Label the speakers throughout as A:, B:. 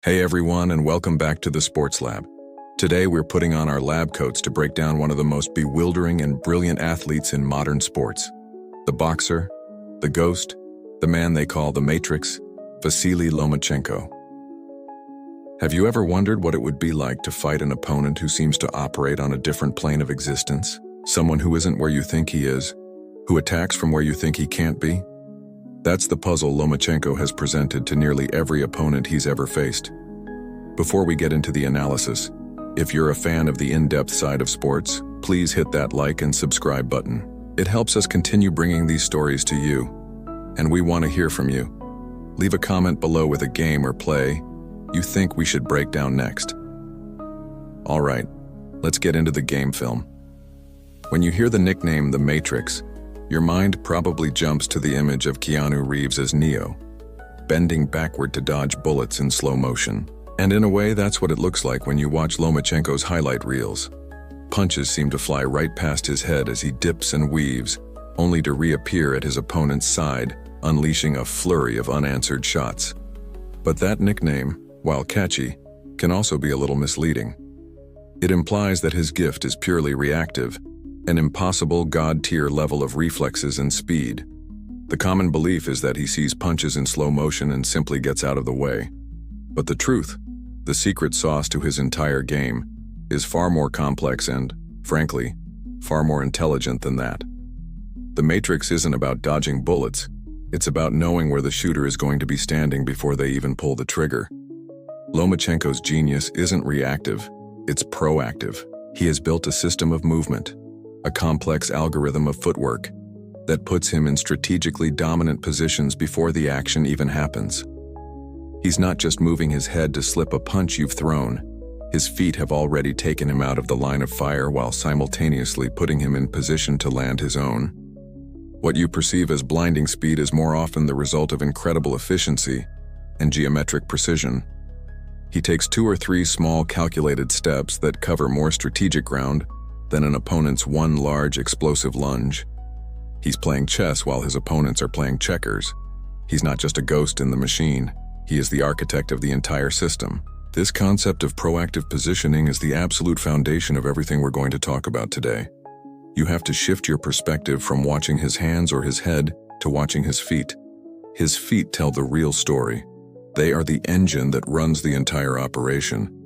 A: Hey everyone, and welcome back to the Sports Lab. Today we're putting on our lab coats to break down one of the most bewildering and brilliant athletes in modern sports. The boxer, the ghost, the man they call the Matrix, Vasiliy Lomachenko. Have you ever wondered what it would be like to fight an opponent who seems to operate on a different plane of existence? Someone who isn't where you think he is, who attacks from where you think he can't be? That's the puzzle Lomachenko has presented to nearly every opponent he's ever faced. Before we get into the analysis, if you're a fan of the in-depth side of sports, please hit that like and subscribe button. It helps us continue bringing these stories to you, and we want to hear from you. Leave a comment below with a game or play you think we should break down next. All right, let's get into the game film. When you hear the nickname The Matrix, your mind probably jumps to the image of Keanu Reeves as Neo, bending backward to dodge bullets in slow motion. And in a way, that's what it looks like when you watch Lomachenko's highlight reels. Punches seem to fly right past his head as he dips and weaves, only to reappear at his opponent's side, unleashing a flurry of unanswered shots. But that nickname, while catchy, can also be a little misleading. It implies that his gift is purely reactive, an impossible god-tier level of reflexes and speed. The common belief is that he sees punches in slow motion and simply gets out of the way. But the truth, the secret sauce to his entire game, is far more complex and, frankly, far more intelligent than that. The Matrix isn't about dodging bullets, it's about knowing where the shooter is going to be standing before they even pull the trigger. Lomachenko's genius isn't reactive, it's proactive. He has built a system of movement, a complex algorithm of footwork that puts him in strategically dominant positions before the action even happens. He's not just moving his head to slip a punch you've thrown. His feet have already taken him out of the line of fire while simultaneously putting him in position to land his own. What you perceive as blinding speed is more often the result of incredible efficiency and geometric precision. He takes 2 or 3 small calculated steps that cover more strategic ground than an opponent's one large explosive lunge. He's playing chess while his opponents are playing checkers. He's not just a ghost in the machine, he is the architect of the entire system. This concept of proactive positioning is the absolute foundation of everything we're going to talk about today. You have to shift your perspective from watching his hands or his head to watching his feet. His feet tell the real story. They are the engine that runs the entire operation.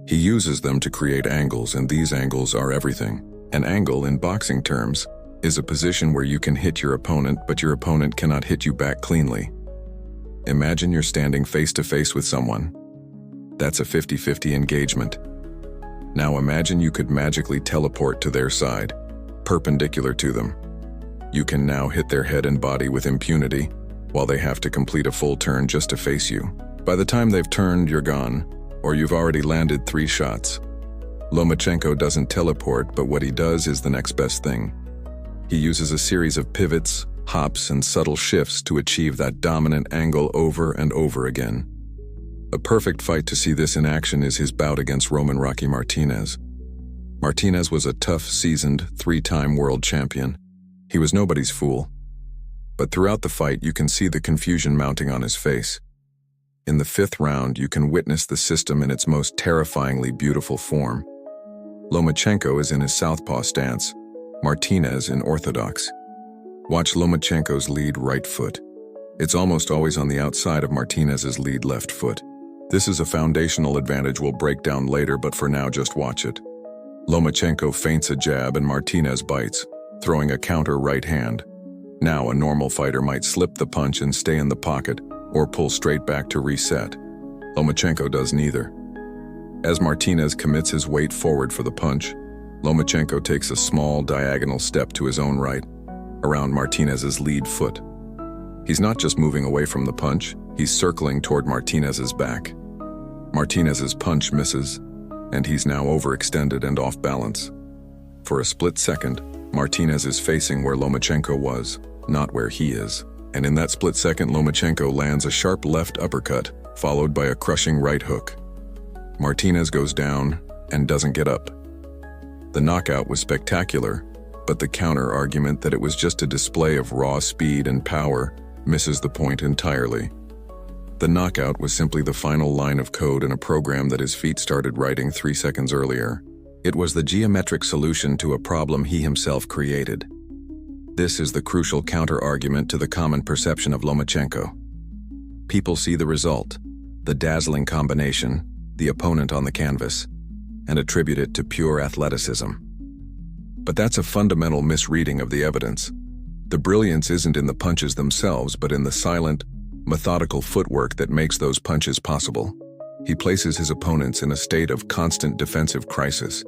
A: He uses them to create angles, and these angles are everything. An angle, in boxing terms, is a position where you can hit your opponent, but your opponent cannot hit you back cleanly. Imagine you're standing face-to-face with someone. That's a 50-50 engagement. Now imagine you could magically teleport to their side, perpendicular to them. You can now hit their head and body with impunity, while they have to complete a full turn just to face you. By the time they've turned, you're gone, or you've already landed 3 shots. Lomachenko doesn't teleport, but what he does is the next best thing. He uses a series of pivots, hops, and subtle shifts to achieve that dominant angle over and over again. A perfect fight to see this in action is his bout against Roman Rocky Martinez. Martinez was a tough, seasoned, 3-time world champion. He was nobody's fool. But throughout the fight, you can see the confusion mounting on his face. In the 5th round, you can witness the system in its most terrifyingly beautiful form. Lomachenko is in his southpaw stance, Martinez in orthodox. Watch Lomachenko's lead right foot. It's almost always on the outside of Martinez's lead left foot. This is a foundational advantage we'll break down later, but for now just watch it. Lomachenko feints a jab and Martinez bites, throwing a counter right hand. Now a normal fighter might slip the punch and stay in the pocket, or pull straight back to reset. Lomachenko does neither. As Martinez commits his weight forward for the punch, Lomachenko takes a small diagonal step to his own right, around Martinez's lead foot. He's not just moving away from the punch, he's circling toward Martinez's back. Martinez's punch misses, and he's now overextended and off balance. For a split second, Martinez is facing where Lomachenko was, not where he is. And in that split second, Lomachenko lands a sharp left uppercut, followed by a crushing right hook. Martinez goes down and doesn't get up. The knockout was spectacular, but the counter-argument that it was just a display of raw speed and power misses the point entirely. The knockout was simply the final line of code in a program that his feet started writing 3 seconds earlier. It was the geometric solution to a problem he himself created. This is the crucial counter-argument to the common perception of Lomachenko. People see the result, the dazzling combination, the opponent on the canvas, and attribute it to pure athleticism. But that's a fundamental misreading of the evidence. The brilliance isn't in the punches themselves, but in the silent, methodical footwork that makes those punches possible. He places his opponents in a state of constant defensive crisis.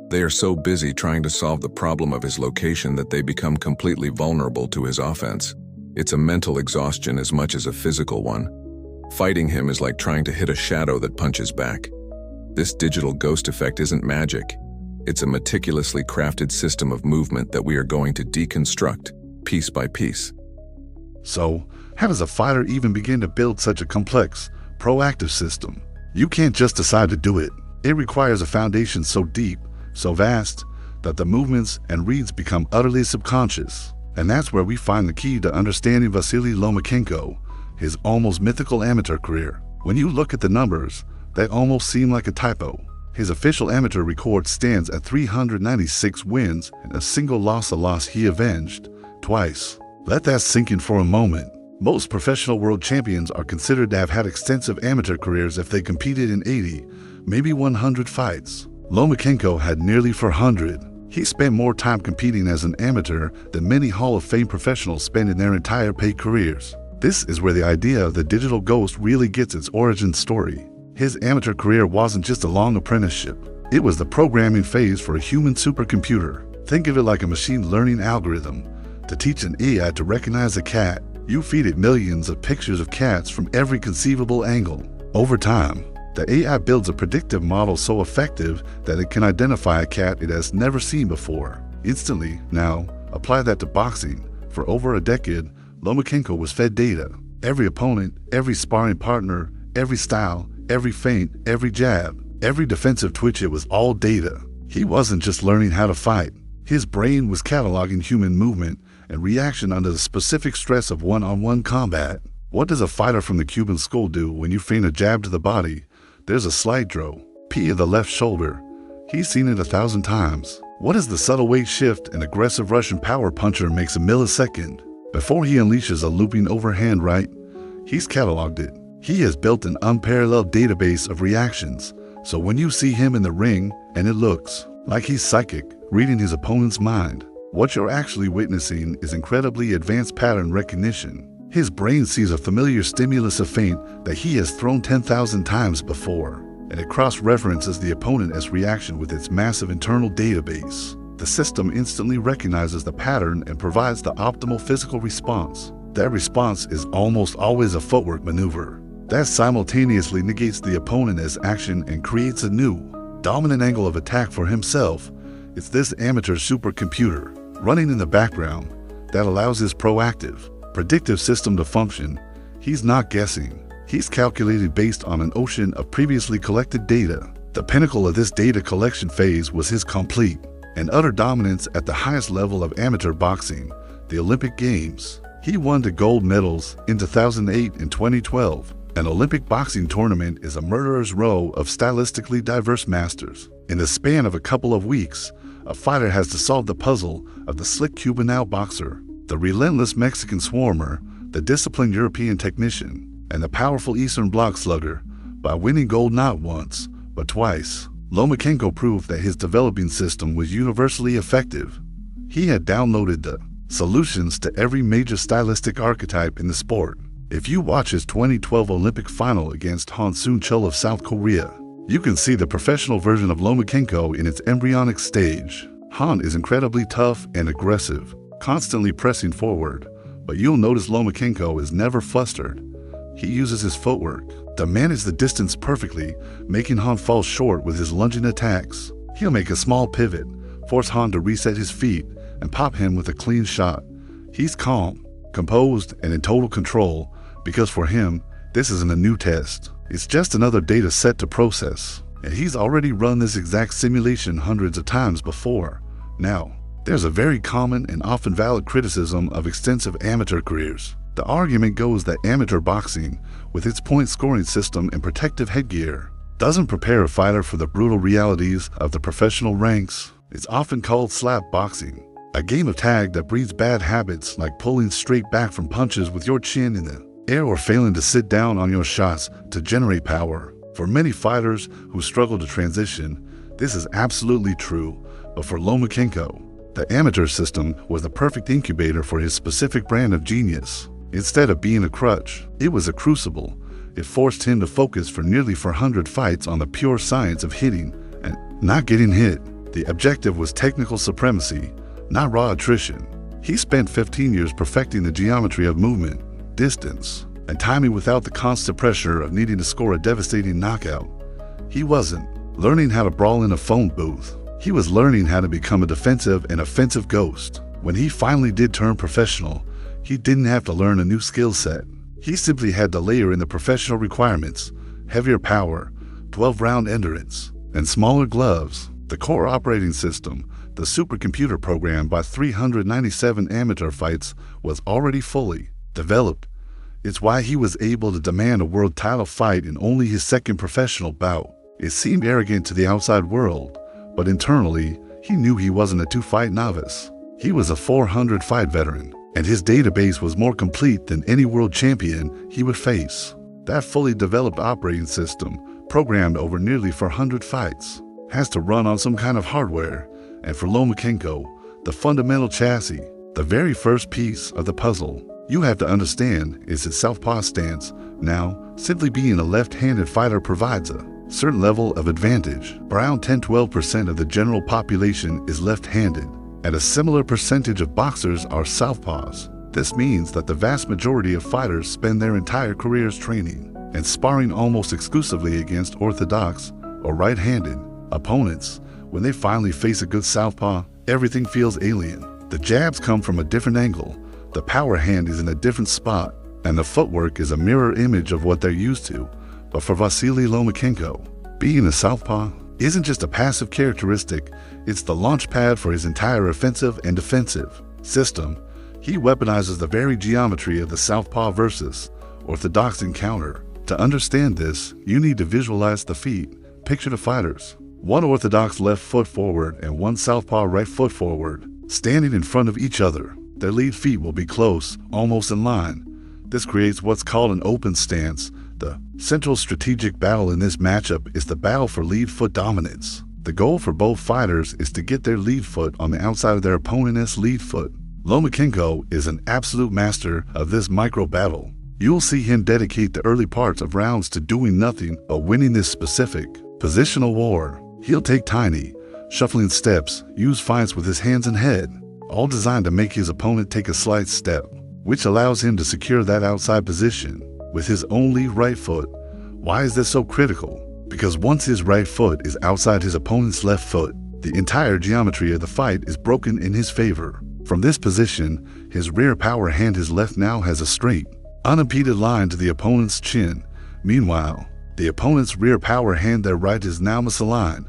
A: They are so busy trying to solve the problem of his location that they become completely vulnerable to his offense. It's a mental exhaustion as much as a physical one. Fighting him is like trying to hit a shadow that punches back. This digital ghost effect isn't magic. It's a meticulously crafted system of movement that we are going to deconstruct, piece by piece.
B: So, how does a fighter even begin to build such a complex, proactive system? You can't just decide to do it. It requires a foundation so deep, so vast, that the movements and reads become utterly subconscious. And that's where we find the key to understanding Vasiliy Lomachenko, his almost mythical amateur career. When you look at the numbers, they almost seem like a typo. His official amateur record stands at 396 wins and a single loss, a loss he avenged twice. Let that sink in for a moment. Most professional world champions are considered to have had extensive amateur careers if they competed in 80, maybe 100 fights. Lomachenko had nearly 400. He spent more time competing as an amateur than many Hall of Fame professionals spend in their entire paid careers. This is where the idea of the digital ghost really gets its origin story. His amateur career wasn't just a long apprenticeship. It was the programming phase for a human supercomputer. Think of it like a machine learning algorithm. To teach an AI to recognize a cat, you feed it millions of pictures of cats from every conceivable angle. Over time, the AI builds a predictive model so effective that it can identify a cat it has never seen before, instantly. Now, apply that to boxing. For over a decade, Lomachenko was fed data. Every opponent, every sparring partner, every style, every feint, every jab, every defensive twitch, it was all data. He wasn't just learning how to fight. His brain was cataloging human movement and reaction under the specific stress of one-on-one combat. What does a fighter from the Cuban school do when you feint a jab to the body? There's a slight draw, P of the left shoulder. He's seen it 1,000 times. What is the subtle weight shift an aggressive Russian power puncher makes a millisecond? Before he unleashes a looping overhand right, he's cataloged it. He has built an unparalleled database of reactions, so when you see him in the ring and it looks like he's psychic, reading his opponent's mind, what you're actually witnessing is incredibly advanced pattern recognition. His brain sees a familiar stimulus of feint that he has thrown 10,000 times before, and it cross-references the opponent as reaction with its massive internal database. The system instantly recognizes the pattern and provides the optimal physical response. That response is almost always a footwork maneuver that simultaneously negates the opponent as action and creates a new, dominant angle of attack for himself. It's this amateur supercomputer running in the background that allows his proactive, predictive system to function. He's not guessing. He's calculating based on an ocean of previously collected data. The pinnacle of this data collection phase was his complete and utter dominance at the highest level of amateur boxing, the Olympic Games. He won the gold medals in 2008 and 2012. An Olympic boxing tournament is a murderer's row of stylistically diverse masters. In the span of a couple of weeks, a fighter has to solve the puzzle of the slick Cuban outboxer, the relentless Mexican swarmer, the disciplined European technician, and the powerful Eastern Bloc slugger. By winning gold not once, but twice, Lomachenko proved that his developing system was universally effective. He had downloaded the solutions to every major stylistic archetype in the sport. If you watch his 2012 Olympic final against Han Soon-chul of South Korea, you can see the professional version of Lomachenko in its embryonic stage. Han is incredibly tough and aggressive, constantly pressing forward, but you'll notice Lomachenko is never flustered. He uses his footwork to manage the distance perfectly, making Han fall short with his lunging attacks. He'll make a small pivot, force Han to reset his feet, and pop him with a clean shot. He's calm, composed, and in total control, because for him, this isn't a new test. It's just another data set to process, and he's already run this exact simulation hundreds of times before. Now, there's a very common and often valid criticism of extensive amateur careers. The argument goes that amateur boxing, with its point-scoring system and protective headgear, doesn't prepare a fighter for the brutal realities of the professional ranks. It's often called slap boxing, a game of tag that breeds bad habits like pulling straight back from punches with your chin in the air or failing to sit down on your shots to generate power. For many fighters who struggle to transition, this is absolutely true, but for Lomachenko, the amateur system was the perfect incubator for his specific brand of genius. Instead of being a crutch, it was a crucible. It forced him to focus for nearly 400 fights on the pure science of hitting and not getting hit. The objective was technical supremacy, not raw attrition. He spent 15 years perfecting the geometry of movement, distance, and timing without the constant pressure of needing to score a devastating knockout. He wasn't learning how to brawl in a phone booth. He was learning how to become a defensive and offensive ghost. When he finally did turn professional, he didn't have to learn a new skill set. He simply had to layer in the professional requirements: heavier power, 12-round endurance, and smaller gloves. The core operating system, the supercomputer programmed by 397 amateur fights, was already fully developed. It's why he was able to demand a world title fight in only his second professional bout. It seemed arrogant to the outside world, but internally, he knew he wasn't a 2-fight novice. He was a 400-fight veteran, and his database was more complete than any world champion he would face. That fully developed operating system, programmed over nearly 400 fights, has to run on some kind of hardware, and for Lomachenko, the fundamental chassis, the very first piece of the puzzle you have to understand, is his southpaw stance. Now, simply being a left-handed fighter provides a certain level of advantage. Around 10–12% of the general population is left-handed, and a similar percentage of boxers are southpaws. This means that the vast majority of fighters spend their entire careers training and sparring almost exclusively against orthodox or right-handed opponents. When they finally face a good southpaw, everything feels alien. The jabs come from a different angle, the power hand is in a different spot, and the footwork is a mirror image of what they're used to. But for Vasiliy Lomachenko, being a southpaw isn't just a passive characteristic, it's the launch pad for his entire offensive and defensive system. He weaponizes the very geometry of the southpaw versus orthodox encounter. To understand this, you need to visualize the feet. Picture the fighters: one orthodox left foot forward and one southpaw right foot forward, standing in front of each other. Their lead feet will be close, almost in line. This creates what's called an open stance. The central strategic battle in this matchup is the battle for lead foot dominance. The goal for both fighters is to get their lead foot on the outside of their opponent's lead foot. Lomachenko is an absolute master of this micro battle. You'll see him dedicate the early parts of rounds to doing nothing but winning this specific positional war. He'll take tiny, shuffling steps, use feints with his hands and head, all designed to make his opponent take a slight step, which allows him to secure that outside position with his only right foot. Why is this so critical? Because once his right foot is outside his opponent's left foot, the entire geometry of the fight is broken in his favor. From this position, his rear power hand, his left, now has a straight, unimpeded line to the opponent's chin. Meanwhile, the opponent's rear power hand, their right, is now misaligned.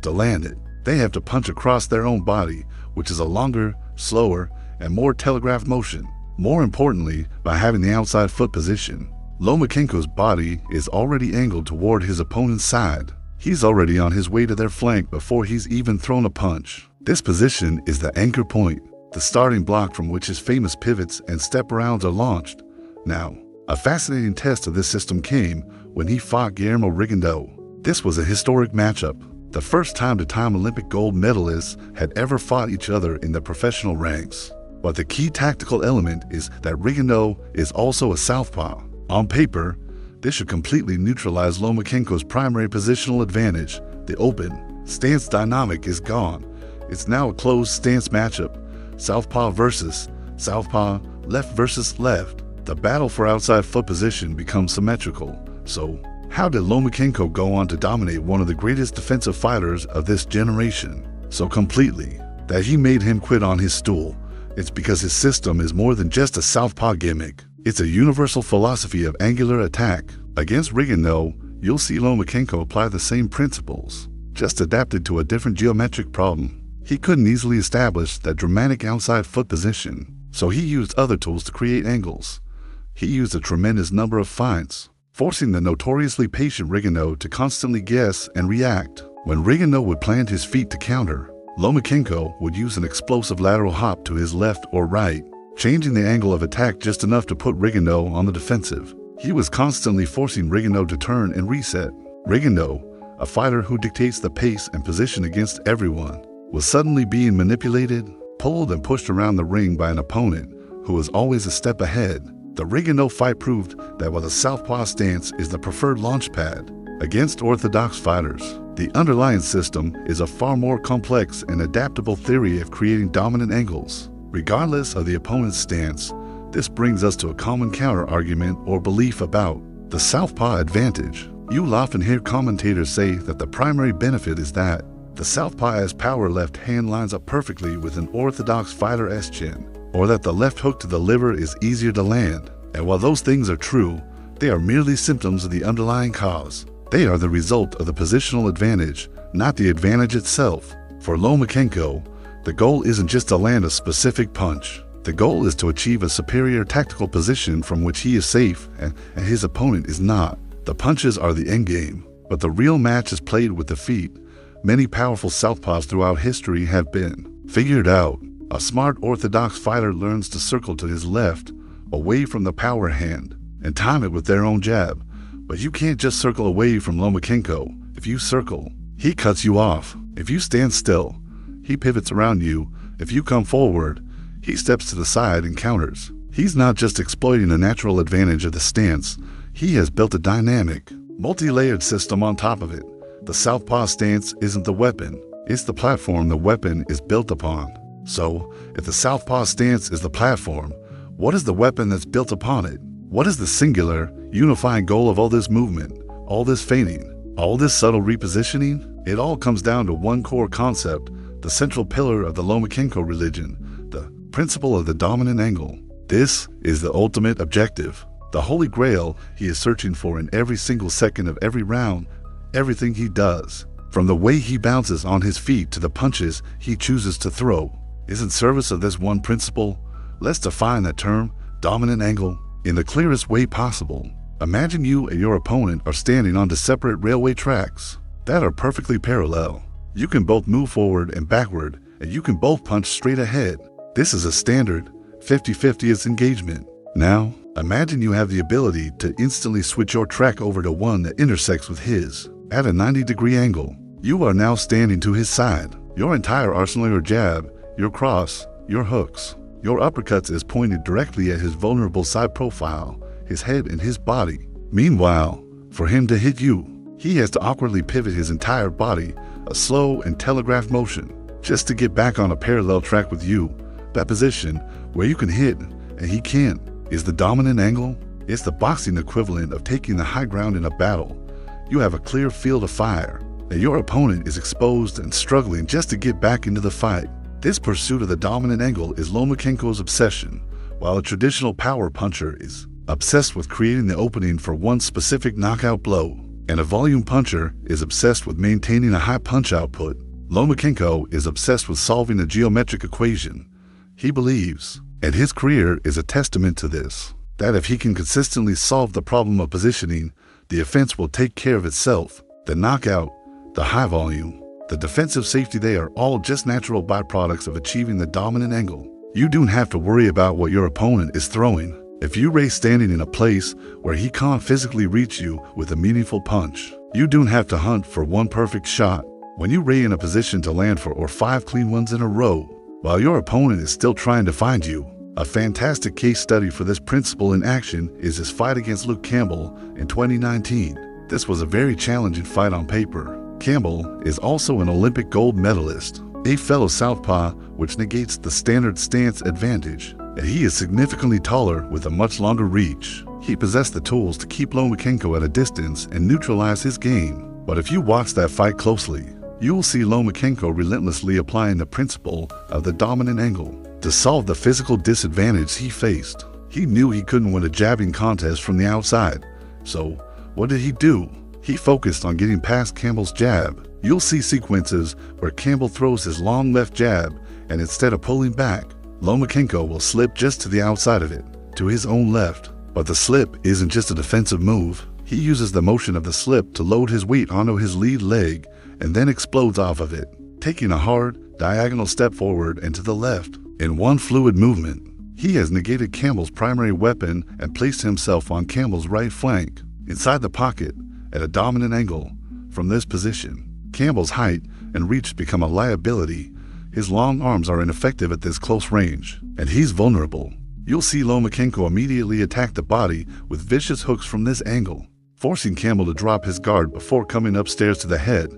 B: To land it, they have to punch across their own body, which is a longer, slower, and more telegraphed motion. More importantly, by having the outside foot position, Lomachenko's body is already angled toward his opponent's side. He's already on his way to their flank before he's even thrown a punch. This position is the anchor point, the starting block from which his famous pivots and step rounds are launched. Now, a fascinating test of this system came when he fought Guillermo Rigondeaux. This was a historic matchup, the first time-to-time Olympic gold medalists had ever fought each other in the professional ranks. But the key tactical element is that Rigondeaux is also a southpaw. On paper, this should completely neutralize Lomachenko's primary positional advantage. The open stance dynamic is gone. It's now a closed stance matchup, southpaw versus southpaw, left versus left. The battle for outside foot position becomes symmetrical. So, how did Lomachenko go on to dominate one of the greatest defensive fighters of this generation so completely that he made him quit on his stool? It's because his system is more than just a southpaw gimmick. It's a universal philosophy of angular attack. Against Rigondeaux, you'll see Lomachenko apply the same principles, just adapted to a different geometric problem. He couldn't easily establish that dramatic outside foot position, so he used other tools to create angles. he used a tremendous number of feints, forcing the notoriously patient Rigondeaux to constantly guess and react. When Rigondeaux would plant his feet to counter, Lomachenko would use an explosive lateral hop to his left or right, changing the angle of attack just enough to put Rigondeaux on the defensive. He was constantly forcing Rigondeaux to turn and reset. Rigondeaux, a fighter who dictates the pace and position against everyone, was suddenly being manipulated, pulled and pushed around the ring by an opponent who was always a step ahead. The Rigondeaux fight proved that while the southpaw stance is the preferred launch pad against orthodox fighters, the underlying system is a far more complex and adaptable theory of creating dominant angles. Regardless of the opponent's stance, this brings us to a common counter-argument or belief about the southpaw advantage. You'll often hear commentators say that the primary benefit is that the southpaw's power left hand lines up perfectly with an orthodox fighter's chin, or that the left hook to the liver is easier to land. And while those things are true, they are merely symptoms of the underlying cause. They are the result of the positional advantage, not the advantage itself. For Lomachenko, the goal isn't just to land a specific punch. The goal is to achieve a superior tactical position from which he is safe and his opponent is not. The punches are the endgame, but the real match is played with the feet. Many powerful southpaws throughout history have been figured out. A smart orthodox fighter learns to circle to his left, away from the power hand, and time it with their own jab. But you can't just circle away from Lomachenko. If you circle, he cuts you off. If you stand still, he pivots around you. If you come forward, he steps to the side and counters. He's not just exploiting a natural advantage of the stance, he has built a dynamic, multi-layered system on top of it. The southpaw stance isn't the weapon, it's the platform the weapon is built upon. So, if the southpaw stance is the platform, what is the weapon that's built upon it? What is the singular, unifying goal of all this movement, all this feigning, all this subtle repositioning? It all comes down to one core concept, the central pillar of the Lomachenko religion, the principle of the dominant angle. This is the ultimate objective, the holy grail he is searching for in every single second of every round, everything he does. From the way he bounces on his feet to the punches he chooses to throw, is in service of this one principle. Let's define that term, dominant angle, in the clearest way possible. Imagine you and your opponent are standing on two separate railway tracks that are perfectly parallel. You can both move forward and backward, and you can both punch straight ahead. This is a standard 50-50 engagement. Now, imagine you have the ability to instantly switch your track over to one that intersects with his at a 90-degree angle. You are now standing to his side. Your entire arsenal, your jab, your cross, your hooks, your uppercuts is pointed directly at his vulnerable side profile, his head and his body. Meanwhile, for him to hit you, he has to awkwardly pivot his entire body, a slow and telegraphed motion, just to get back on a parallel track with you. That position where you can hit and he can't is the dominant angle. It's the boxing equivalent of taking the high ground in a battle. You have a clear field of fire, and your opponent is exposed and struggling just to get back into the fight. This pursuit of the dominant angle is Lomachenko's obsession, while a traditional power puncher is obsessed with creating the opening for one specific knockout blow, and a volume puncher is obsessed with maintaining a high punch output. Lomachenko is obsessed with solving a geometric equation. He believes, and his career is a testament to this, that if he can consistently solve the problem of positioning, the offense will take care of itself. The knockout, the high volume, the defensive safety, they are all just natural byproducts of achieving the dominant angle. You don't have to worry about what your opponent is throwing. If you raise standing in a place where he can't physically reach you with a meaningful punch, you don't have to hunt for one perfect shot. When you ray in a position to land 4 or 5 clean ones in a row, while your opponent is still trying to find you. A fantastic case study for this principle in action is his fight against Luke Campbell in 2019. This was a very challenging fight on paper. Campbell is also an Olympic gold medalist, a fellow southpaw, which negates the standard stance advantage, and he is significantly taller with a much longer reach. He possessed the tools to keep Lomachenko at a distance and neutralize his game. But if you watch that fight closely, you will see Lomachenko relentlessly applying the principle of the dominant angle to solve the physical disadvantage he faced. He knew he couldn't win a jabbing contest from the outside, so what did he do? He focused on getting past Campbell's jab. You'll see sequences where Campbell throws his long left jab, and instead of pulling back, Lomachenko will slip just to the outside of it, to his own left. But the slip isn't just a defensive move. He uses the motion of the slip to load his weight onto his lead leg and then explodes off of it, taking a hard, diagonal step forward and to the left in one fluid movement. He has negated Campbell's primary weapon and placed himself on Campbell's right flank, inside the pocket, at a dominant angle. From this position, Campbell's height and reach become a liability. His long arms are ineffective at this close range, and he's vulnerable. You'll see Lomachenko immediately attack the body with vicious hooks from this angle, forcing Campbell to drop his guard before coming upstairs to the head.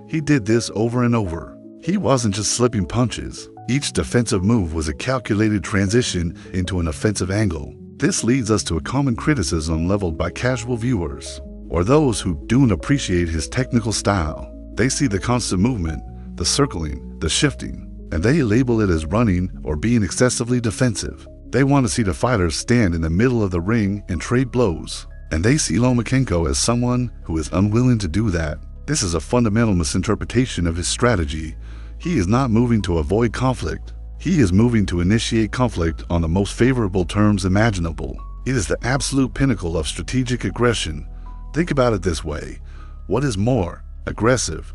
B: He did this over and over. He wasn't just slipping punches. Each defensive move was a calculated transition into an offensive angle. This leads us to a common criticism leveled by casual viewers, or those who don't appreciate his technical style. They see the constant movement, the circling, the shifting, and they label it as running or being excessively defensive. They want to see the fighters stand in the middle of the ring and trade blows, and they see Lomachenko as someone who is unwilling to do that. This is a fundamental misinterpretation of his strategy. He is not moving to avoid conflict. He is moving to initiate conflict on the most favorable terms imaginable. It is the absolute pinnacle of strategic aggression. Think about it this way. What is more aggressive?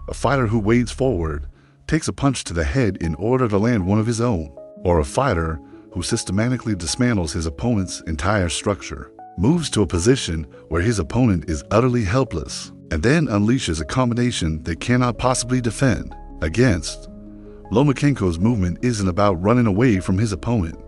B: A fighter who wades forward, takes a punch to the head in order to land one of his own, or a fighter who systematically dismantles his opponent's entire structure, moves to a position where his opponent is utterly helpless, and then unleashes a combination they cannot possibly defend against. Lomachenko's movement isn't about running away from his opponent.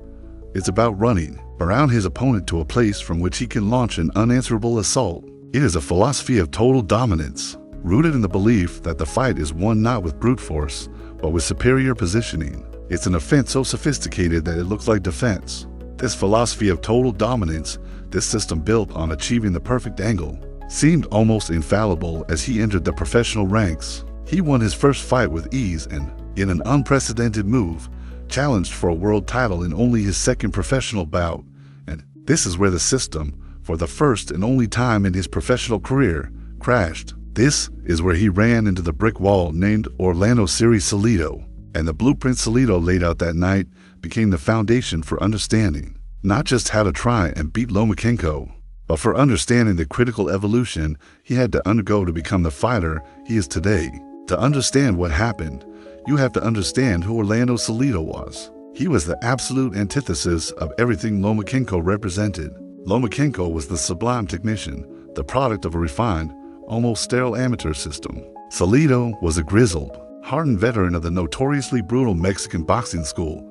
B: It's about running around his opponent to a place from which he can launch an unanswerable assault. It is a philosophy of total dominance, rooted in the belief that the fight is won not with brute force, but with superior positioning. It's an offense so sophisticated that it looks like defense. This philosophy of total dominance, this system built on achieving the perfect angle, seemed almost infallible as he entered the professional ranks. He won his first fight with ease and, in an unprecedented move, challenged for a world title in only his second professional bout. And this is where the system, for the first and only time in his professional career, crashed. This is where he ran into the brick wall named Orlando Series Salido, and the blueprint Salido laid out that night became the foundation for understanding not just how to try and beat Lomachenko, but for understanding the critical evolution he had to undergo to become the fighter he is today. To understand what happened, you have to understand who Orlando Salido was. He was the absolute antithesis of everything Lomachenko represented. Lomachenko was the sublime technician, the product of a refined, almost sterile amateur system. Salido was a grizzled, hardened veteran of the notoriously brutal Mexican boxing school.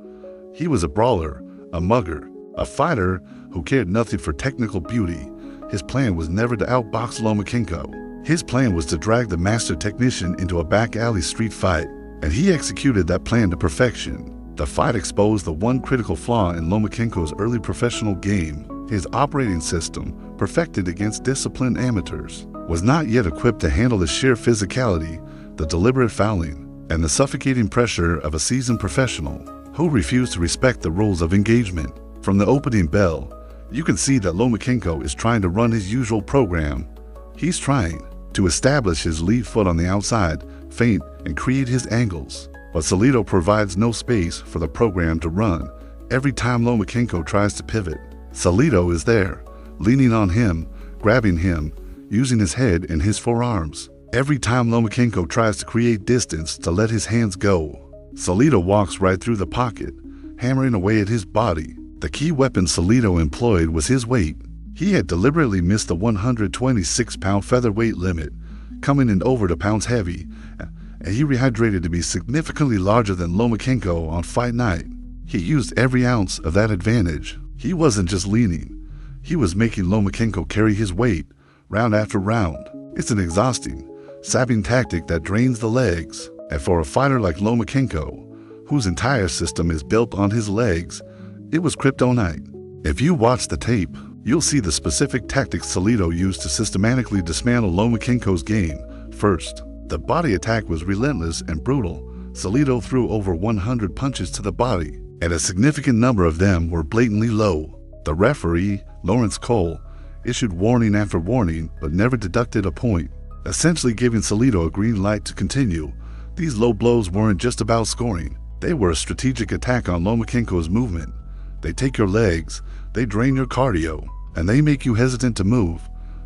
B: He was a brawler, a mugger, a fighter who cared nothing for technical beauty. His plan was never to outbox Lomachenko. His plan was to drag the master technician into a back alley street fight, and he executed that plan to perfection. The fight exposed the one critical flaw in Lomachenko's early professional game. His operating system, perfected against disciplined amateurs, was not yet equipped to handle the sheer physicality, the deliberate fouling, and the suffocating pressure of a seasoned professional who refused to respect the rules of engagement. From the opening bell, you can see that Lomachenko is trying to run his usual program. He's trying to establish his lead foot on the outside, feint, and create his angles. But Salido provides no space for the program to run. Every time Lomachenko tries to pivot, Salido is there, leaning on him, grabbing him, using his head and his forearms. Every time Lomachenko tries to create distance to let his hands go, Salido walks right through the pocket, hammering away at his body. The key weapon Salido employed was his weight. He had deliberately missed the 126-pound featherweight limit, coming in over 2 pounds heavy, and he rehydrated to be significantly larger than Lomachenko on fight night. He used every ounce of that advantage. He wasn't just leaning. He was making Lomachenko carry his weight, round after round. It's an exhausting, sapping tactic that drains the legs. And for a fighter like Lomachenko, whose entire system is built on his legs, it was kryptonite. If you watch the tape, you'll see the specific tactics Salido used to systematically dismantle Lomachenko's game. First, the body attack was relentless and brutal. Salido threw over 100 punches to the body, and a significant number of them were blatantly low. The referee, Lawrence Cole, issued warning after warning but never deducted a point, essentially giving Salido a green light to continue. These low blows weren't just about scoring. They were a strategic attack on Lomachenko's movement. They take your legs, they drain your cardio. and they make you hesitant to move.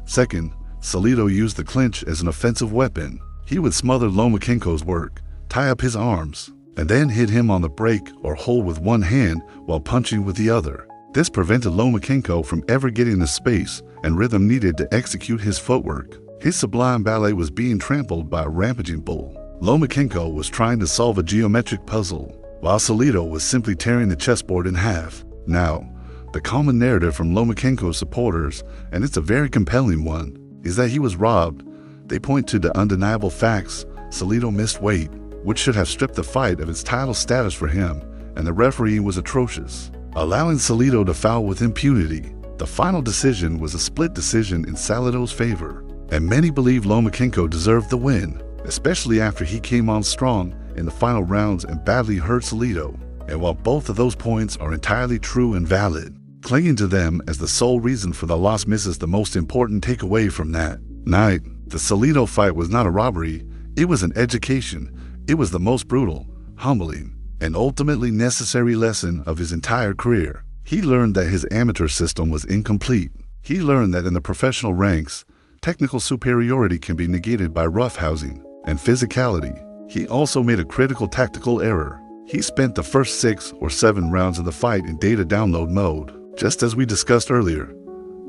B: Second, Salido used the clinch as an offensive weapon. He would smother Lomachenko's work, tie up his arms, and then hit him on the break or hold with one hand while punching with the other. This prevented Lomachenko from ever getting the space and rhythm needed to execute his footwork. His sublime ballet was being trampled by a rampaging bull. Lomachenko was trying to solve a geometric puzzle, while Salido was simply tearing the chessboard in half. Now, the common narrative from Lomachenko's supporters, and it's a very compelling one, is that he was robbed. They point to the undeniable facts: Salido missed weight, which should have stripped the fight of its title status for him, and the refereeing was atrocious, allowing Salido to foul with impunity. The final decision was a split decision in Salido's favor, and many believe Lomachenko deserved the win, especially after he came on strong in the final rounds and badly hurt Salido. And while both of those points are entirely true and valid, clinging to them as the sole reason for the loss misses the most important takeaway from that night. The Salido fight was not a robbery, it was an education. It was the most brutal, humbling, and ultimately necessary lesson of his entire career. He learned that his amateur system was incomplete. He learned that in the professional ranks, technical superiority can be negated by roughhousing and physicality. He also made a critical tactical error. He spent the first 6 or 7 rounds of the fight in data download mode. Just as we discussed earlier,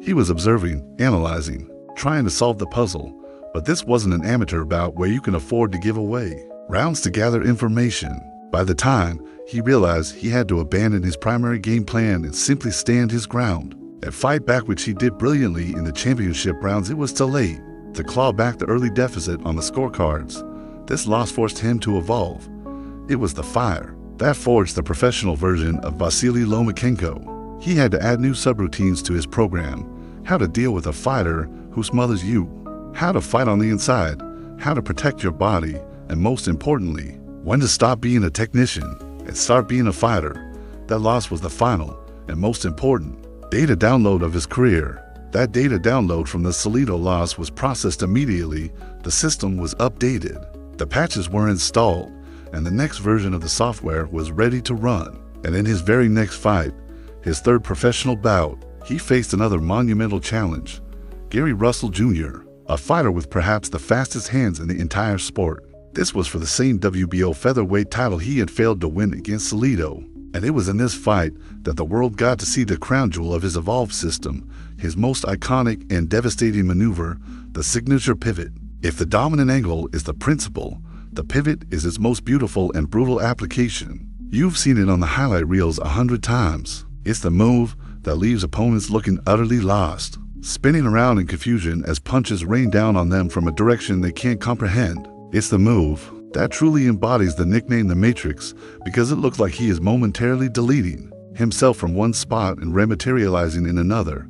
B: he was observing, analyzing, trying to solve the puzzle, but this wasn't an amateur bout where you can afford to give away rounds to gather information. By the time he realized he had to abandon his primary game plan and simply stand his ground and fight back, which he did brilliantly in the championship rounds, it was too late to claw back the early deficit on the scorecards. This loss forced him to evolve. It was the fire that forged the professional version of Vasiliy Lomachenko. He had to add new subroutines to his program: how to deal with a fighter who smothers you, how to fight on the inside, how to protect your body, and most importantly, when to stop being a technician and start being a fighter. That loss was the final and most important data download of his career. That data download from the Salido loss was processed immediately. The system was updated, the patches were installed, and the next version of the software was ready to run. And in his very next fight, his third professional bout, he faced another monumental challenge: Gary Russell Jr., a fighter with perhaps the fastest hands in the entire sport. This was for the same WBO featherweight title he had failed to win against Salido, and it was in this fight that the world got to see the crown jewel of his evolved system, his most iconic and devastating maneuver, the signature pivot. If the dominant angle is the principle, the pivot is its most beautiful and brutal application. You've seen it on the highlight reels 100 times. It's the move that leaves opponents looking utterly lost, spinning around in confusion as punches rain down on them from a direction they can't comprehend. It's the move that truly embodies the nickname The Matrix, because it looks like he is momentarily deleting himself from one spot and rematerializing in another.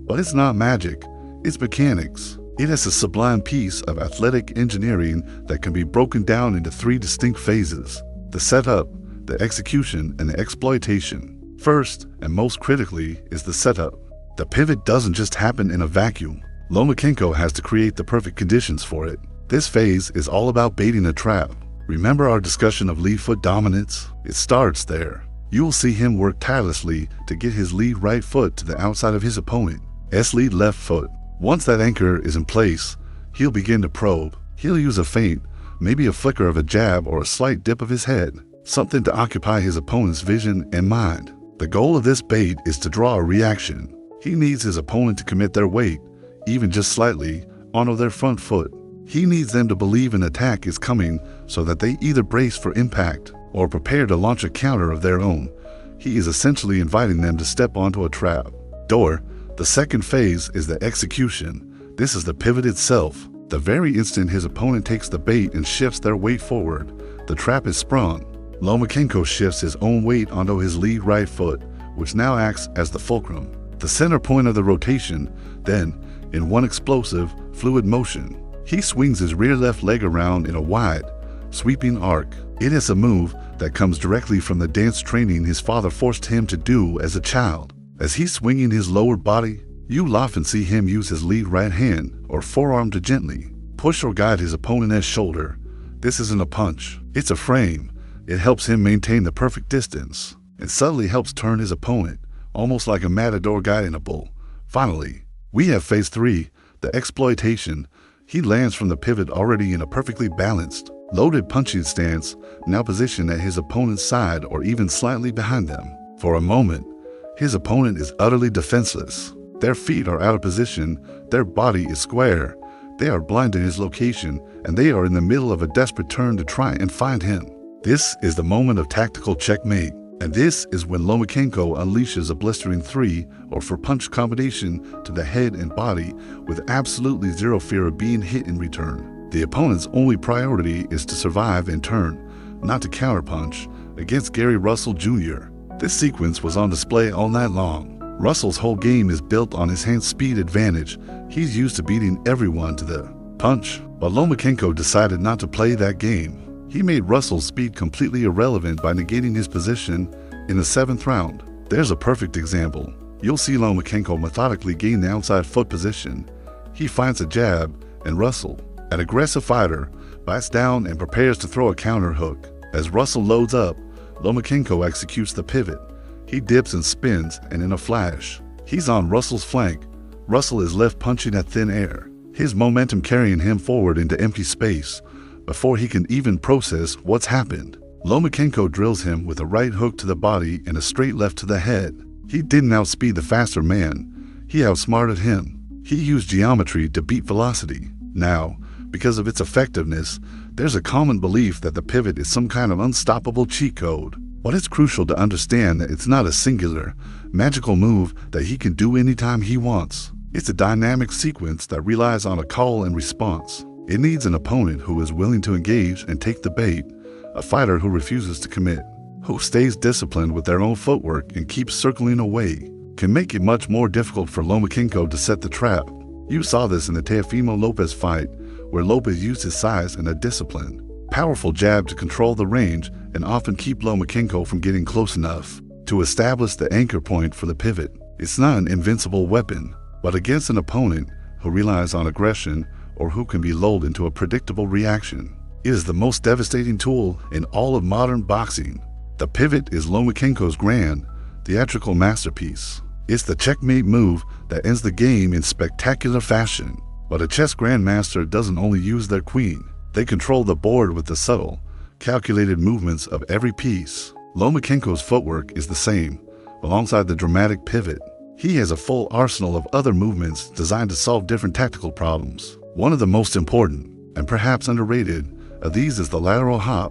B: But it's not magic, it's mechanics. It is a sublime piece of athletic engineering that can be broken down into 3 distinct phases: the setup, the execution, and the exploitation. First, and most critically, is the setup. The pivot doesn't just happen in a vacuum. Lomachenko has to create the perfect conditions for it. This phase is all about baiting a trap. Remember our discussion of lead foot dominance? It starts there. You will see him work tirelessly to get his lead right foot to the outside of his opponent's lead left foot. Once that anchor is in place, he'll begin to probe. He'll use a feint, maybe a flicker of a jab or a slight dip of his head, something to occupy his opponent's vision and mind. The goal of this bait is to draw a reaction. He needs his opponent to commit their weight, even just slightly, onto their front foot. He needs them to believe an attack is coming so that they either brace for impact or prepare to launch a counter of their own. He is essentially inviting them to step onto a trap. The second phase is the execution. This is the pivot itself. The very instant his opponent takes the bait and shifts their weight forward, the trap is sprung. Lomachenko shifts his own weight onto his lead right foot, which now acts as the fulcrum, the center point of the rotation. Then, in one explosive, fluid motion, he swings his rear left leg around in a wide, sweeping arc. It is a move that comes directly from the dance training his father forced him to do as a child. As he's swinging his lower body, you'll often see him use his lead right hand or forearm to gently push or guide his opponent's shoulder. This isn't a punch, it's a frame. It helps him maintain the perfect distance and subtly helps turn his opponent, almost like a matador guiding a bull, Finally, we have phase 3, the exploitation. He lands from the pivot already in a perfectly balanced, loaded punching stance, now positioned at his opponent's side or even slightly behind them. For a moment, his opponent is utterly defenseless. Their feet are out of position, their body is square, they are blind to his location, and they are in the middle of a desperate turn to try and find him. This is the moment of tactical checkmate, and this is when Lomachenko unleashes a blistering 3 or 4 punch combination to the head and body with absolutely zero fear of being hit in return. The opponent's only priority is to survive and turn, not to counterpunch, against Gary Russell Jr. This sequence was on display all night long. Russell's whole game is built on his hand speed advantage. He's used to beating everyone to the punch, but Lomachenko decided not to play that game. He made Russell's speed completely irrelevant by negating his position in the 7th round. There's a perfect example. You'll see Lomachenko methodically gain the outside foot position. He finds a jab, and Russell, an aggressive fighter, bites down and prepares to throw a counter hook. As Russell loads up, Lomachenko executes the pivot. He dips and spins, and in a flash, he's on Russell's flank. Russell is left punching at thin air, his momentum carrying him forward into empty space. Before he can even process what's happened, Lomachenko drills him with a right hook to the body and a straight left to the head. He didn't outspeed the faster man, he outsmarted him. He used geometry to beat velocity. Now, because of its effectiveness, there's a common belief that the pivot is some kind of unstoppable cheat code. But it's crucial to understand that it's not a singular, magical move that he can do anytime he wants. It's a dynamic sequence that relies on a call and response. It needs an opponent who is willing to engage and take the bait, a fighter who refuses to commit, who stays disciplined with their own footwork and keeps circling away. Can make it much more difficult for Lomachenko to set the trap. You saw this in the Teofimo-Lopez fight, where Lopez used his size and a disciplined, powerful jab to control the range and often keep Lomachenko from getting close enough to establish the anchor point for the pivot. It's not an invincible weapon, but against an opponent who relies on aggression or who can be lulled into a predictable reaction, it is the most devastating tool in all of modern boxing. The pivot is Lomachenko's grand, theatrical masterpiece. It's the checkmate move that ends the game in spectacular fashion. But a chess grandmaster doesn't only use their queen. They control the board with the subtle, calculated movements of every piece. Lomachenko's footwork is the same, alongside the dramatic pivot. He has a full arsenal of other movements designed to solve different tactical problems. One of the most important, and perhaps underrated, of these is the lateral hop.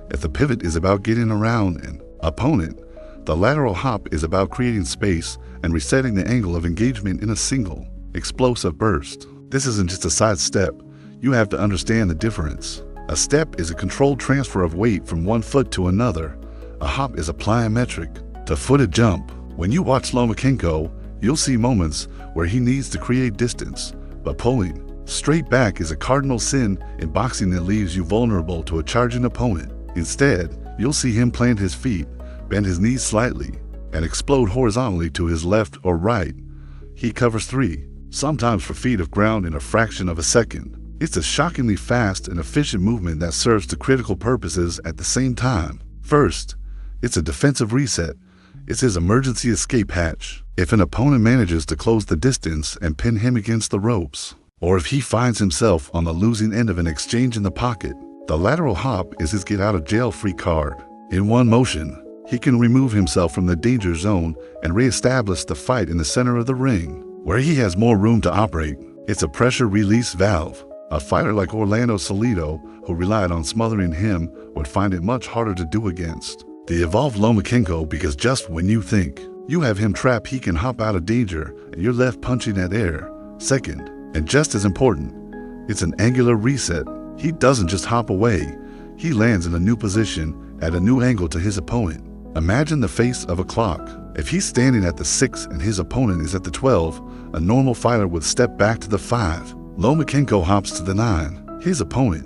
B: If the pivot is about getting around an opponent, the lateral hop is about creating space and resetting the angle of engagement in a single, explosive burst. This isn't just a side step. You have to understand the difference. A step is a controlled transfer of weight from one foot to another. A hop is a plyometric, to-footed jump. When you watch Lomachenko, you'll see moments where he needs to create distance, but pulling straight back is a cardinal sin in boxing that leaves you vulnerable to a charging opponent. Instead, you'll see him plant his feet, bend his knees slightly, and explode horizontally to his left or right. He covers 3, sometimes 4 feet of ground in a fraction of a second. It's a shockingly fast and efficient movement that serves two critical purposes at the same time. First, it's a defensive reset. It's his emergency escape hatch. If an opponent manages to close the distance and pin him against the ropes, or if he finds himself on the losing end of an exchange in the pocket, the lateral hop is his get-out-of-jail-free card. In one motion, he can remove himself from the danger zone and re-establish the fight in the center of the ring, where he has more room to operate. It's a pressure release valve. A fighter like Orlando Salido, who relied on smothering him, would find it much harder to do against the evolved Lomachenko, because just when you think you have him trapped, he can hop out of danger and you're left punching at air. Second, and just as important, it's an angular reset. He doesn't just hop away. He lands in a new position at a new angle to his opponent. Imagine the face of a clock. If he's standing at the 6 and his opponent is at the 12, a normal fighter would step back to the 5. Lomachenko hops to the 9. His opponent,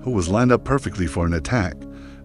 B: who was lined up perfectly for an attack,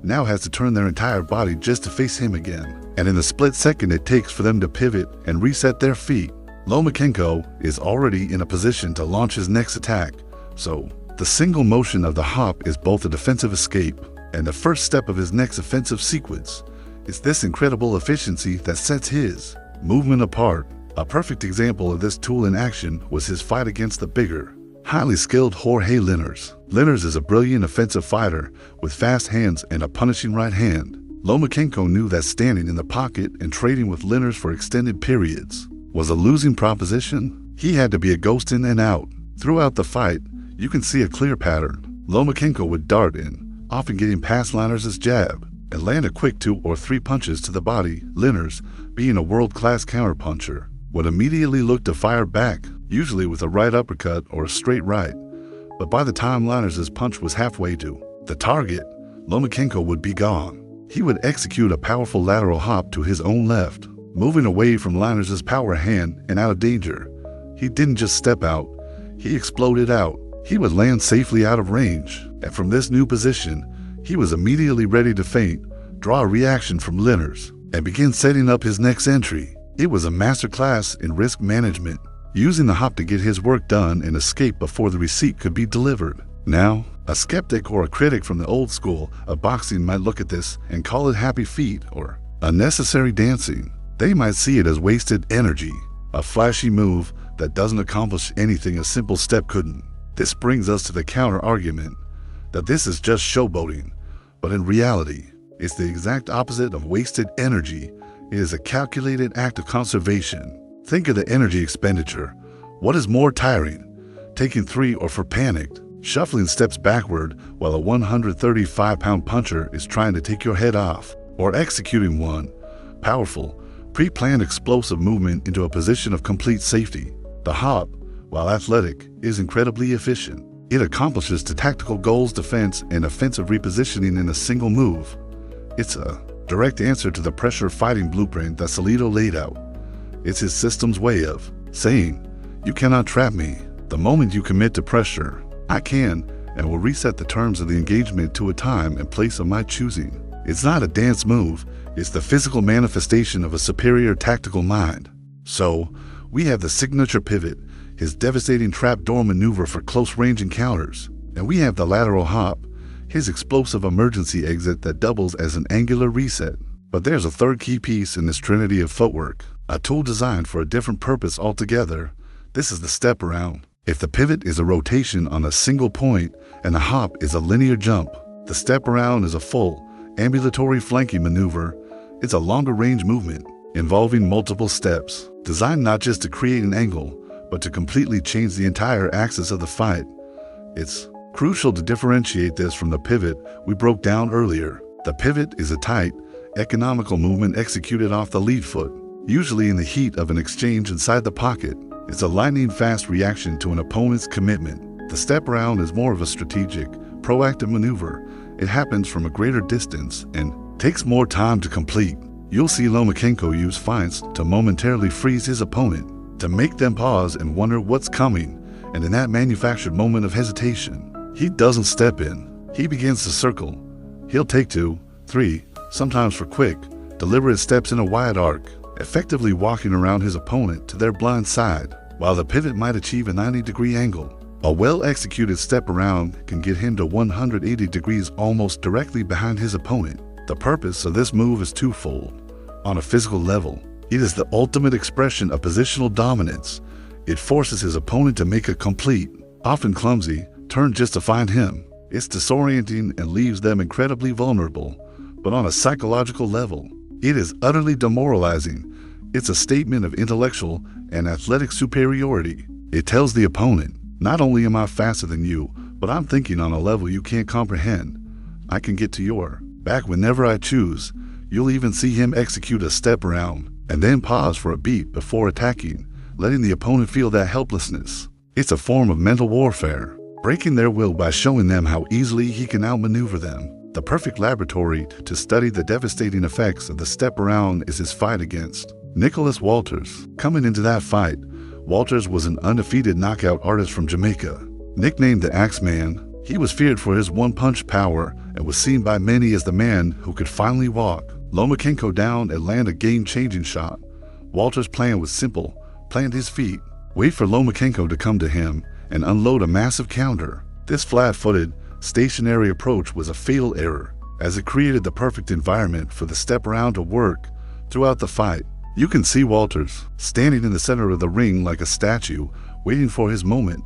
B: now has to turn their entire body just to face him again. And in the split second it takes for them to pivot and reset their feet, Lomachenko is already in a position to launch his next attack. So, the single motion of the hop is both a defensive escape and the first step of his next offensive sequence. It's this incredible efficiency that sets his movement apart. A perfect example of this tool in action was his fight against the bigger, highly skilled Jorge Linares. Linares is a brilliant offensive fighter with fast hands and a punishing right hand. Lomachenko knew that standing in the pocket and trading with Linares for extended periods was a losing proposition. He had to be a ghost in and out. Throughout the fight, you can see a clear pattern. Lomachenko would dart in, often getting past Linares' jab, and land a quick 2 or 3 punches to the body. Linares, being a world-class counterpuncher, would immediately look to fire back, usually with a right uppercut or a straight right. But by the time Linares' punch was halfway to the target, Lomachenko would be gone. He would execute a powerful lateral hop to his own left, moving away from Linares' power hand and out of danger. He didn't just step out, he exploded out. He would land safely out of range, and from this new position, he was immediately ready to feint, draw a reaction from Linares, and begin setting up his next entry. It was a masterclass in risk management, using the hop to get his work done and escape before the receipt could be delivered. Now, a skeptic or a critic from the old school of boxing might look at this and call it happy feet or unnecessary dancing. They might see it as wasted energy, a flashy move that doesn't accomplish anything a simple step couldn't. This brings us to the counter-argument that this is just showboating, but in reality, it's the exact opposite of wasted energy. It is a calculated act of conservation. Think of the energy expenditure. What is more tiring? Taking 3 or 4 panicked, shuffling steps backward while a 135-pound puncher is trying to take your head off, or executing one powerful, pre-planned explosive movement into a position of complete safety. The hop, while athletic, is incredibly efficient. It accomplishes the tactical goals, defense, and offensive repositioning in a single move. It's a direct answer to the pressure fighting blueprint that Salido laid out. It's his system's way of saying, you cannot trap me. The moment you commit to pressure, I can and will reset the terms of the engagement to a time and place of my choosing. It's not a dance move, it's the physical manifestation of a superior tactical mind. So, we have the signature pivot, his devastating trapdoor maneuver for close-range encounters, and we have the lateral hop, his explosive emergency exit that doubles as an angular reset. But there's a third key piece in this trinity of footwork, a tool designed for a different purpose altogether. This is the step around. If the pivot is a rotation on a single point and the hop is a linear jump, the step around is a full, ambulatory flanking maneuver. It's a longer range movement involving multiple steps, designed not just to create an angle, but to completely change the entire axis of the fight. It's crucial to differentiate this from the pivot we broke down earlier. The pivot is a tight, economical movement executed off the lead foot, usually in the heat of an exchange inside the pocket. It's a lightning-fast reaction to an opponent's commitment. The step around is more of a strategic, proactive maneuver. It happens from a greater distance and takes more time to complete. You'll see Lomachenko use feints to momentarily freeze his opponent, to make them pause and wonder what's coming, and in that manufactured moment of hesitation, he doesn't step in. He begins to circle. He'll take 2, 3, sometimes for quick, deliberate steps in a wide arc, effectively walking around his opponent to their blind side, while the pivot might achieve a 90-degree angle. A well-executed step around can get him to 180 degrees almost directly behind his opponent. The purpose of this move is twofold. On a physical level, it is the ultimate expression of positional dominance. It forces his opponent to make a complete, often clumsy, turn just to find him. It's disorienting and leaves them incredibly vulnerable. But on a psychological level, it is utterly demoralizing. It's a statement of intellectual and athletic superiority. It tells the opponent, not only am I faster than you, but I'm thinking on a level you can't comprehend. I can get to your back whenever I choose. You'll even see him execute a step around and then pause for a beat before attacking, letting the opponent feel that helplessness. It's a form of mental warfare, breaking their will by showing them how easily he can outmaneuver them. The perfect laboratory to study the devastating effects of the step around is his fight against Nicholas Walters. Coming into that fight, Walters was an undefeated knockout artist from Jamaica. Nicknamed the Axeman, he was feared for his one-punch power and was seen by many as the man who could finally walk Lomachenko down and land a game-changing shot. Walters' plan was simple: plant his feet, wait for Lomachenko to come to him, and unload a massive counter. This flat-footed, stationary approach was a fatal error, as it created the perfect environment for the step around to work. Throughout the fight, You can see Walters standing in the center of the ring like a statue, waiting for his moment.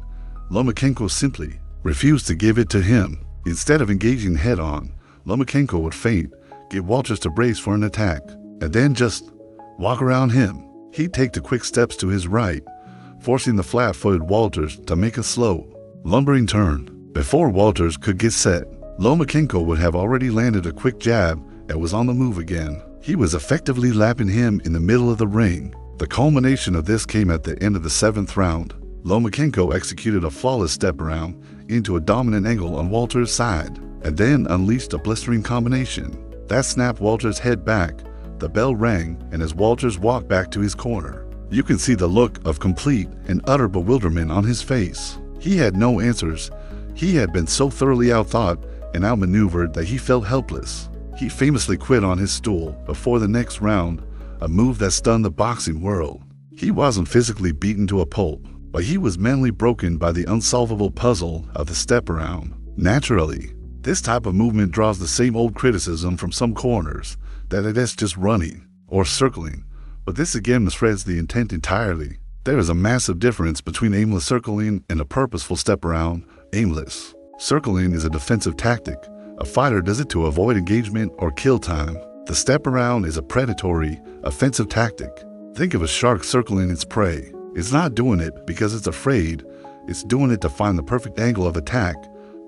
B: Lomachenko simply refused to give it to him. Instead of engaging head-on, Lomachenko would feint, get Walters to brace for an attack, and then just walk around him. He'd take the quick steps to his right, forcing the flat-footed Walters to make a slow, lumbering turn. Before Walters could get set, Lomachenko would have already landed a quick jab and was on the move again. He was effectively lapping him in the middle of the ring. The culmination of this came at the end of the 7th round. Lomachenko executed a flawless step around into a dominant angle on Walters' side, and then unleashed a blistering combination. That snapped Walters' head back. The bell rang, and as Walters walked back to his corner, you can see the look of complete and utter bewilderment on his face. He had no answers. He had been so thoroughly outthought and outmaneuvered that he felt helpless. He famously quit on his stool before the next round, a move that stunned the boxing world. He wasn't physically beaten to a pulp, but he was mentally broken by the unsolvable puzzle of the step around. Naturally, this type of movement draws the same old criticism from some corners, that it is just running or circling, but this again misreads the intent entirely. There is a massive difference between aimless circling and a purposeful step around. Aimless circling is a defensive tactic. A fighter does it to avoid engagement or kill time. The step around is a predatory, offensive tactic. Think of a shark circling its prey. It's not doing it because it's afraid. It's doing it to find the perfect angle of attack,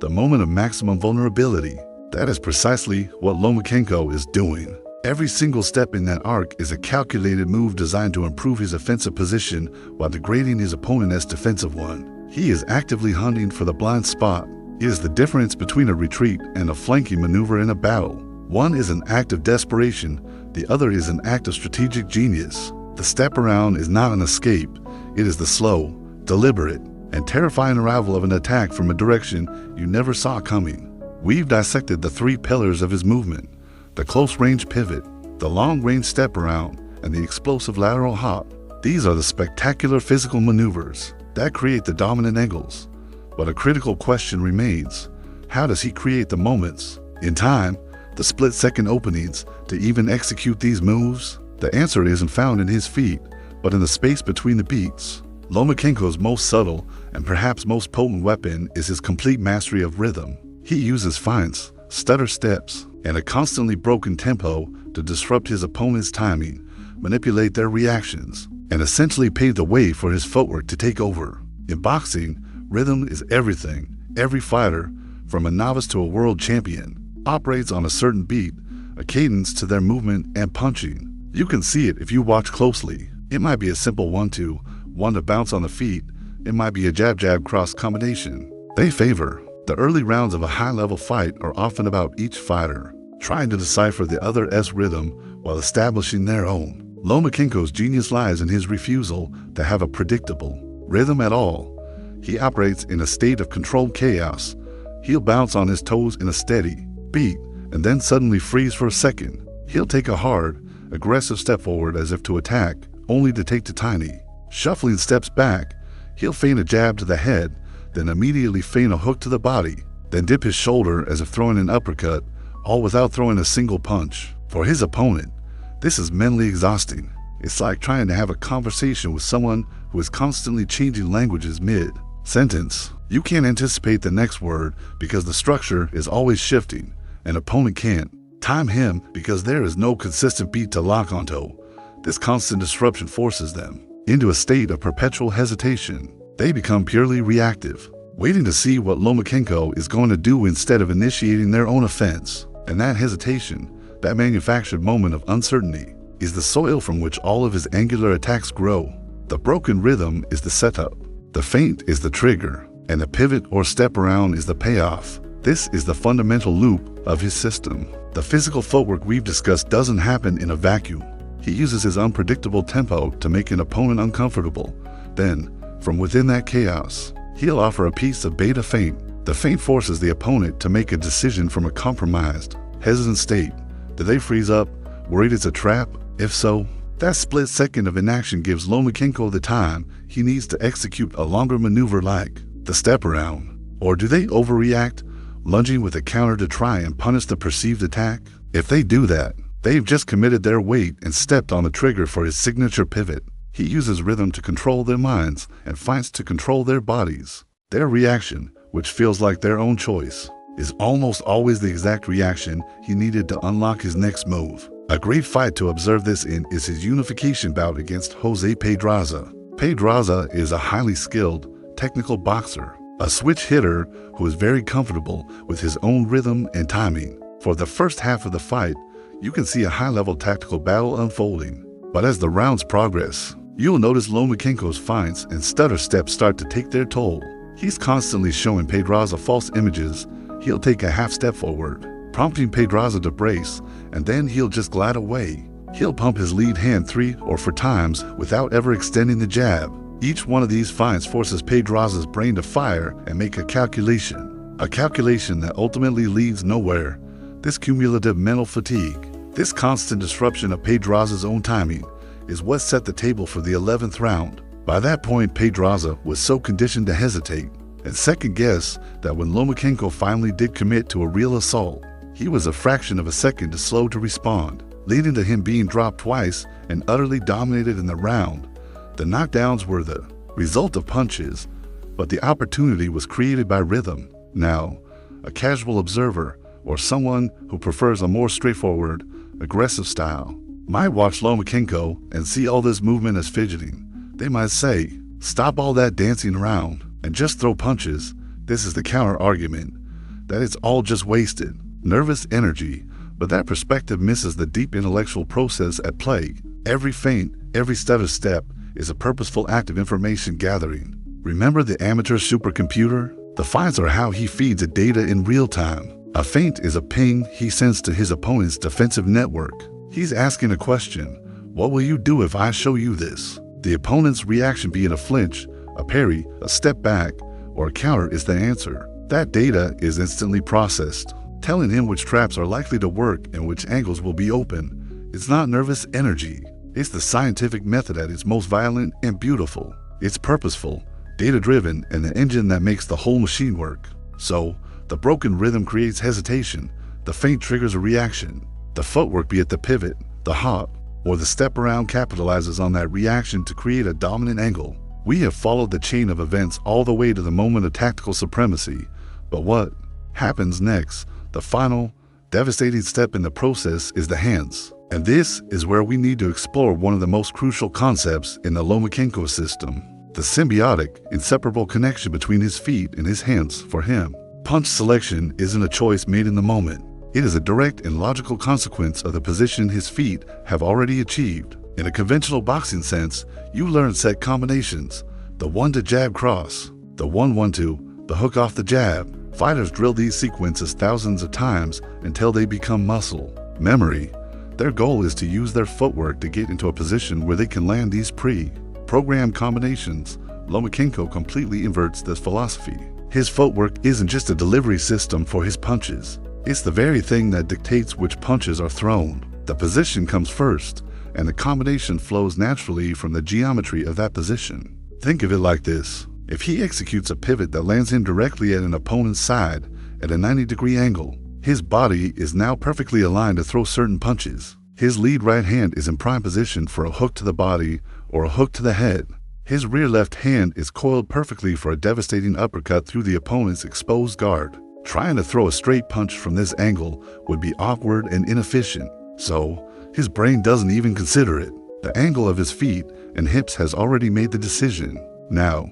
B: the moment of maximum vulnerability. That is precisely what Lomachenko is doing. Every single step in that arc is a calculated move designed to improve his offensive position while degrading his opponent's defensive one. He is actively hunting for the blind spot. It is the difference between a retreat and a flanking maneuver in a battle. One is an act of desperation, the other is an act of strategic genius. The step around is not an escape, it is the slow, deliberate, and terrifying arrival of an attack from a direction you never saw coming. We've dissected the 3 pillars of his movement: the close-range pivot, the long-range step around, and the explosive lateral hop. These are the spectacular physical maneuvers that create the dominant angles. But a critical question remains: how does he create the moments, in time, the split-second openings to even execute these moves? The answer isn't found in his feet, but in the space between the beats. Lomachenko's most subtle and perhaps most potent weapon is his complete mastery of rhythm. He uses feints, stutter steps, and a constantly broken tempo to disrupt his opponent's timing, manipulate their reactions, and essentially pave the way for his footwork to take over. In boxing, rhythm is everything. Every fighter, from a novice to a world champion, operates on a certain beat, a cadence to their movement and punching. You can see it if you watch closely. It might be a simple 1-2, one to bounce on the feet. It might be a jab-jab cross combination. They favor. The early rounds of a high-level fight are often about each fighter trying to decipher the other's rhythm while establishing their own. Lomachenko's genius lies in his refusal to have a predictable rhythm at all. He operates in a state of controlled chaos. He'll bounce on his toes in a steady beat and then suddenly freeze for a second. He'll take a hard, aggressive step forward as if to attack, only to take the tiny, shuffling steps back. He'll feint a jab to the head, then immediately feint a hook to the body, then dip his shoulder as if throwing an uppercut, all without throwing a single punch. For his opponent, this is mentally exhausting. It's like trying to have a conversation with someone who is constantly changing languages mid-sentence. You can't anticipate the next word because the structure is always shifting. An opponent can't time him because there is no consistent beat to lock onto. This constant disruption forces them into a state of perpetual hesitation. They become purely reactive, waiting to see what Lomachenko is going to do instead of initiating their own offense. And that hesitation, that manufactured moment of uncertainty, is the soil from which all of his angular attacks grow. The broken rhythm is the setup, the feint is the trigger, and the pivot or step around is the payoff. This is the fundamental loop of his system. The physical footwork we've discussed doesn't happen in a vacuum. He uses his unpredictable tempo to make an opponent uncomfortable. Then, from within that chaos, he'll offer a piece of beta feint. The feint forces the opponent to make a decision from a compromised, hesitant state. Do they freeze up, worried it's a trap? If so, that split second of inaction gives Lomachenko the time he needs to execute a longer maneuver like the step around. Or do they overreact, lunging with a counter to try and punish the perceived attack? If they do that, They've just committed their weight and stepped on the trigger for his signature pivot. He uses rhythm to control their minds and fights to control their bodies. Their reaction, which feels like their own choice, is almost always the exact reaction he needed to unlock his next move. A great fight to observe this in is his unification bout against Jose Pedraza. Pedraza is a highly skilled, technical boxer, a switch hitter who is very comfortable with his own rhythm and timing. For the first half of the fight, you can see a high-level tactical battle unfolding. But as the rounds progress, you'll notice Lomachenko's feints and stutter steps start to take their toll. He's constantly showing Pedraza false images. He'll take a half step forward, prompting Pedraza to brace, and then he'll just glide away. He'll pump his lead hand 3 or 4 times without ever extending the jab. Each one of these feints forces Pedraza's brain to fire and make a calculation that ultimately leads nowhere. This cumulative mental fatigue, this constant disruption of Pedraza's own timing, is what set the table for the 11th round. By that point, Pedraza was so conditioned to hesitate and second guess that when Lomachenko finally did commit to a real assault, he was a fraction of a second too slow to respond, leading to him being dropped twice and utterly dominated in the round. The knockdowns were the result of punches, but the opportunity was created by rhythm. Now, a casual observer or someone who prefers a more straightforward, aggressive style might watch Lomachenko and see all this movement as fidgeting. They might say, "Stop all that dancing around and just throw punches." This is the counter argument, that it's all just wasted, nervous energy, but that perspective misses the deep intellectual process at play. Every feint, every stutter step is a purposeful act of information gathering. Remember the amateur supercomputer? The feints are how he feeds it data in real time. A feint is a ping he sends to his opponent's defensive network. He's asking a question: what will you do if I show you this? The opponent's reaction, be it a flinch, a parry, a step back, or a counter, is the answer. That data is instantly processed, telling him which traps are likely to work and which angles will be open. It's not nervous energy. It's the scientific method at its most violent and beautiful. It's purposeful, data-driven, and the engine that makes the whole machine work. So, the broken rhythm creates hesitation. The feint triggers a reaction. The footwork, be it the pivot, the hop, or the step around, capitalizes on that reaction to create a dominant angle. We have followed the chain of events all the way to the moment of tactical supremacy. But what happens next, the final, devastating step in the process, is the hands. And this is where we need to explore one of the most crucial concepts in the Lomachenko system: the symbiotic, inseparable connection between his feet and his hands. For him, punch selection isn't a choice made in the moment. It is a direct and logical consequence of the position his feet have already achieved. In a conventional boxing sense, you learn set combinations: the 1-to-jab cross, the 1-1-2, the hook off the jab. Fighters drill these sequences thousands of times until they become muscle memory. Their goal is to use their footwork to get into a position where they can land these pre-programmed combinations. Lomachenko completely inverts this philosophy. His footwork isn't just a delivery system for his punches. It's the very thing that dictates which punches are thrown. The position comes first, and the combination flows naturally from the geometry of that position. Think of it like this: if he executes a pivot that lands him directly at an opponent's side at a 90-degree angle, his body is now perfectly aligned to throw certain punches. His lead right hand is in prime position for a hook to the body or a hook to the head. His rear left hand is coiled perfectly for a devastating uppercut through the opponent's exposed guard. Trying to throw a straight punch from this angle would be awkward and inefficient, so his brain doesn't even consider it. The angle of his feet and hips has already made the decision. Now,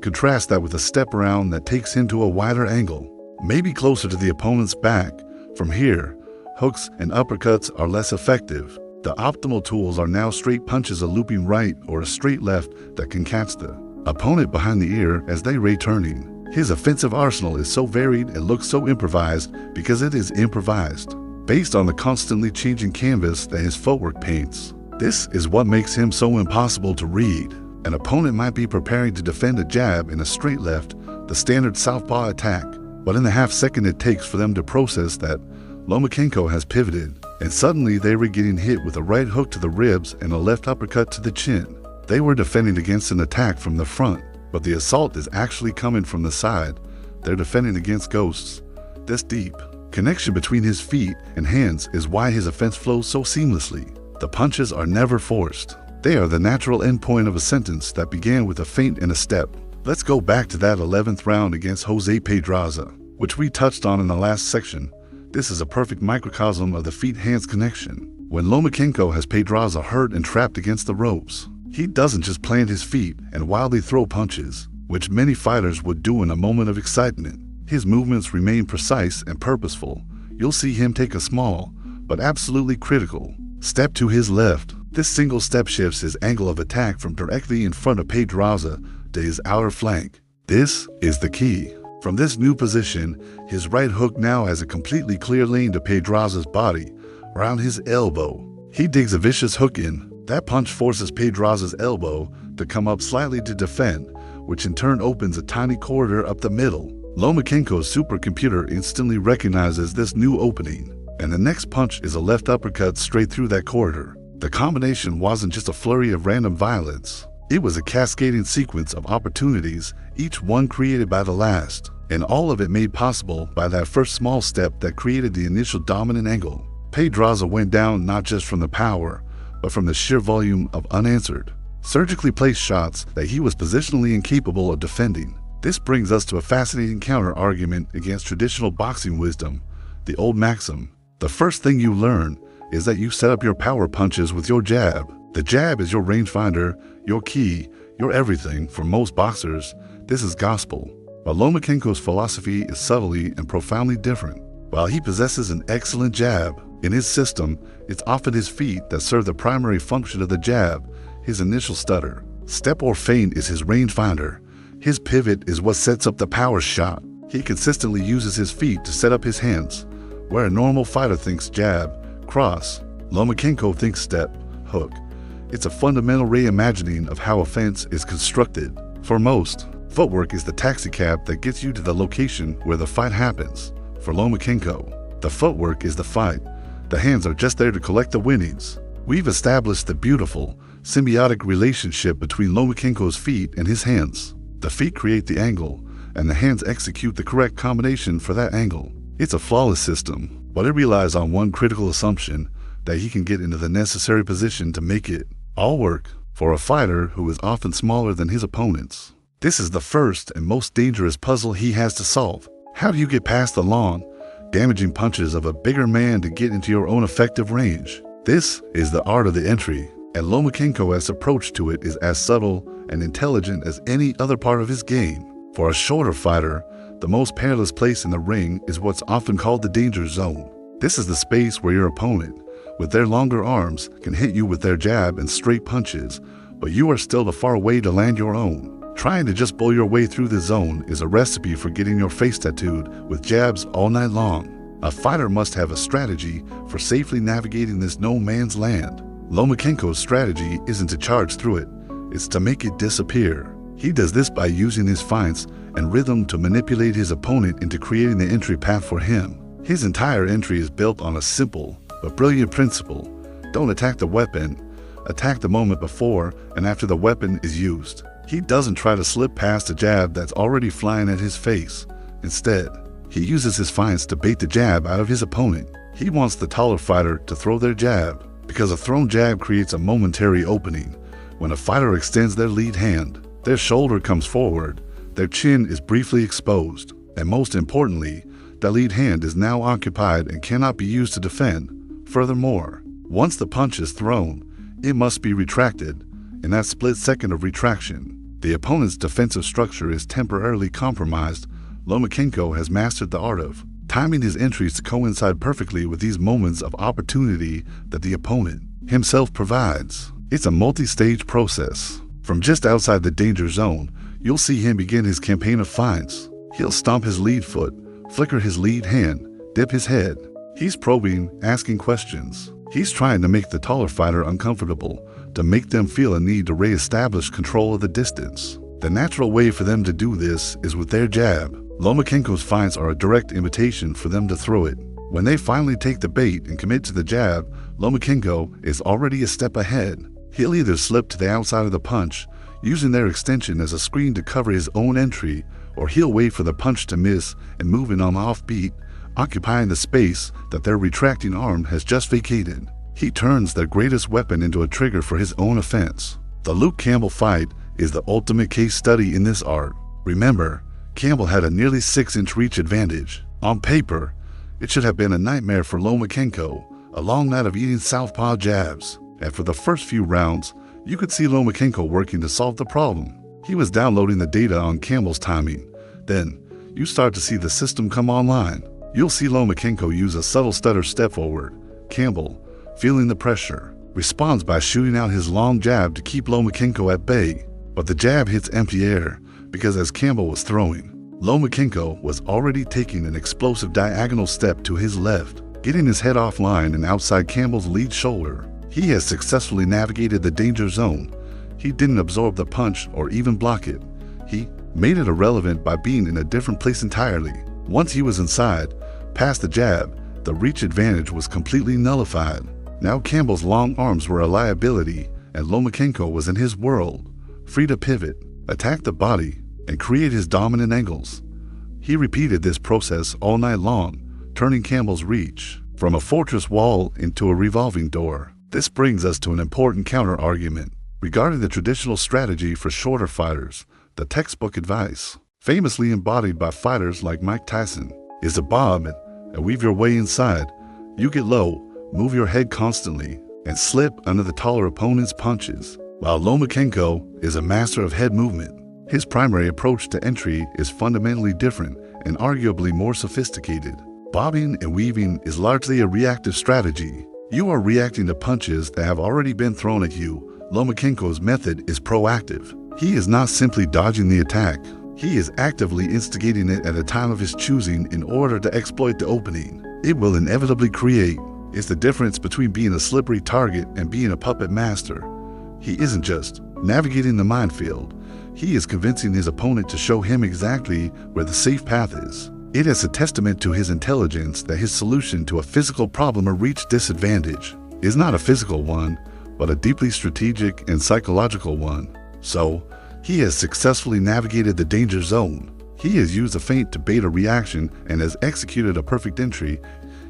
B: contrast that with a step around that takes him to a wider angle, maybe closer to the opponent's back. From here, hooks and uppercuts are less effective. The optimal tools are now straight punches, a looping right, or a straight left that can catch the opponent behind the ear as they returning. His offensive arsenal is so varied and looks so improvised because it is improvised, based on the constantly changing canvas that his footwork paints. This is what makes him so impossible to read. An opponent might be preparing to defend a jab in a straight left, the standard southpaw attack, but in the half second it takes for them to process that Lomachenko has pivoted, and suddenly they were getting hit with a right hook to the ribs and a left uppercut to the chin. They were defending against an attack from the front, but the assault is actually coming from the side. They're defending against ghosts. This deep, Connection between his feet and hands is why his offense flows so seamlessly. The punches are never forced. They are the natural endpoint of a sentence that began with a feint and a step. Let's go back to that 11th round against Jose Pedraza, which we touched on in the last section. This is a perfect microcosm of the feet-hands connection. When Lomachenko has Pedraza hurt and trapped against the ropes, he doesn't just plant his feet and wildly throw punches, which many fighters would do in a moment of excitement. His movements remain precise and purposeful. You'll see him take a small, but absolutely critical, step to his left. This single step shifts his angle of attack from directly in front of Pedraza to his outer flank. This is the key. From this new position, his right hook now has a completely clear lane to Pedraza's body, around his elbow. He digs a vicious hook in. That punch forces Pedraza's elbow to come up slightly to defend, which in turn opens a tiny corridor up the middle. Lomachenko's supercomputer instantly recognizes this new opening, and the next punch is a left uppercut straight through that corridor. The combination wasn't just a flurry of random violence. It was a cascading sequence of opportunities, each one created by the last, and all of it made possible by that first small step that created the initial dominant angle. Pedraza went down not just from the power, but from the sheer volume of unanswered, surgically placed shots that he was positionally incapable of defending. This brings us to a fascinating counter-argument against traditional boxing wisdom, the old maxim. The first thing you learn is that you set up your power punches with your jab. The jab is your rangefinder, your key, your everything. For most boxers, this is gospel. But Lomachenko's philosophy is subtly and profoundly different. While he possesses an excellent jab, in his system, it's often his feet that serve the primary function of the jab, his initial stutter. Step or feint is his rangefinder. His pivot is what sets up the power shot. He consistently uses his feet to set up his hands. Where a normal fighter thinks jab, cross, Lomachenko thinks step, hook. It's a fundamental reimagining of how a fence is constructed. For most, footwork is the taxicab that gets you to the location where the fight happens. For Lomachenko, the footwork is the fight. The hands are just there to collect the winnings. We've established the beautiful, symbiotic relationship between Lomachenko's feet and his hands. The feet create the angle, and the hands execute the correct combination for that angle. It's a flawless system, but it relies on one critical assumption, that he can get into the necessary position to make it all work for a fighter who is often smaller than his opponents. This is the first and most dangerous puzzle he has to solve. How do you get past the long, damaging punches of a bigger man to get into your own effective range? This is the art of the entry, and Lomachenko's approach to it is as subtle and intelligent as any other part of his game. For a shorter fighter, the most perilous place in the ring is what's often called the danger zone. This is the space where your opponent, with their longer arms, can hit you with their jab and straight punches, but you are still too far away to land your own. Trying to just bull your way through the zone is a recipe for getting your face tattooed with jabs all night long. A fighter must have a strategy for safely navigating this no man's land. Lomachenko's strategy isn't to charge through it, it's to make it disappear. He does this by using his feints and rhythm to manipulate his opponent into creating the entry path for him. His entire entry is built on a simple but brilliant principle. Don't attack the weapon, attack the moment before and after the weapon is used. He doesn't try to slip past a jab that's already flying at his face. Instead, he uses his feints to bait the jab out of his opponent. He wants the taller fighter to throw their jab, because a thrown jab creates a momentary opening. When a fighter extends their lead hand, their shoulder comes forward, their chin is briefly exposed, and most importantly, the lead hand is now occupied and cannot be used to defend. Furthermore, once the punch is thrown, it must be retracted. In that split second of retraction, the opponent's defensive structure is temporarily compromised. Lomachenko has mastered the art of timing his entries to coincide perfectly with these moments of opportunity that the opponent himself provides. It's a multi-stage process. From just outside the danger zone, you'll see him begin his campaign of feints. He'll stomp his lead foot, flicker his lead hand, dip his head. He's probing, asking questions. He's trying to make the taller fighter uncomfortable, to make them feel a need to re-establish control of the distance. The natural way for them to do this is with their jab. Lomachenko's feints are a direct invitation for them to throw it. When they finally take the bait and commit to the jab, Lomachenko is already a step ahead. He'll either slip to the outside of the punch, using their extension as a screen to cover his own entry, or he'll wait for the punch to miss and move in on the offbeat, occupying the space that their retracting arm has just vacated. He turns their greatest weapon into a trigger for his own offense. The Luke Campbell fight is the ultimate case study in this art. Remember, Campbell had a nearly 6-inch reach advantage. On paper, it should have been a nightmare for Lomachenko, a long night of eating southpaw jabs. And for the first few rounds, you could see Lomachenko working to solve the problem. He was downloading the data on Campbell's timing. Then, you start to see the system come online. You'll see Lomachenko use a subtle stutter step forward. Campbell, feeling the pressure, responds by shooting out his long jab to keep Lomachenko at bay. But the jab hits empty air because as Campbell was throwing, Lomachenko was already taking an explosive diagonal step to his left, getting his head offline and outside Campbell's lead shoulder. He has successfully navigated the danger zone. He didn't absorb the punch or even block it. He made it irrelevant by being in a different place entirely. Once he was inside, past the jab, the reach advantage was completely nullified. Now Campbell's long arms were a liability, and Lomachenko was in his world, free to pivot, attack the body, and create his dominant angles. He repeated this process all night long, turning Campbell's reach from a fortress wall into a revolving door. This brings us to an important counter-argument regarding the traditional strategy for shorter fighters. The textbook advice, famously embodied by fighters like Mike Tyson, is to bob and weave your way inside. You get low, move your head constantly, and slip under the taller opponent's punches. While Lomachenko is a master of head movement, his primary approach to entry is fundamentally different and arguably more sophisticated. Bobbing and weaving is largely a reactive strategy. You are reacting to punches that have already been thrown at you. Lomachenko's method is proactive. He is not simply dodging the attack. He is actively instigating it at a time of his choosing in order to exploit the opening it will inevitably create. It's the difference between being a slippery target and being a puppet master. He isn't just navigating the minefield. He is convincing his opponent to show him exactly where the safe path is. It is a testament to his intelligence that his solution to a physical problem or reach disadvantage is not a physical one, but a deeply strategic and psychological one. So, he has successfully navigated the danger zone. He has used a feint to bait a reaction and has executed a perfect entry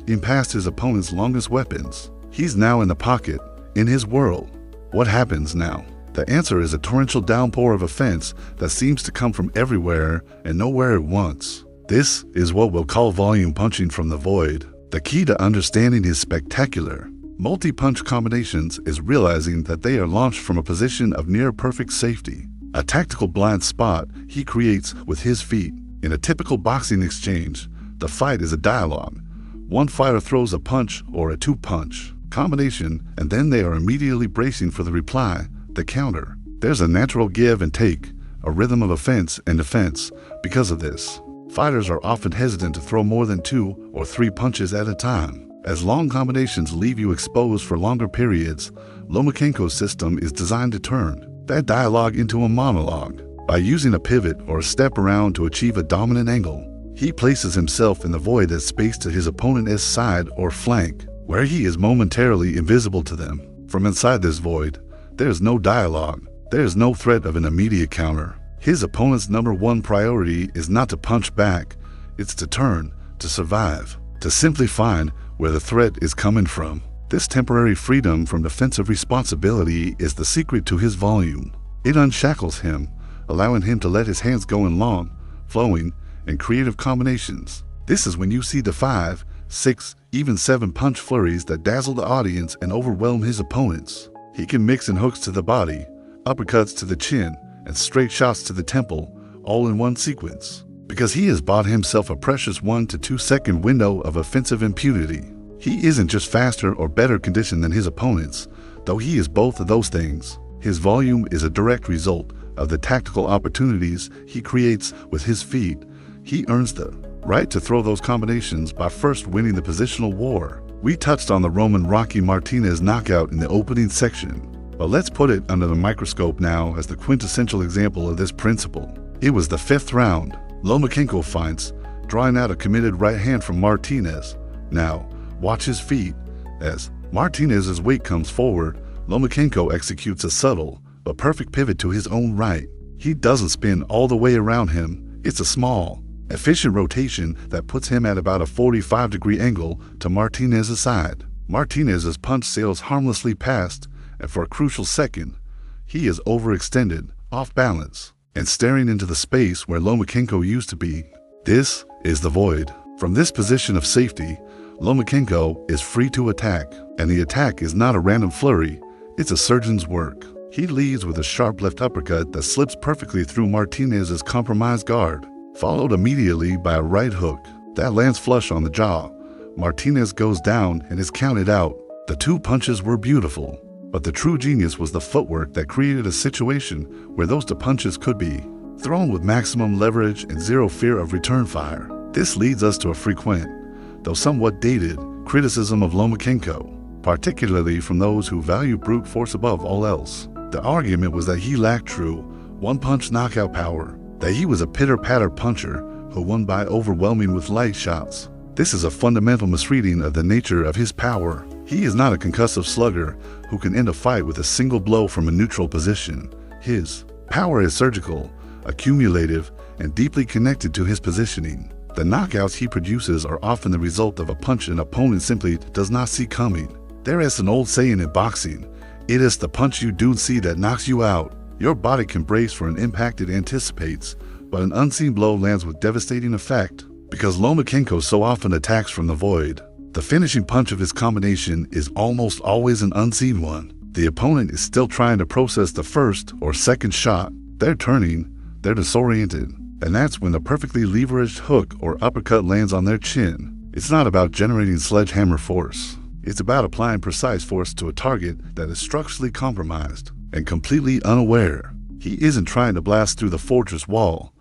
B: in past his opponent's longest weapons. He's now in the pocket, in his world. What happens now? The answer is a torrential downpour of offense that seems to come from everywhere and nowhere at once. This is what we'll call volume punching from the void. The key to understanding his spectacular multi-punch combinations is realizing that they are launched from a position of near-perfect safety. A tactical blind spot he creates with his feet. In a typical boxing exchange, the fight is a dialogue. One fighter throws a punch or a two-punch combination, and then they are immediately bracing for the reply, the counter. There's a natural give and take, a rhythm of offense and defense. Because of this, fighters are often hesitant to throw more than 2 or 3 punches at a time. As long combinations leave you exposed for longer periods, Lomachenko's system is designed to turn that dialogue into a monologue. By using a pivot or a step around to achieve a dominant angle, he places himself in the void that's spaced to his opponent's side or flank, where he is momentarily invisible to them. From inside this void, there is no dialogue. There is no threat of an immediate counter. His opponent's #1 priority is not to punch back, it's to turn, to survive, to simply find where the threat is coming from. This temporary freedom from defensive responsibility is the secret to his volume. It unshackles him, allowing him to let his hands go in long, flowing, and creative combinations. This is when you see the 5, 6, even 7 punch flurries that dazzle the audience and overwhelm his opponents. He can mix in hooks to the body, uppercuts to the chin, and straight shots to the temple, all in one sequence. Because he has bought himself a precious 1 to 2 second window of offensive impunity. He isn't just faster or better conditioned than his opponents, though he is both of those things. His volume is a direct result of the tactical opportunities he creates with his feet. He earns the right to throw those combinations by first winning the positional war. We touched on the Roman Rocky Martinez knockout in the opening section, but let's put it under the microscope now as the quintessential example of this principle. It was the 5th round. Lomachenko fights, drawing out a committed right hand from Martinez. Now, watch his feet. As Martinez's weight comes forward, Lomachenko executes a subtle but perfect pivot to his own right. He doesn't spin all the way around him. It's a small, efficient rotation that puts him at about a 45-degree angle to Martinez's side. Martinez's punch sails harmlessly past, and for a crucial second, he is overextended, off balance, and staring into the space where Lomachenko used to be. This is the void. From this position of safety, Lomachenko is free to attack, and the attack is not a random flurry, it's a surgeon's work. He leads with a sharp left uppercut that slips perfectly through Martinez's compromised guard, followed immediately by a right hook that lands flush on the jaw. Martinez goes down and is counted out. The two punches were beautiful, but the true genius was the footwork that created a situation where those two punches could be thrown with maximum leverage and zero fear of return fire. This leads us to a frequent, though somewhat dated, criticism of Lomachenko, particularly from those who value brute force above all else. The argument was that he lacked true one-punch knockout power, that he was a pitter-patter puncher who won by overwhelming with light shots. This is a fundamental misreading of the nature of his power. He is not a concussive slugger who can end a fight with a single blow from a neutral position. His power is surgical, accumulative, and deeply connected to his positioning. The knockouts he produces are often the result of a punch an opponent simply does not see coming. There is an old saying in boxing, "It is the punch you do see that knocks you out." Your body can brace for an impact it anticipates, but an unseen blow lands with devastating effect. Because Lomachenko so often attacks from the void, the finishing punch of his combination is almost always an unseen one. The opponent is still trying to process the first or second shot. They're turning, they're disoriented, and that's when the perfectly leveraged hook or uppercut lands on their chin. It's not about generating sledgehammer force. It's about applying precise force to a target that is structurally compromised and completely unaware. He isn't trying to blast through the fortress wall.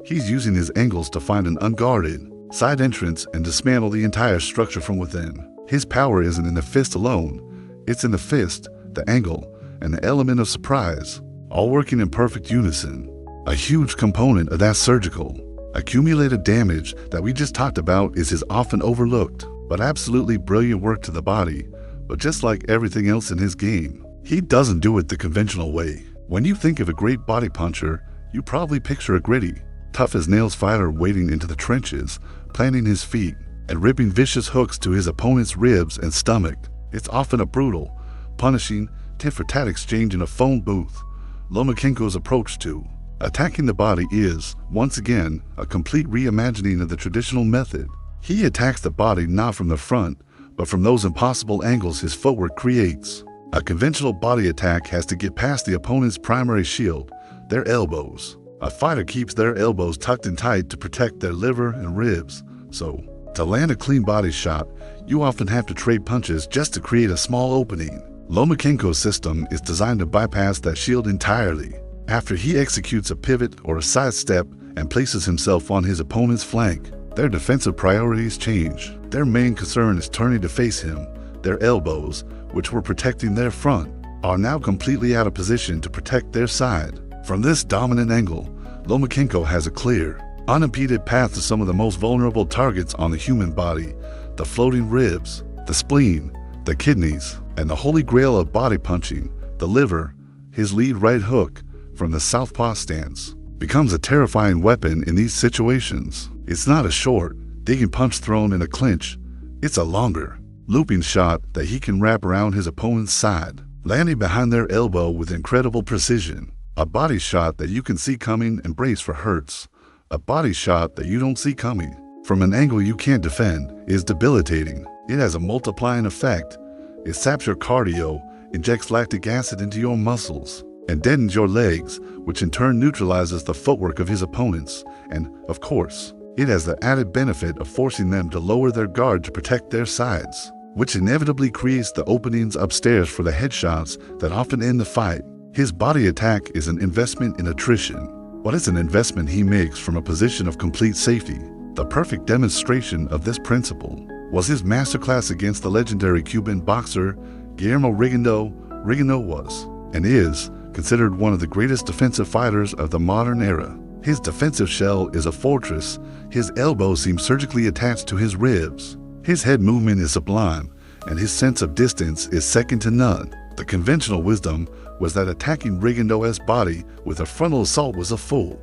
B: He's using his angles to find an unguarded side entrance and dismantle the entire structure from within. His power isn't in the fist alone. It's in the fist, the angle, and the element of surprise, all working in perfect unison. A huge component of that surgical, accumulated damage that we just talked about is his often overlooked, but absolutely brilliant work to the body. But just like everything else in his game, he doesn't do it the conventional way. When you think of a great body puncher, you probably picture a gritty, tough-as-nails fighter wading into the trenches, planting his feet, and ripping vicious hooks to his opponent's ribs and stomach. It's often a brutal, punishing, tit-for-tat exchange in a phone booth. Lomachenko's approach to attacking the body is, once again, a complete reimagining of the traditional method. He attacks the body not from the front, but from those impossible angles his footwork creates. A conventional body attack has to get past the opponent's primary shield, their elbows. A fighter keeps their elbows tucked in tight to protect their liver and ribs. So, to land a clean body shot, you often have to trade punches just to create a small opening. Lomachenko's system is designed to bypass that shield entirely. After he executes a pivot or a sidestep and places himself on his opponent's flank, their defensive priorities change. Their main concern is turning to face him. Their elbows, which were protecting their front, are now completely out of position to protect their side. From this dominant angle, Lomachenko has a clear, unimpeded path to some of the most vulnerable targets on the human body: the floating ribs, the spleen, the kidneys, and the holy grail of body punching, the liver. His lead right hook, from the southpaw stance, becomes a terrifying weapon in these situations. It's not a short, digging punch thrown in a clinch. It's a longer, looping shot that he can wrap around his opponent's side, landing behind their elbow with incredible precision. A body shot that you can see coming and brace for hurts. A body shot that you don't see coming, from an angle you can't defend, is debilitating. It has a multiplying effect. It saps your cardio, injects lactic acid into your muscles, and deadens your legs, which in turn neutralizes the footwork of his opponents. And, of course, it has the added benefit of forcing them to lower their guard to protect their sides, which inevitably creates the openings upstairs for the headshots that often end the fight. His body attack is an investment in attrition, but it's an investment he makes from a position of complete safety. The perfect demonstration of this principle was his masterclass against the legendary Cuban boxer Guillermo Rigondeaux. Rigondeaux was, and is, considered one of the greatest defensive fighters of the modern era. His defensive shell is a fortress. His elbows seem surgically attached to his ribs. His head movement is sublime, and his sense of distance is second to none. The conventional wisdom was that attacking Rigondeaux's body with a frontal assault was a fool's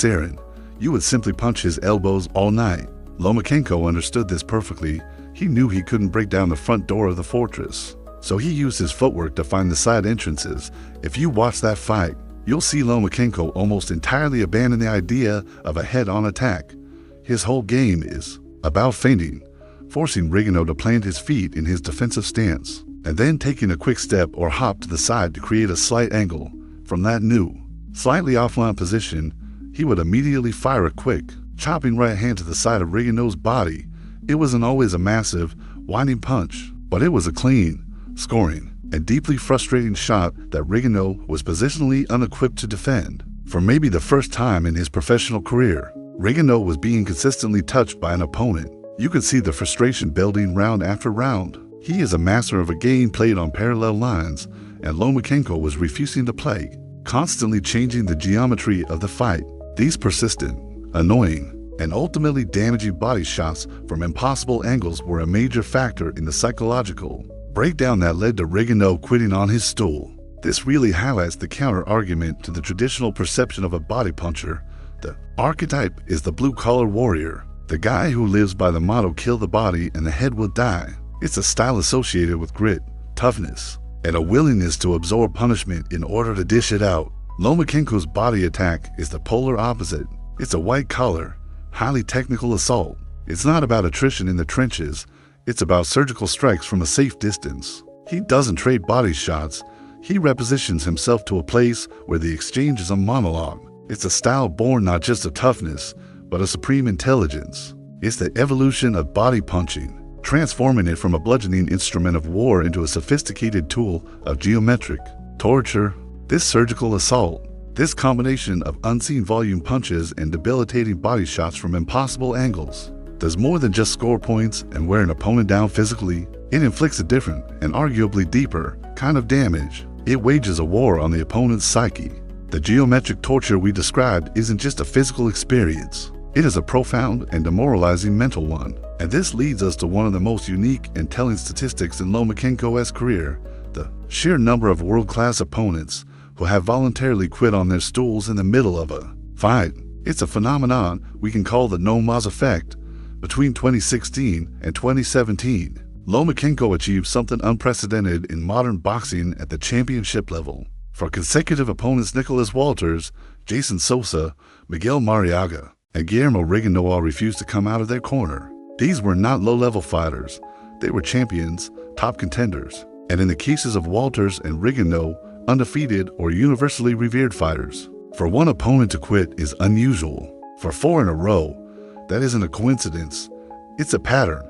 B: errand. you would simply punch his elbows all night. Lomachenko understood this perfectly. He knew he couldn't break down the front door of the fortress, so he used his footwork to find the side entrances. If you watch that fight, you'll see Lomachenko almost entirely abandon the idea of a head-on attack. His whole game is about feinting, forcing Rigondeaux to plant his feet in his defensive stance, and then taking a quick step or hop to the side to create a slight angle. From that new, slightly offline position, he would immediately fire a quick, chopping right hand to the side of Rigondeaux's body. It wasn't always a massive, winding punch, but it was a clean, scoring, and deeply frustrating shot that Rigondeaux was positionally unequipped to defend. For maybe the first time in his professional career, Rigondeaux was being consistently touched by an opponent. You could see the frustration building round after round. He is a master of a game played on parallel lines, and Lomachenko was refusing to play, constantly changing the geometry of the fight. These persistent, annoying, and ultimately damaging body shots from impossible angles were a major factor in the psychological breakdown that led to Rigondeaux quitting on his stool. This really highlights the counter-argument to the traditional perception of a body puncher. The archetype is the blue-collar warrior, the guy who lives by the motto "kill the body and the head will die." It's a style associated with grit, toughness, and a willingness to absorb punishment in order to dish it out. Lomachenko's body attack is the polar opposite. It's a white-collar, highly technical assault. It's not about attrition in the trenches. It's about surgical strikes from a safe distance. He doesn't trade body shots. He repositions himself to a place where the exchange is a monologue. It's a style born not just of toughness, but a supreme intelligence. It's the evolution of body punching, transforming it from a bludgeoning instrument of war into a sophisticated tool of geometric torture. This surgical assault, this combination of unseen volume punches and debilitating body shots from impossible angles, does more than just score points and wear an opponent down physically. It inflicts a different and arguably deeper kind of damage. It wages a war on the opponent's psyche. The geometric torture we described isn't just a physical experience. It is a profound and demoralizing mental one. And this leads us to one of the most unique and telling statistics in Lomachenko's career: the sheer number of world-class opponents who have voluntarily quit on their stools in the middle of a fight. It's a phenomenon we can call the no-mas effect. Between 2016 and 2017, Lomachenko achieved something unprecedented in modern boxing at the championship level. For consecutive opponents Nicholas Walters, Jason Sosa, Miguel Mariaga, and Guillermo Rigondeaux all refused to come out of their corner. These were not low-level fighters. They were champions, top contenders, and in the cases of Walters and Rigondeaux, undefeated or universally revered fighters. For one opponent to quit is unusual. For 4 in a row, that isn't a coincidence. It's a pattern.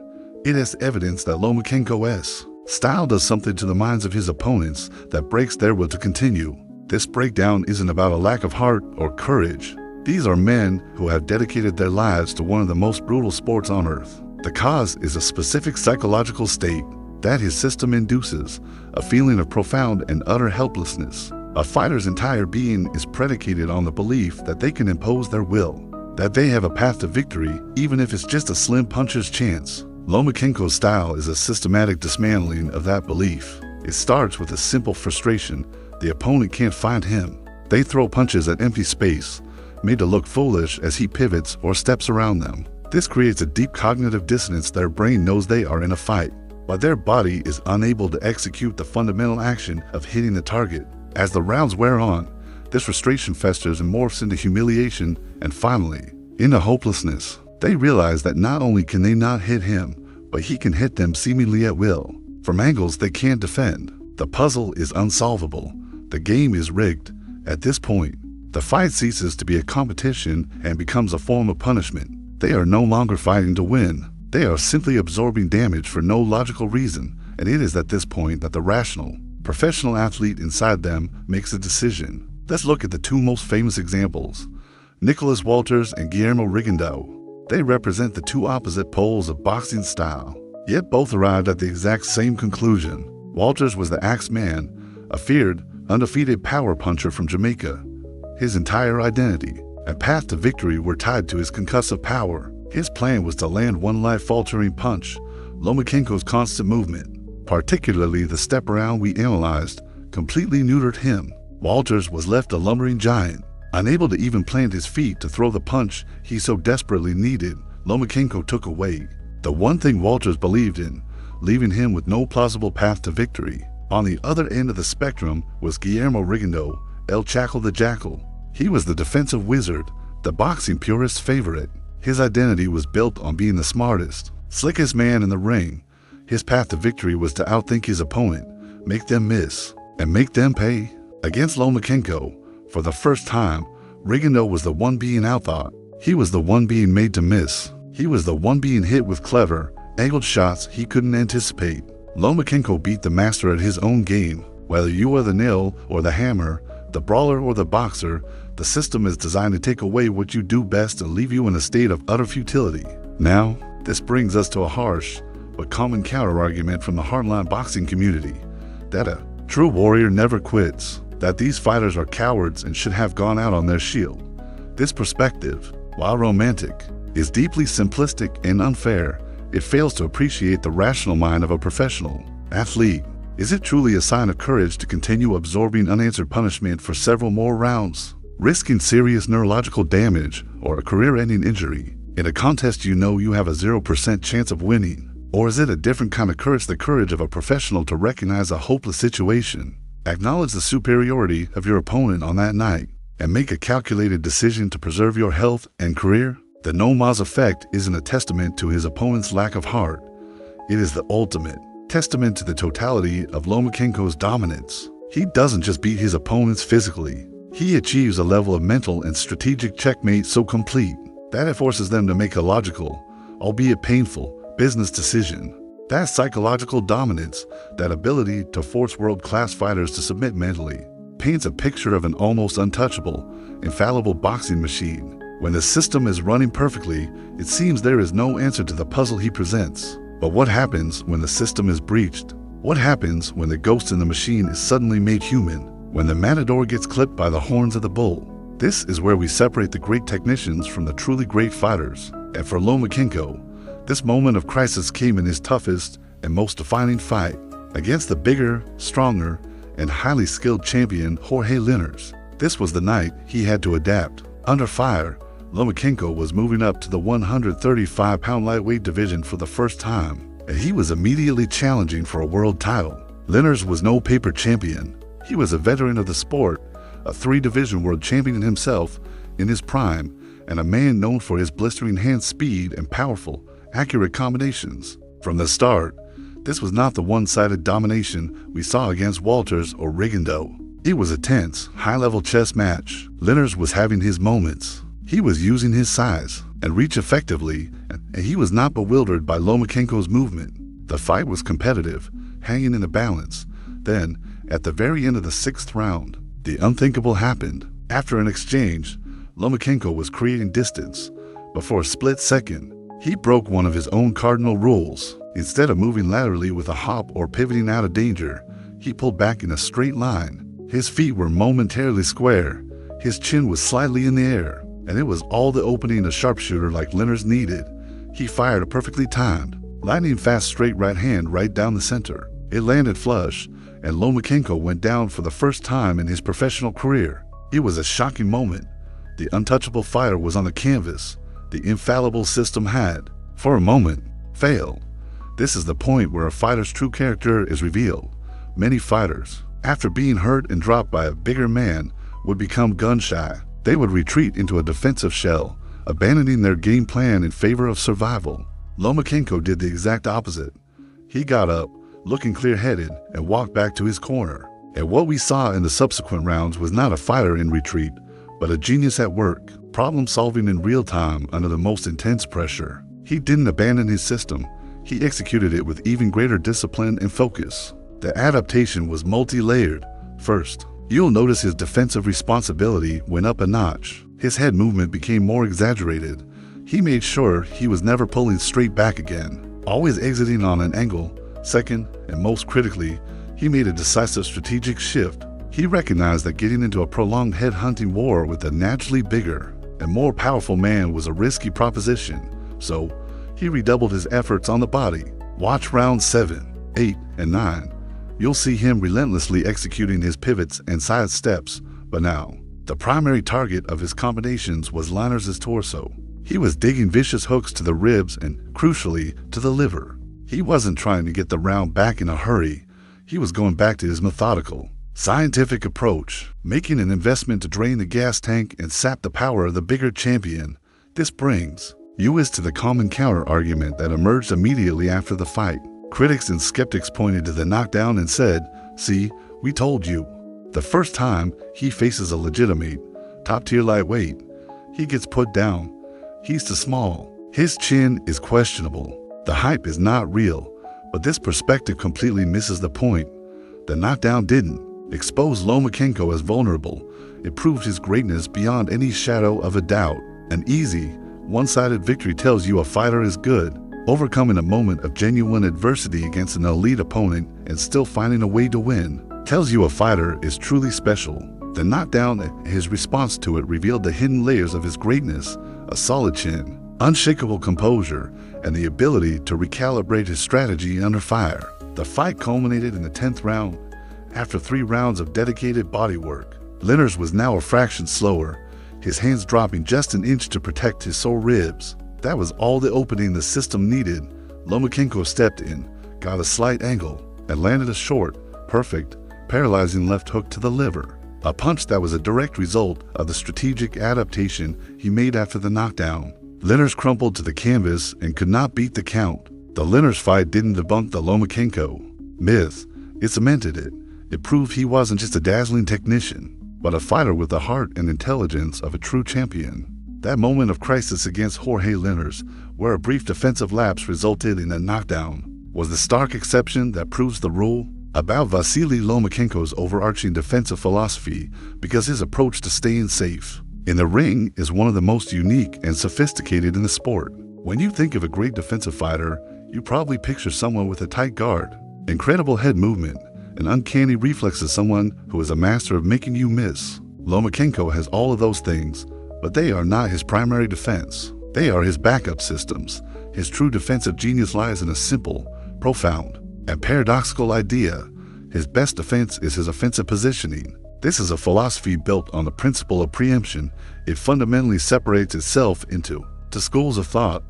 B: It is evidence that Lomachenko's style does something to the minds of his opponents that breaks their will to continue. This breakdown isn't about a lack of heart or courage. These are men who have dedicated their lives to one of the most brutal sports on earth. The cause is a specific psychological state that his system induces, a feeling of profound and utter helplessness. A fighter's entire being is predicated on the belief that they can impose their will, that they have a path to victory, even if it's just a slim puncher's chance. Lomachenko's style is a systematic dismantling of that belief. It starts with a simple frustration: the opponent can't find him. They throw punches at empty space, made to look foolish as he pivots or steps around them. This creates a deep cognitive dissonance. Their brain knows they are in a fight, but their body is unable to execute the fundamental action of hitting the target. As the rounds wear on, this frustration festers and morphs into humiliation and finally, into hopelessness. They realize that not only can they not hit him, but he can hit them seemingly at will, from angles they can't defend. The puzzle is unsolvable. The game is rigged. At this point, the fight ceases to be a competition and becomes a form of punishment. They are no longer fighting to win. They are simply absorbing damage for no logical reason, and it is at this point that the rational, professional athlete inside them makes a decision. Let's look at the 2 most famous examples: Nicholas Walters and Guillermo Rigondeaux. They represent the 2 opposite poles of boxing style, yet both arrived at the exact same conclusion. Walters was the Axeman, a feared, undefeated power puncher from Jamaica. His entire identity and path to victory were tied to his concussive power. His plan was to land one life-altering punch. Lomachenko's constant movement, particularly the step around we analyzed, completely neutered him. Walters was left a lumbering giant, Unable to even plant his feet to throw the punch he so desperately needed, Lomachenko took away the one thing Walters believed in, leaving him with no plausible path to victory. On the other end of the spectrum was Guillermo Rigondeaux, El Chacal the Jackal. He was the defensive wizard, the boxing purist's favorite. His identity was built on being the smartest, slickest man in the ring. His path to victory was to outthink his opponent, make them miss, and make them pay. Against Lomachenko, for the first time, Rigondeaux was the one being outthought. He was the one being made to miss. He was the one being hit with clever, angled shots he couldn't anticipate. Lomachenko beat the master at his own game. Whether you are the nail or the hammer, the brawler or the boxer, the system is designed to take away what you do best and leave you in a state of utter futility. Now, this brings us to a harsh but common counter-argument from the hardline boxing community, that a true warrior never quits, that these fighters are cowards and should have gone out on their shield. This perspective, while romantic, is deeply simplistic and unfair. It fails to appreciate the rational mind of a professional athlete. Is it truly a sign of courage to continue absorbing unanswered punishment for several more rounds, risking serious neurological damage or a career-ending injury in a contest you know you have a 0% chance of winning? Or is it a different kind of courage, the courage of a professional to recognize a hopeless situation, acknowledge the superiority of your opponent on that night, and make a calculated decision to preserve your health and career? The Loma's effect isn't a testament to his opponent's lack of heart. It is the ultimate testament to the totality of Lomachenko's dominance. He doesn't just beat his opponents physically. He achieves a level of mental and strategic checkmate so complete that it forces them to make a logical, albeit painful, business decision. That psychological dominance, that ability to force world-class fighters to submit mentally, paints a picture of an almost untouchable, infallible boxing machine. When the system is running perfectly, it seems there is no answer to the puzzle he presents. But what happens when the system is breached? What happens when the ghost in the machine is suddenly made human? When the matador gets clipped by the horns of the bull? This is where we separate the great technicians from the truly great fighters. And for Lomachenko, this moment of crisis came in his toughest and most defining fight against the bigger, stronger, and highly skilled champion Jorge Linares. This was the night he had to adapt. Under fire, Lomachenko was moving up to the 135-pound lightweight division for the first time, and he was immediately challenging for a world title. Linares was no paper champion. He was a veteran of the sport, a 3-division world champion himself in his prime, and a man known for his blistering hand speed and powerful, accurate combinations. From the start, this was not the one-sided domination we saw against Walters or Rigondeaux. It was a tense, high-level chess match. Linares was having his moments. He was using his size and reach effectively, and he was not bewildered by Lomachenko's movement. The fight was competitive, hanging in the balance. Then, at the very end of the 6th round, the unthinkable happened. After an exchange, Lomachenko was creating distance, but for a split second, he broke one of his own cardinal rules. Instead of moving laterally with a hop or pivoting out of danger, he pulled back in a straight line. His feet were momentarily square, his chin was slightly in the air, and it was all the opening a sharpshooter like Linares needed. He fired a perfectly timed, lightning fast straight right hand right down the center. It landed flush, and Lomachenko went down for the first time in his professional career. It was a shocking moment. The untouchable fighter was on the canvas. The infallible system had, for a moment, failed. This is the point where a fighter's true character is revealed. Many fighters, after being hurt and dropped by a bigger man, would become gun-shy. They would retreat into a defensive shell, abandoning their game plan in favor of survival. Lomachenko did the exact opposite. He got up, looking clear-headed, and walked back to his corner. And what we saw in the subsequent rounds was not a fighter in retreat, but a genius at work, problem-solving in real time under the most intense pressure. He didn't abandon his system. He executed it with even greater discipline and focus. The adaptation was multi-layered. First, you'll notice his defensive responsibility went up a notch. His head movement became more exaggerated. He made sure he was never pulling straight back again, always exiting on an angle. Second, and most critically, he made a decisive strategic shift. He recognized that getting into a prolonged head-hunting war with a naturally bigger and more powerful man was a risky proposition. So, he redoubled his efforts on the body. Watch rounds 7, 8, and 9. You'll see him relentlessly executing his pivots and side steps. But now, The primary target of his combinations was Linares' torso. He was digging vicious hooks to the ribs and, crucially, to the liver. He wasn't trying to get the round back in a hurry. He was going back to his methodical, scientific approach, making an investment to drain the gas tank and sap the power of the bigger champion. This brings us to the common counter-argument that emerged immediately after the fight. Critics and skeptics pointed to the knockdown and said, "See, we told you." The first time he faces a legitimate, top-tier lightweight, he gets put down. He's too small. His chin is questionable. The hype is not real, but this perspective completely misses the point. The knockdown didn't expose Lomachenko as vulnerable. It proved his greatness beyond any shadow of a doubt. An easy, one-sided victory tells you a fighter is good. Overcoming a moment of genuine adversity against an elite opponent and still finding a way to win tells you a fighter is truly special. The knockdown and his response to it revealed the hidden layers of his greatness: a solid chin, unshakable composure, and the ability to recalibrate his strategy under fire. The fight culminated in the 10th round. After 3 rounds of dedicated bodywork, Linares was now a fraction slower, his hands dropping just an inch to protect his sore ribs. That was all the opening the system needed. Lomachenko stepped in, got a slight angle, and landed a short, perfect, paralyzing left hook to the liver. A punch that was a direct result of the strategic adaptation he made after the knockdown. Linares crumpled to the canvas and could not beat the count. The Linares fight didn't debunk the Lomachenko myth, it cemented it. It proved he wasn't just a dazzling technician, but a fighter with the heart and intelligence of a true champion. That moment of crisis against Jorge Linares, where a brief defensive lapse resulted in a knockdown, was the stark exception that proves the rule. About Vasiliy Lomachenko's overarching defensive philosophy, because his approach to staying safe in the ring is one of the most unique and sophisticated in the sport. When you think of a great defensive fighter, you probably picture someone with a tight guard, incredible head movement, and uncanny reflexes, someone who is a master of making you miss. Lomachenko has all of those things, but they are not his primary defense. They are his backup systems. His true defensive genius lies in a simple, profound, and paradoxical idea. His best defense is his offensive positioning. This is a philosophy built on the principle of preemption. It fundamentally separates itself into 2 schools of thought: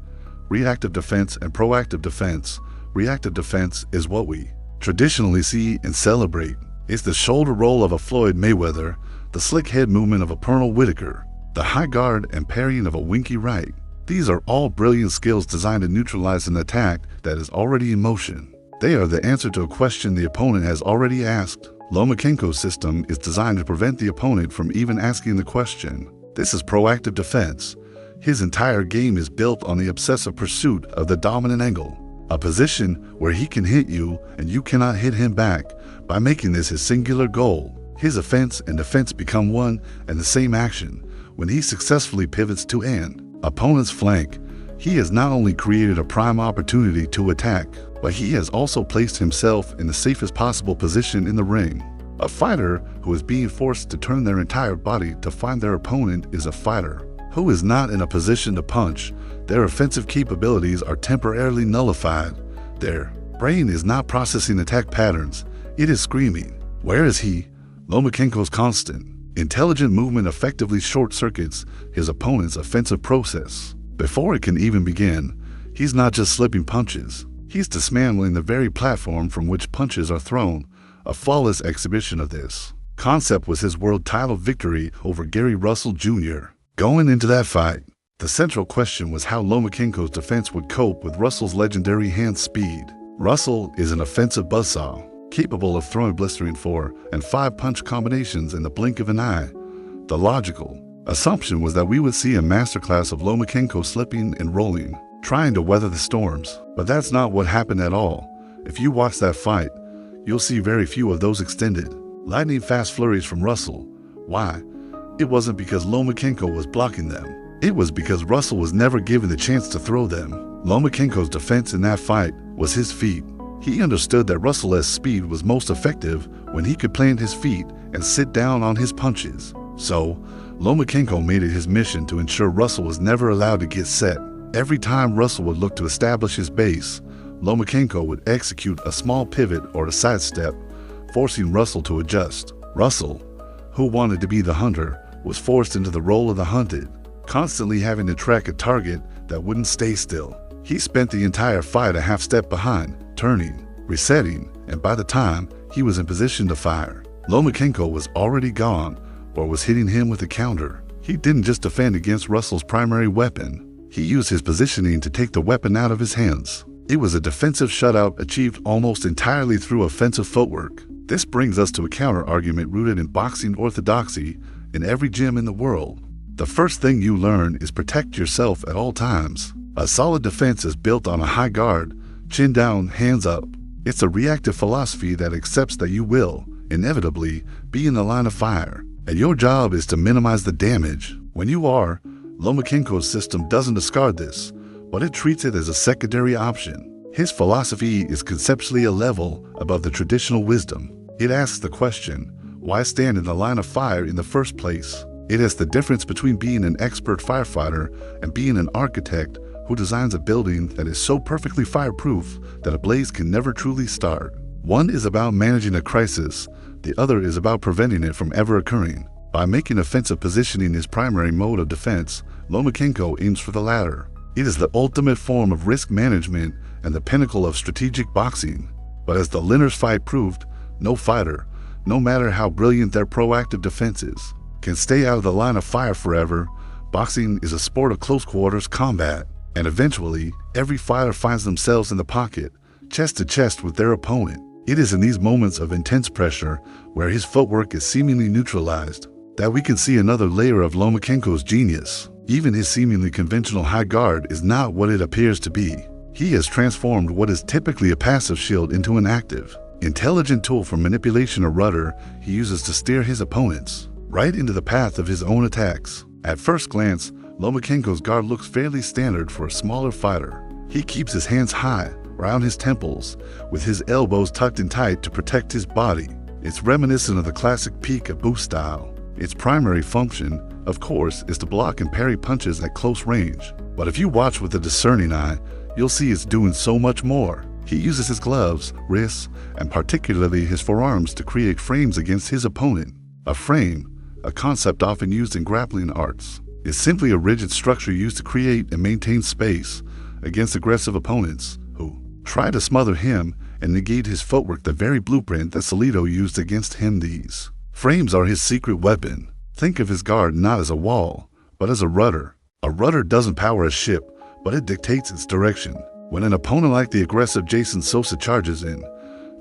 B: reactive defense and proactive defense. Reactive defense is what we traditionally see and celebrate. It's the shoulder roll of a Floyd Mayweather, the slick head movement of a Pernell Whitaker, the high guard and parrying of a Winky Wright. These are all brilliant skills designed to neutralize an attack that is already in motion. They are the answer to a question the opponent has already asked. Lomachenko's system is designed to prevent the opponent from even asking the question. This is proactive defense. His entire game is built on the obsessive pursuit of the dominant angle, a position where he can hit you and you cannot hit him back. By making this his singular goal, his offense and defense become one and the same action. When he successfully pivots to an opponent's flank, he has not only created a prime opportunity to attack, but he has also placed himself in the safest possible position in the ring. A fighter who is being forced to turn their entire body to find their opponent is a fighter who is not in a position to punch. Their offensive capabilities are temporarily nullified. Their brain is not processing attack patterns. It is screaming. Where is he? Lomachenko's constant, intelligent movement effectively short-circuits his opponent's offensive process. Before it can even begin, he's not just slipping punches. He's dismantling the very platform from which punches are thrown. A flawless exhibition of this concept was his world title victory over Gary Russell Jr. Going into that fight, the central question was how Lomachenko's defense would cope with Russell's legendary hand speed. Russell is an offensive buzzsaw, capable of throwing blistering 4 and 5 punch combinations in the blink of an eye. The logical assumption was that we would see a masterclass of Lomachenko slipping and rolling, trying to weather the storms. But that's not what happened at all. If you watch that fight, you'll see very few of those extended, lightning-fast flurries from Russell. Why? It wasn't because Lomachenko was blocking them. It was because Russell was never given the chance to throw them. Lomachenko's defense in that fight was his feet. He understood that Russell's speed was most effective when he could plant his feet and sit down on his punches. So, Lomachenko made it his mission to ensure Russell was never allowed to get set. Every time Russell would look to establish his base, Lomachenko would execute a small pivot or a sidestep, forcing Russell to adjust. Russell, who wanted to be the hunter, was forced into the role of the hunted, constantly having to track a target that wouldn't stay still. He spent the entire fight a half step behind, turning, resetting, and by the time he was in position to fire, Lomachenko was already gone or was hitting him with a counter. He didn't just defend against Russell's primary weapon. He used his positioning to take the weapon out of his hands. It was a defensive shutout achieved almost entirely through offensive footwork. This brings us to a counter-argument rooted in boxing orthodoxy in every gym in the world. The first thing you learn is protect yourself at all times. A solid defense is built on a high guard, chin down, hands up. It's a reactive philosophy that accepts that you will, inevitably, be in the line of fire, and your job is to minimize the damage. When you are, Lomachenko's system doesn't discard this, but it treats it as a secondary option. His philosophy is conceptually a level above the traditional wisdom. It asks the question, why stand in the line of fire in the first place? It is the difference between being an expert firefighter and being an architect who designs a building that is so perfectly fireproof that a blaze can never truly start. One is about managing a crisis, the other is about preventing it from ever occurring. By making offensive positioning his primary mode of defense, Lomachenko aims for the latter. It is the ultimate form of risk management and the pinnacle of strategic boxing. But as the Linners fight proved, no fighter, no matter how brilliant their proactive defense is, can stay out of the line of fire forever. Boxing is a sport of close quarters combat, and eventually, every fighter finds themselves in the pocket, chest to chest with their opponent. It is in these moments of intense pressure, where his footwork is seemingly neutralized, that we can see another layer of Lomachenko's genius. Even his seemingly conventional high guard is not what it appears to be. He has transformed what is typically a passive shield into an active, intelligent tool for manipulation or rudder he uses to steer his opponents right into the path of his own attacks. At first glance, Lomachenko's guard looks fairly standard for a smaller fighter. He keeps his hands high, around his temples, with his elbows tucked in tight to protect his body. It's reminiscent of the classic peekaboo style. Its primary function, of course, is to block and parry punches at close range. But if you watch with a discerning eye, you'll see it's doing so much more. He uses his gloves, wrists, and particularly his forearms to create frames against his opponent. A frame, a concept often used in grappling arts, is simply a rigid structure used to create and maintain space against aggressive opponents who try to smother him and negate his footwork, the very blueprint that Vasiliy used against him. These frames are his secret weapon. Think of his guard not as a wall, but as a rudder. A rudder doesn't power a ship, but it dictates its direction. When an opponent like the aggressive Jason Sosa charges in,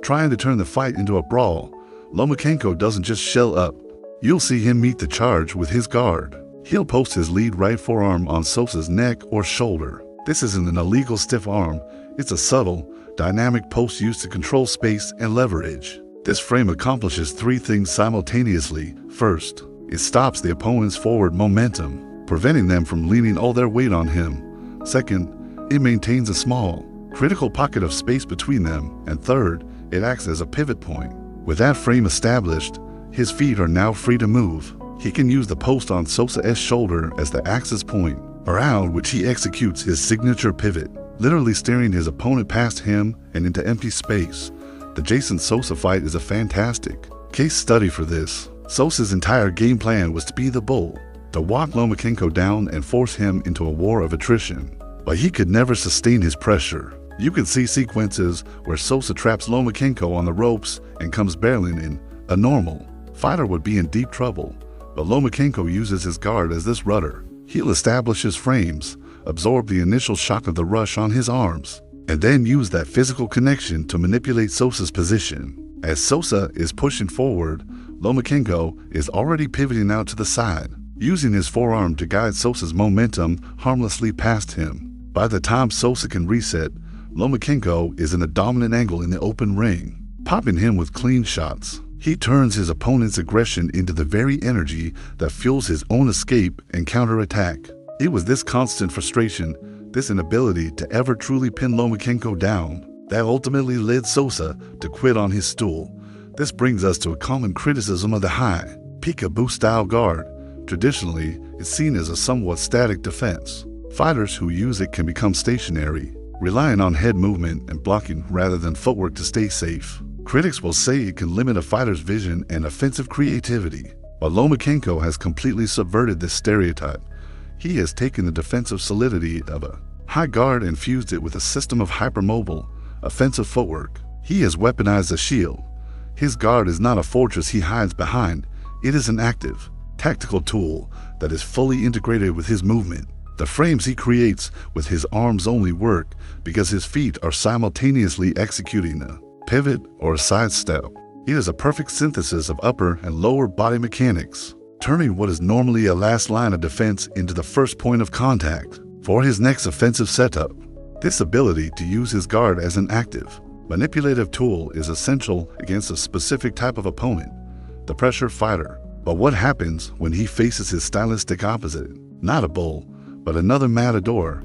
B: trying to turn the fight into a brawl, Lomachenko doesn't just shell up. You'll see him meet the charge with his guard. He'll post his lead right forearm on Sosa's neck or shoulder. This isn't an illegal stiff arm, it's a subtle, dynamic post used to control space and leverage. This frame accomplishes three things simultaneously. First, it stops the opponent's forward momentum, preventing them from leaning all their weight on him. Second, it maintains a small, critical pocket of space between them. And third, it acts as a pivot point. With that frame established, his feet are now free to move. He can use the post on Sosa's shoulder as the axis point, around which he executes his signature pivot, literally steering his opponent past him and into empty space. The Jason Sosa fight is a fantastic case study for this. Sosa's entire game plan was to be the bull, to walk Lomachenko down and force him into a war of attrition. But he could never sustain his pressure. You can see sequences where Sosa traps Lomachenko on the ropes and comes barreling in. A normal fighter would be in deep trouble, but Lomachenko uses his guard as this rudder. He'll establish his frames, absorb the initial shock of the rush on his arms, and then use that physical connection to manipulate Sosa's position. As Sosa is pushing forward, Lomachenko is already pivoting out to the side, using his forearm to guide Sosa's momentum harmlessly past him. By the time Sosa can reset, Lomachenko is in a dominant angle in the open ring, popping him with clean shots. He turns his opponent's aggression into the very energy that fuels his own escape and counterattack. It was this constant frustration, this inability to ever truly pin Lomachenko down, that ultimately led Sosa to quit on his stool. This brings us to a common criticism of the high, peekaboo style guard. Traditionally, it's seen as a somewhat static defense. Fighters who use it can become stationary, relying on head movement and blocking rather than footwork to stay safe. Critics will say it can limit a fighter's vision and offensive creativity, But Lomachenko has completely subverted this stereotype. He has taken the defensive solidity of a high guard and fused it with a system of hypermobile, offensive footwork. He has weaponized a shield. His guard is not a fortress he hides behind. It is an active, tactical tool that is fully integrated with his movement. The frames he creates with his arms only work because his feet are simultaneously executing a pivot or a sidestep. It is a perfect synthesis of upper and lower body mechanics, turning what is normally a last line of defense into the first point of contact for his next offensive setup. This ability to use his guard as an active, manipulative tool is essential against a specific type of opponent, the pressure fighter. But what happens when he faces his stylistic opposite? Not a bull, but another matador.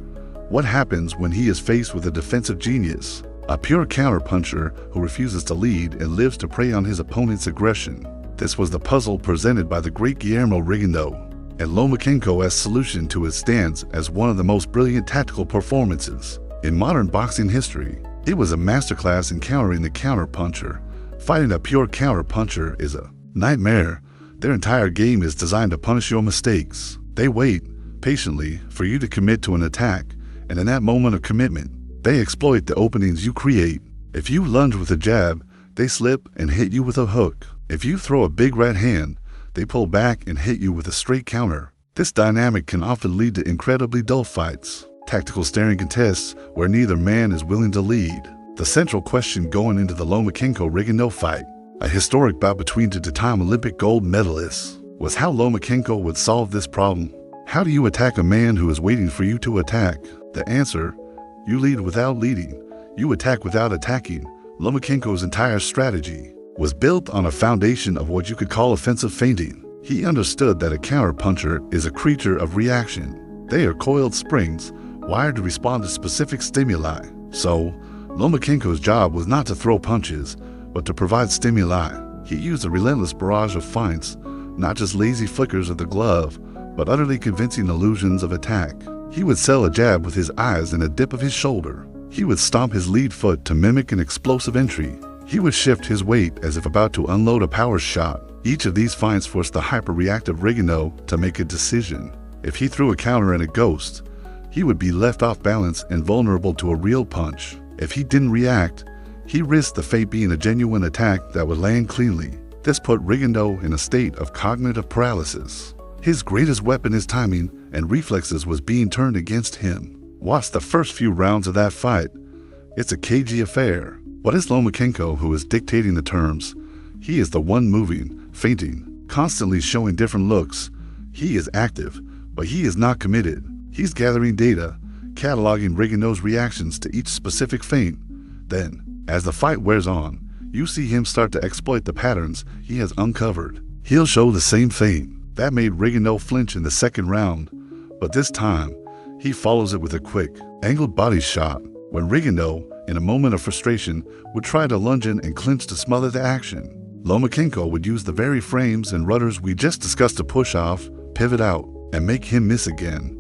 B: What happens when he is faced with a defensive genius, a pure counterpuncher who refuses to lead and lives to prey on his opponent's aggression? This was the puzzle presented by the great Guillermo Rigondeaux, and Lomachenko's solution to it stands as one of the most brilliant tactical performances in modern boxing history. It was a masterclass in countering the counterpuncher. Fighting a pure counterpuncher is a nightmare. Their entire game is designed to punish your mistakes. They wait patiently for you to commit to an attack, and in that moment of commitment, they exploit the openings you create. If you lunge with a jab, they slip and hit you with a hook. If you throw a big right hand, they pull back and hit you with a straight counter. This dynamic can often lead to incredibly dull fights, tactical staring contests where neither man is willing to lead. The central question going into the Lomachenko-Rigondeaux fight, a historic bout between two-time Olympic gold medalists, was how Lomachenko would solve this problem. How do you attack a man who is waiting for you to attack? The answer: you lead without leading. You attack without attacking. Lomachenko's entire strategy was built on a foundation of what you could call offensive feinting. He understood that a counterpuncher is a creature of reaction. They are coiled springs, wired to respond to specific stimuli. So, Lomachenko's job was not to throw punches, but to provide stimuli. He used a relentless barrage of feints, not just lazy flickers of the glove, but utterly convincing illusions of attack. He would sell a jab with his eyes and a dip of his shoulder. He would stomp his lead foot to mimic an explosive entry. He would shift his weight as if about to unload a power shot. Each of these feints forced the hyper-reactive Rigondeaux to make a decision. If he threw a counter and a ghost, he would be left off balance and vulnerable to a real punch. If he didn't react, he risked the fate being a genuine attack that would land cleanly. This put Rigondeaux in a state of cognitive paralysis. His greatest weapon, his timing and reflexes, was being turned against him. Watch the first few rounds of that fight. It's a cagey affair. But it's Lomachenko who is dictating the terms. He is the one moving, feinting, constantly showing different looks. He is active, but he is not committed. He's gathering data, cataloging Rigondeaux's reactions to each specific feint. Then, as the fight wears on, you see him start to exploit the patterns he has uncovered. He'll show the same feint. That made Rigondeaux flinch in the second round, but this time, he follows it with a quick, angled body shot. When Rigondeaux, in a moment of frustration, would try to lunge in and clinch to smother the action, Lomachenko would use the very frames and rudders we just discussed to push off, pivot out, and make him miss again.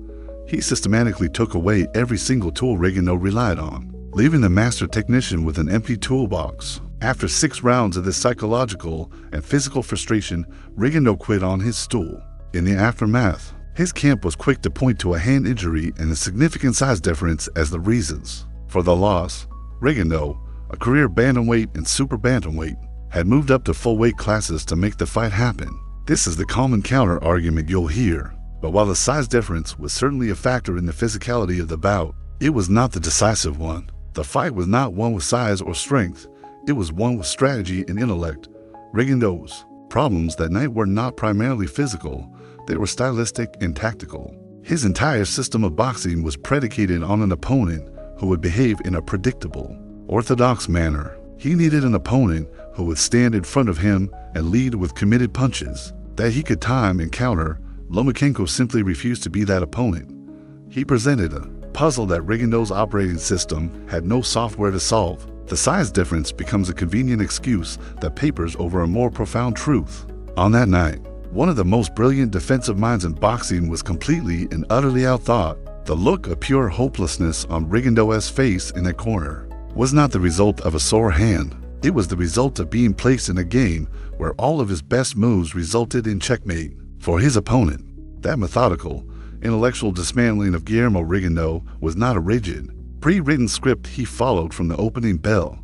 B: He systematically took away every single tool Rigondeaux relied on, leaving the master technician with an empty toolbox. After 6 rounds of this psychological and physical frustration, Rigondeaux quit on his stool. In the aftermath, his camp was quick to point to a hand injury and a significant size difference as the reasons for the loss. Rigondeaux, a career bantamweight and super bantamweight, had moved up to full weight classes to make the fight happen. This is the common counter argument you'll hear. But while the size difference was certainly a factor in the physicality of the bout, it was not the decisive one. The fight was not one with size or strength. It was one with strategy and intellect. Rigondeaux's problems that night were not primarily physical. They were stylistic and tactical. His entire system of boxing was predicated on an opponent who would behave in a predictable, orthodox manner. He needed an opponent who would stand in front of him and lead with committed punches that he could time and counter. Lomachenko simply refused to be that opponent. He presented a puzzle that Rigondeaux's operating system had no software to solve. The size difference becomes a convenient excuse that papers over a more profound truth. On that night, one of the most brilliant defensive minds in boxing was completely and utterly outthought. The look of pure hopelessness on Rigondeaux's face in that corner was not the result of a sore hand. It was the result of being placed in a game where all of his best moves resulted in checkmate for his opponent. That methodical, intellectual dismantling of Guillermo Rigondeaux was not a rigid, pre-written script he followed from the opening bell.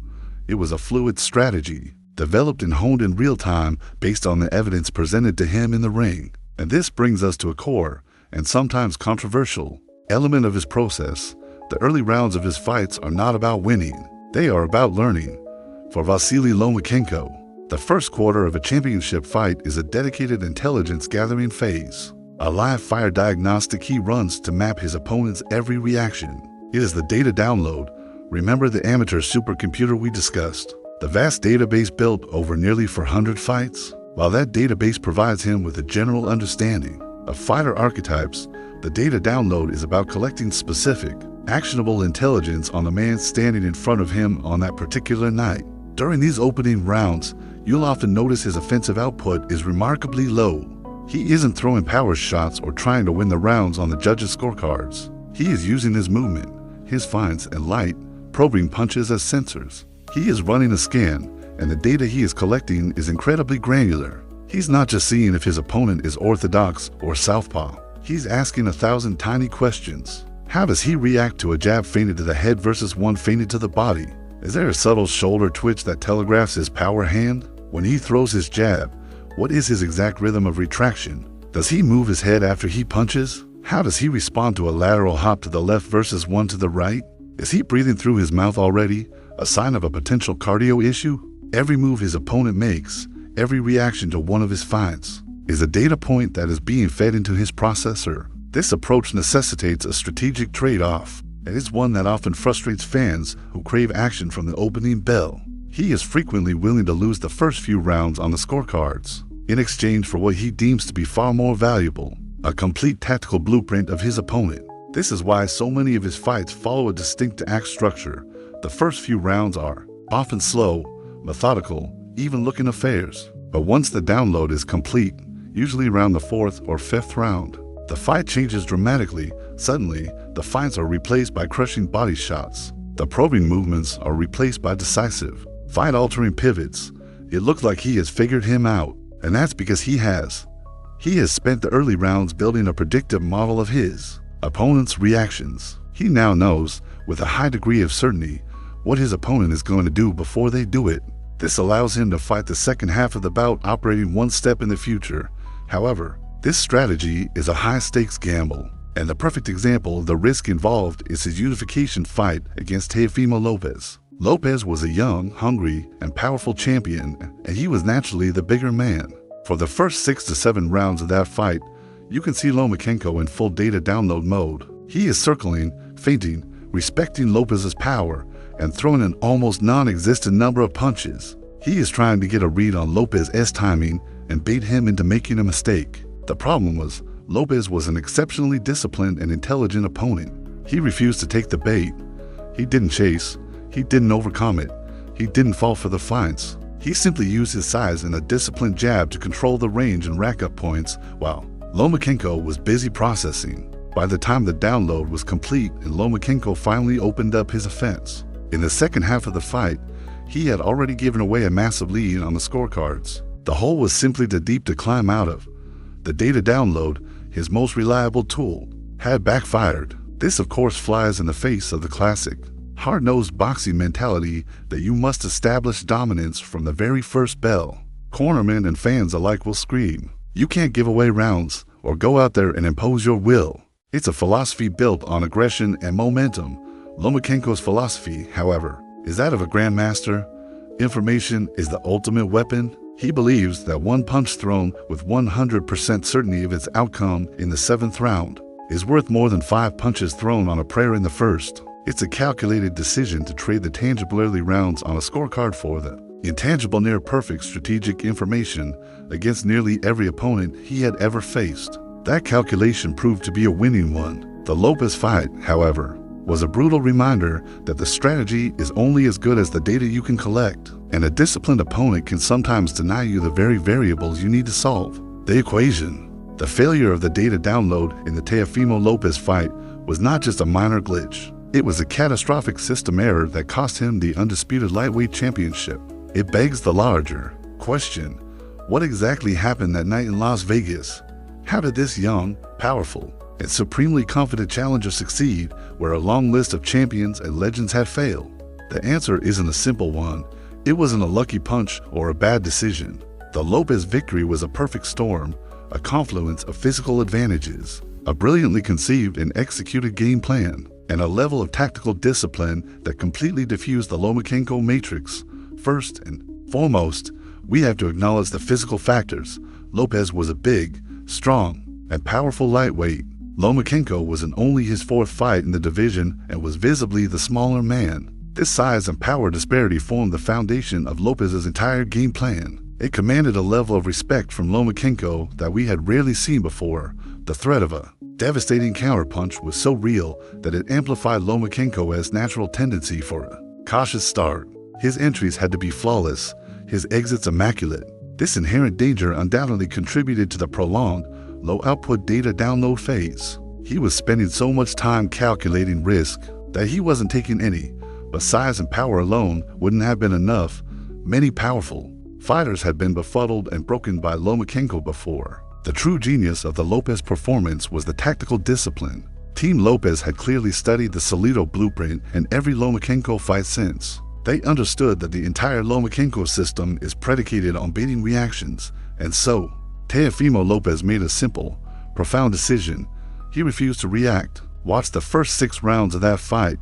B: It was a fluid strategy, developed and honed in real time based on the evidence presented to him in the ring. And this brings us to a core, and sometimes controversial, element of his process. The early rounds of his fights are not about winning, they are about learning. For Vasiliy Lomachenko, the first quarter of a championship fight is a dedicated intelligence-gathering phase, a live-fire diagnostic he runs to map his opponent's every reaction. It is the data download. Remember the amateur supercomputer we discussed? The vast database built over nearly 400 fights? While that database provides him with a general understanding of fighter archetypes, the data download is about collecting specific, actionable intelligence on the man standing in front of him on that particular night. During these opening rounds, you'll often notice his offensive output is remarkably low. He isn't throwing power shots or trying to win the rounds on the judges' scorecards. He is using his movement, his feints, and light, probing punches as sensors. He is running a scan, and the data he is collecting is incredibly granular. He's not just seeing if his opponent is orthodox or southpaw. He's asking 1,000 tiny questions. How does he react to a jab feinted to the head versus one feinted to the body? Is there a subtle shoulder twitch that telegraphs his power hand? When he throws his jab, what is his exact rhythm of retraction? Does he move his head after he punches? How does he respond to a lateral hop to the left versus one to the right? Is he breathing through his mouth already, a sign of a potential cardio issue? Every move his opponent makes, every reaction to one of his feints, is a data point that is being fed into his processor. This approach necessitates a strategic trade-off, and it's one that often frustrates fans who crave action from the opening bell. He is frequently willing to lose the first few rounds on the scorecards, in exchange for what he deems to be far more valuable, a complete tactical blueprint of his opponent. This is why so many of his fights follow a distinct act structure. The first few rounds are often slow, methodical, even-looking affairs. But once the download is complete, usually around the 4th or 5th round, the fight changes dramatically. Suddenly, the feints are replaced by crushing body shots. The probing movements are replaced by decisive, fight-altering pivots. It looks like he has figured him out, and that's because he has. He has spent the early rounds building a predictive model of his opponent's reactions. He now knows, with a high degree of certainty, what his opponent is going to do before they do it. This allows him to fight the second half of the bout operating one step in the future. However, this strategy is a high-stakes gamble, and the perfect example of the risk involved is his unification fight against Teofimo Lopez. Lopez was a young, hungry, and powerful champion, and he was naturally the bigger man. For the first 6 to 7 rounds of that fight, you can see Lomachenko in full data download mode. He is circling, feinting, respecting Lopez's power, and throwing an almost non-existent number of punches. He is trying to get a read on Lopez's timing and bait him into making a mistake. The problem was, Lopez was an exceptionally disciplined and intelligent opponent. He refused to take the bait. He didn't chase. He didn't overcome it. He didn't fall for the feints. He simply used his size and a disciplined jab to control the range and rack up points, while Lomachenko was busy processing. By the time the download was complete and Lomachenko finally opened up his offense, in the second half of the fight, he had already given away a massive lead on the scorecards. The hole was simply too deep to climb out of. The data download, his most reliable tool, had backfired. This of course flies in the face of the classic, hard-nosed boxing mentality that you must establish dominance from the very first bell. Cornermen and fans alike will scream, "You can't give away rounds or go out there and impose your will." It's a philosophy built on aggression and momentum. Lomachenko's philosophy, however, is that of a grandmaster. Information is the ultimate weapon. He believes that one punch thrown with 100% certainty of its outcome in the 7th round is worth more than 5 punches thrown on a prayer in the first. It's a calculated decision to trade the tangible early rounds on a scorecard for the intangible near-perfect strategic information against nearly every opponent he had ever faced. That calculation proved to be a winning one. The Lopez fight, however, was a brutal reminder that the strategy is only as good as the data you can collect, and a disciplined opponent can sometimes deny you the very variables you need to solve the equation. The failure of the data download in the Teofimo Lopez fight was not just a minor glitch. It was a catastrophic system error that cost him the undisputed lightweight championship. It begs the larger question: what exactly happened that night in Las Vegas? How did this young, powerful, and supremely confident challenger succeed where a long list of champions and legends had failed? The answer isn't a simple one. It wasn't a lucky punch or a bad decision. The Lopez victory was a perfect storm, a confluence of physical advantages, a brilliantly conceived and executed game plan, and a level of tactical discipline that completely diffused the Lomachenko matrix. First and foremost, we have to acknowledge the physical factors. Lopez was a big, strong, and powerful lightweight. Lomachenko was in only his fourth fight in the division and was visibly the smaller man. This size and power disparity formed the foundation of Lopez's entire game plan. It commanded a level of respect from Lomachenko that we had rarely seen before. The threat of a devastating counterpunch was so real that it amplified Lomachenko's natural tendency for a cautious start. His entries had to be flawless, his exits immaculate. This inherent danger undoubtedly contributed to the prolonged, low-output data download phase. He was spending so much time calculating risk that he wasn't taking any, but size and power alone wouldn't have been enough. Many powerful fighters had been befuddled and broken by Lomachenko before. The true genius of the Lopez performance was the tactical discipline. Team Lopez had clearly studied the Salido blueprint in every Lomachenko fight since. They understood that the entire Lomachenko system is predicated on baiting reactions, and so, Teofimo Lopez made a simple, profound decision. He refused to react. Watch the first 6 rounds of that fight.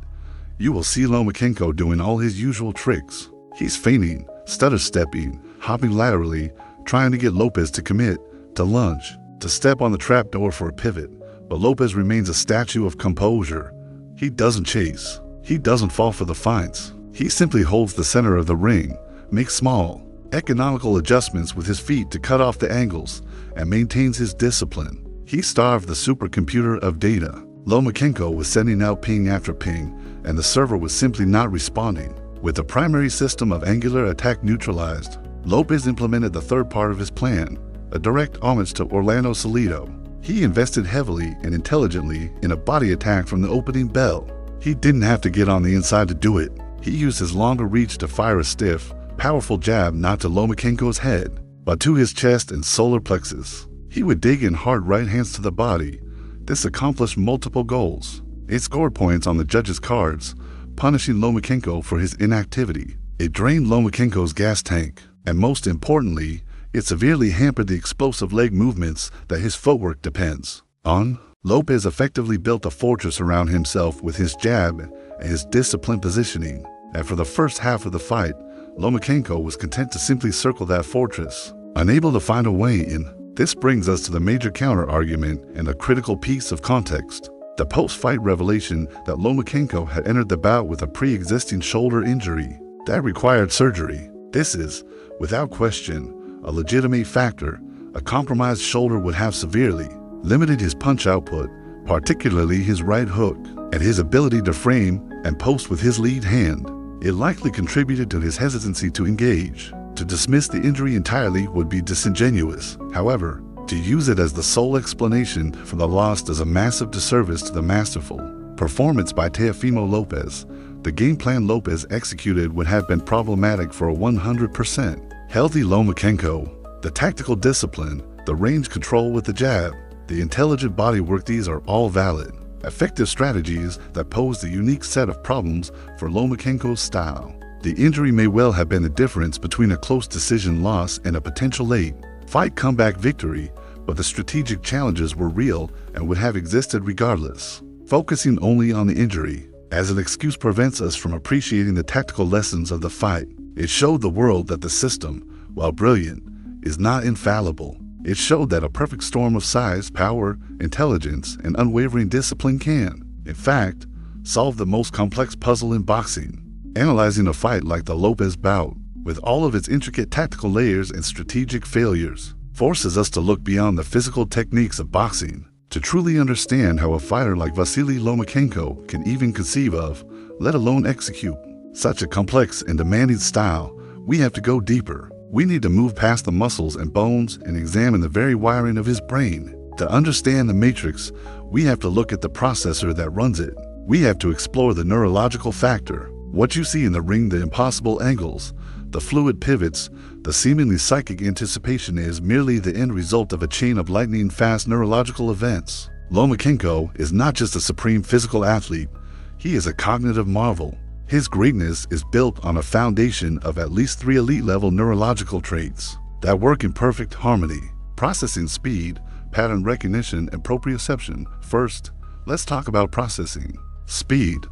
B: You will see Lomachenko doing all his usual tricks. He's feinting, stutter-stepping, hopping laterally, trying to get Lopez to commit, to lunge, to step on the trapdoor for a pivot. But Lopez remains a statue of composure. He doesn't chase. He doesn't fall for the feints. He simply holds the center of the ring, makes small, economical adjustments with his feet to cut off the angles, and maintains his discipline. He starved the supercomputer of data. Lomachenko was sending out ping after ping, and the server was simply not responding. With the primary system of angular attack neutralized, Lopez implemented the third part of his plan, a direct homage to Orlando Salido. He invested heavily and intelligently in a body attack from the opening bell. He didn't have to get on the inside to do it. He used his longer reach to fire a stiff, powerful jab not to Lomachenko's head, but to his chest and solar plexus. He would dig in hard right hands to the body. This accomplished multiple goals. It scored points on the judges' cards, punishing Lomachenko for his inactivity. It drained Lomachenko's gas tank, and most importantly, it severely hampered the explosive leg movements that his footwork depends on. Lopez effectively built a fortress around himself with his jab and his disciplined positioning. And for the first half of the fight, Lomachenko was content to simply circle that fortress, unable to find a way in. This brings us to the major counter-argument and a critical piece of context. The post-fight revelation that Lomachenko had entered the bout with a pre-existing shoulder injury that required surgery. This is, without question, a legitimate factor. A compromised shoulder would have severely limited his punch output, particularly his right hook, and his ability to frame and post with his lead hand. It likely contributed to his hesitancy to engage. To dismiss the injury entirely would be disingenuous. However, to use it as the sole explanation for the loss does a massive disservice to the masterful performance by Teofimo Lopez. The game plan Lopez executed would have been problematic for a 100% healthy Lomachenko. The tactical discipline, the range control with the jab, the intelligent body work, these are all valid, effective strategies that pose a unique set of problems for Lomachenko's style. The injury may well have been the difference between a close decision loss and a potential late fight comeback victory, but the strategic challenges were real and would have existed regardless. Focusing only on the injury as an excuse prevents us from appreciating the tactical lessons of the fight. It showed the world that the system, while brilliant, is not infallible. It showed that a perfect storm of size, power, intelligence, and unwavering discipline can, in fact, solve the most complex puzzle in boxing. Analyzing a fight like the Lopez bout, with all of its intricate tactical layers and strategic failures, forces us to look beyond the physical techniques of boxing to truly understand how a fighter like Vasiliy Lomachenko can even conceive of, let alone execute, such a complex and demanding style. We have to go deeper. We need to move past the muscles and bones and examine the very wiring of his brain. To understand the matrix, we have to look at the processor that runs it. We have to explore the neurological factor. What you see in the ring, the impossible angles, the fluid pivots, the seemingly psychic anticipation is merely the end result of a chain of lightning-fast neurological events. Lomachenko is not just a supreme physical athlete, he is a cognitive marvel. His greatness is built on a foundation of at least 3 elite-level neurological traits that work in perfect harmony: processing speed, pattern recognition, and proprioception. First, let's talk about processing speed.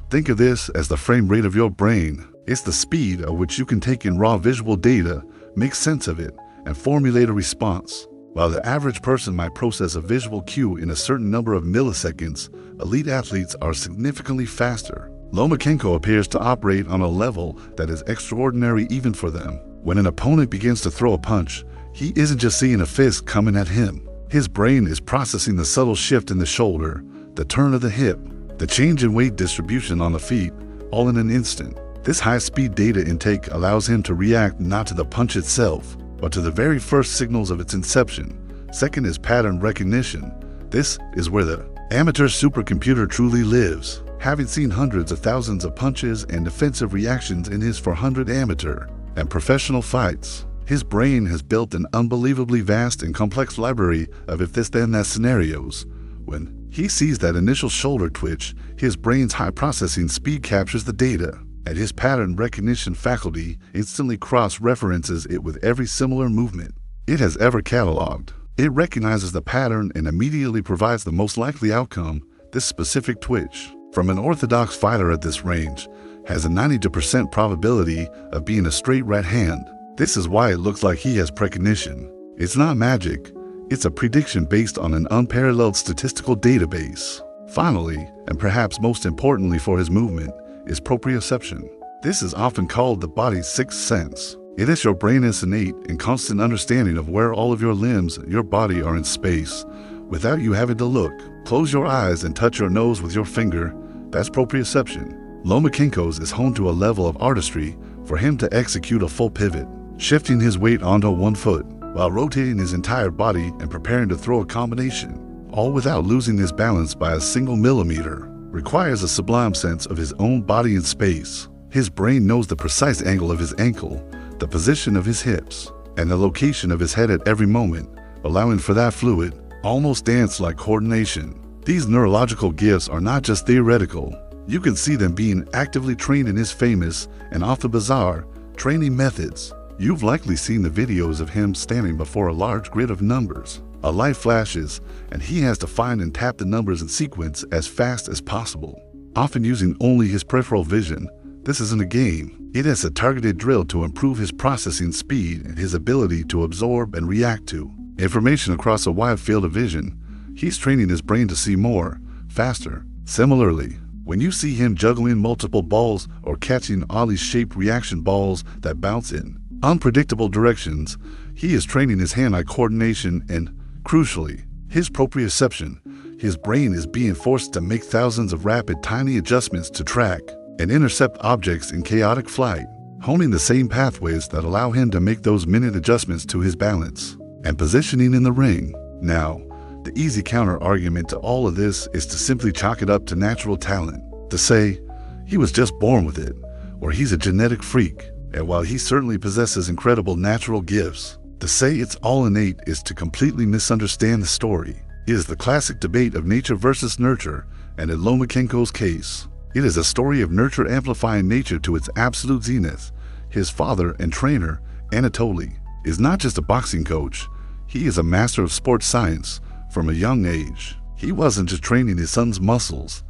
B: Think of this as the frame rate of your brain. It's the speed at which you can take in raw visual data, make sense of it, and formulate a response. While the average person might process a visual cue in a certain number of milliseconds, elite athletes are significantly faster. Lomachenko appears to operate on a level that is extraordinary even for them. When an opponent begins to throw a punch, he isn't just seeing a fist coming at him. His brain is processing the subtle shift in the shoulder, the turn of the hip, the change in weight distribution on the feet, all in an instant. This high-speed data intake allows him to react not to the punch itself, but to the very first signals of its inception. Second is pattern recognition. This is where the amateur supercomputer truly lives. Having seen hundreds of thousands of punches and defensive reactions in his 400 amateur and professional fights, his brain has built an unbelievably vast and complex library of if-this-then-that scenarios. When he sees that initial shoulder twitch, his brain's high processing speed captures the data, and his pattern recognition faculty instantly cross-references it with every similar movement it has ever cataloged. It recognizes the pattern and immediately provides the most likely outcome. This specific twitch from an orthodox fighter at this range has a 92% probability of being a straight right hand. This is why it looks like he has precognition. It's not magic, it's a prediction based on an unparalleled statistical database. Finally, and perhaps most importantly for his movement, is proprioception. This is often called the body's sixth sense. It is your brain's innate and constant understanding of where all of your limbs and your body are in space, without you having to look. Close your eyes and touch your nose with your finger. That's proprioception. Lomachenko's is honed to a level of artistry for him to execute a full pivot, shifting his weight onto one foot, while rotating his entire body and preparing to throw a combination, all without losing his balance by a single millimeter. Requires a sublime sense of his own body in space. His brain knows the precise angle of his ankle, the position of his hips, and the location of his head at every moment, allowing for that fluid, almost dance-like coordination. These neurological gifts are not just theoretical. You can see them being actively trained in his famous and often bizarre training methods. You've likely seen the videos of him standing before a large grid of numbers. A light flashes, and he has to find and tap the numbers in sequence as fast as possible, often using only his peripheral vision. This isn't a game. It is a targeted drill to improve his processing speed and his ability to absorb and react to information across a wide field of vision. He's training his brain to see more, faster. Similarly, when you see him juggling multiple balls or catching oddly shaped reaction balls that bounce in unpredictable directions, he is training his hand-eye coordination and, crucially, his proprioception. His brain is being forced to make thousands of rapid, tiny adjustments to track and intercept objects in chaotic flight, honing the same pathways that allow him to make those minute adjustments to his balance and positioning in the ring. Now, the easy counter-argument to all of this is to simply chalk it up to natural talent, to say he was just born with it, or he's a genetic freak. And while he certainly possesses incredible natural gifts, to say it's all innate is to completely misunderstand the story. It is the classic debate of nature versus nurture, and in Lomachenko's case, it is a story of nurture amplifying nature to its absolute zenith. His father and trainer, Anatoly, is not just a boxing coach. He is a master of sports science from a young age. He wasn't just training his son's muscles.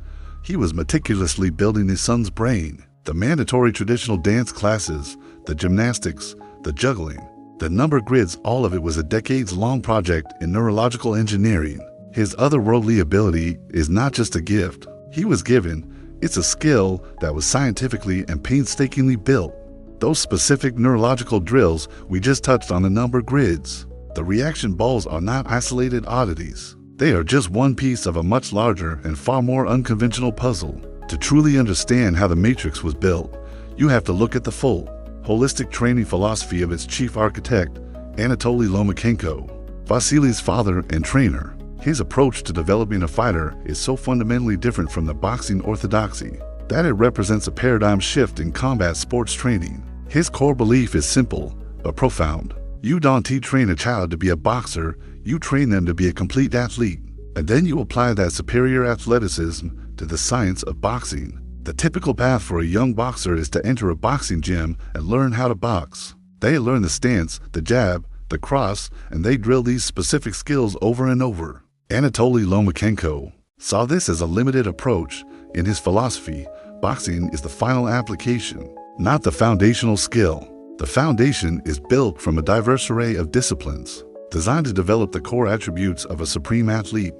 B: He was meticulously building his son's brain. The mandatory traditional dance classes, the gymnastics, the juggling, the number grids, all of it was a decades-long project in neurological engineering. His otherworldly ability is not just a gift he was given, it's a skill that was scientifically and painstakingly built. Those specific neurological drills we just touched on, the number grids, the reaction balls, are not isolated oddities. They are just one piece of a much larger and far more unconventional puzzle. To truly understand how the Matrix was built, you have to look at the full, holistic training philosophy of its chief architect, Anatoly Lomachenko, Vasiliy's father and trainer. His approach to developing a fighter is so fundamentally different from the boxing orthodoxy that it represents a paradigm shift in combat sports training. His core belief is simple but profound. You don't train a child to be a boxer, you train them to be a complete athlete. And then you apply that superior athleticism to the science of boxing. The typical path for a young boxer is to enter a boxing gym and learn how to box. They learn the stance, the jab, the cross, and they drill these specific skills over and over. Anatoly Lomachenko saw this as a limited approach. In his philosophy, boxing is the final application, not the foundational skill. The foundation is built from a diverse array of disciplines, designed to develop the core attributes of a supreme athlete: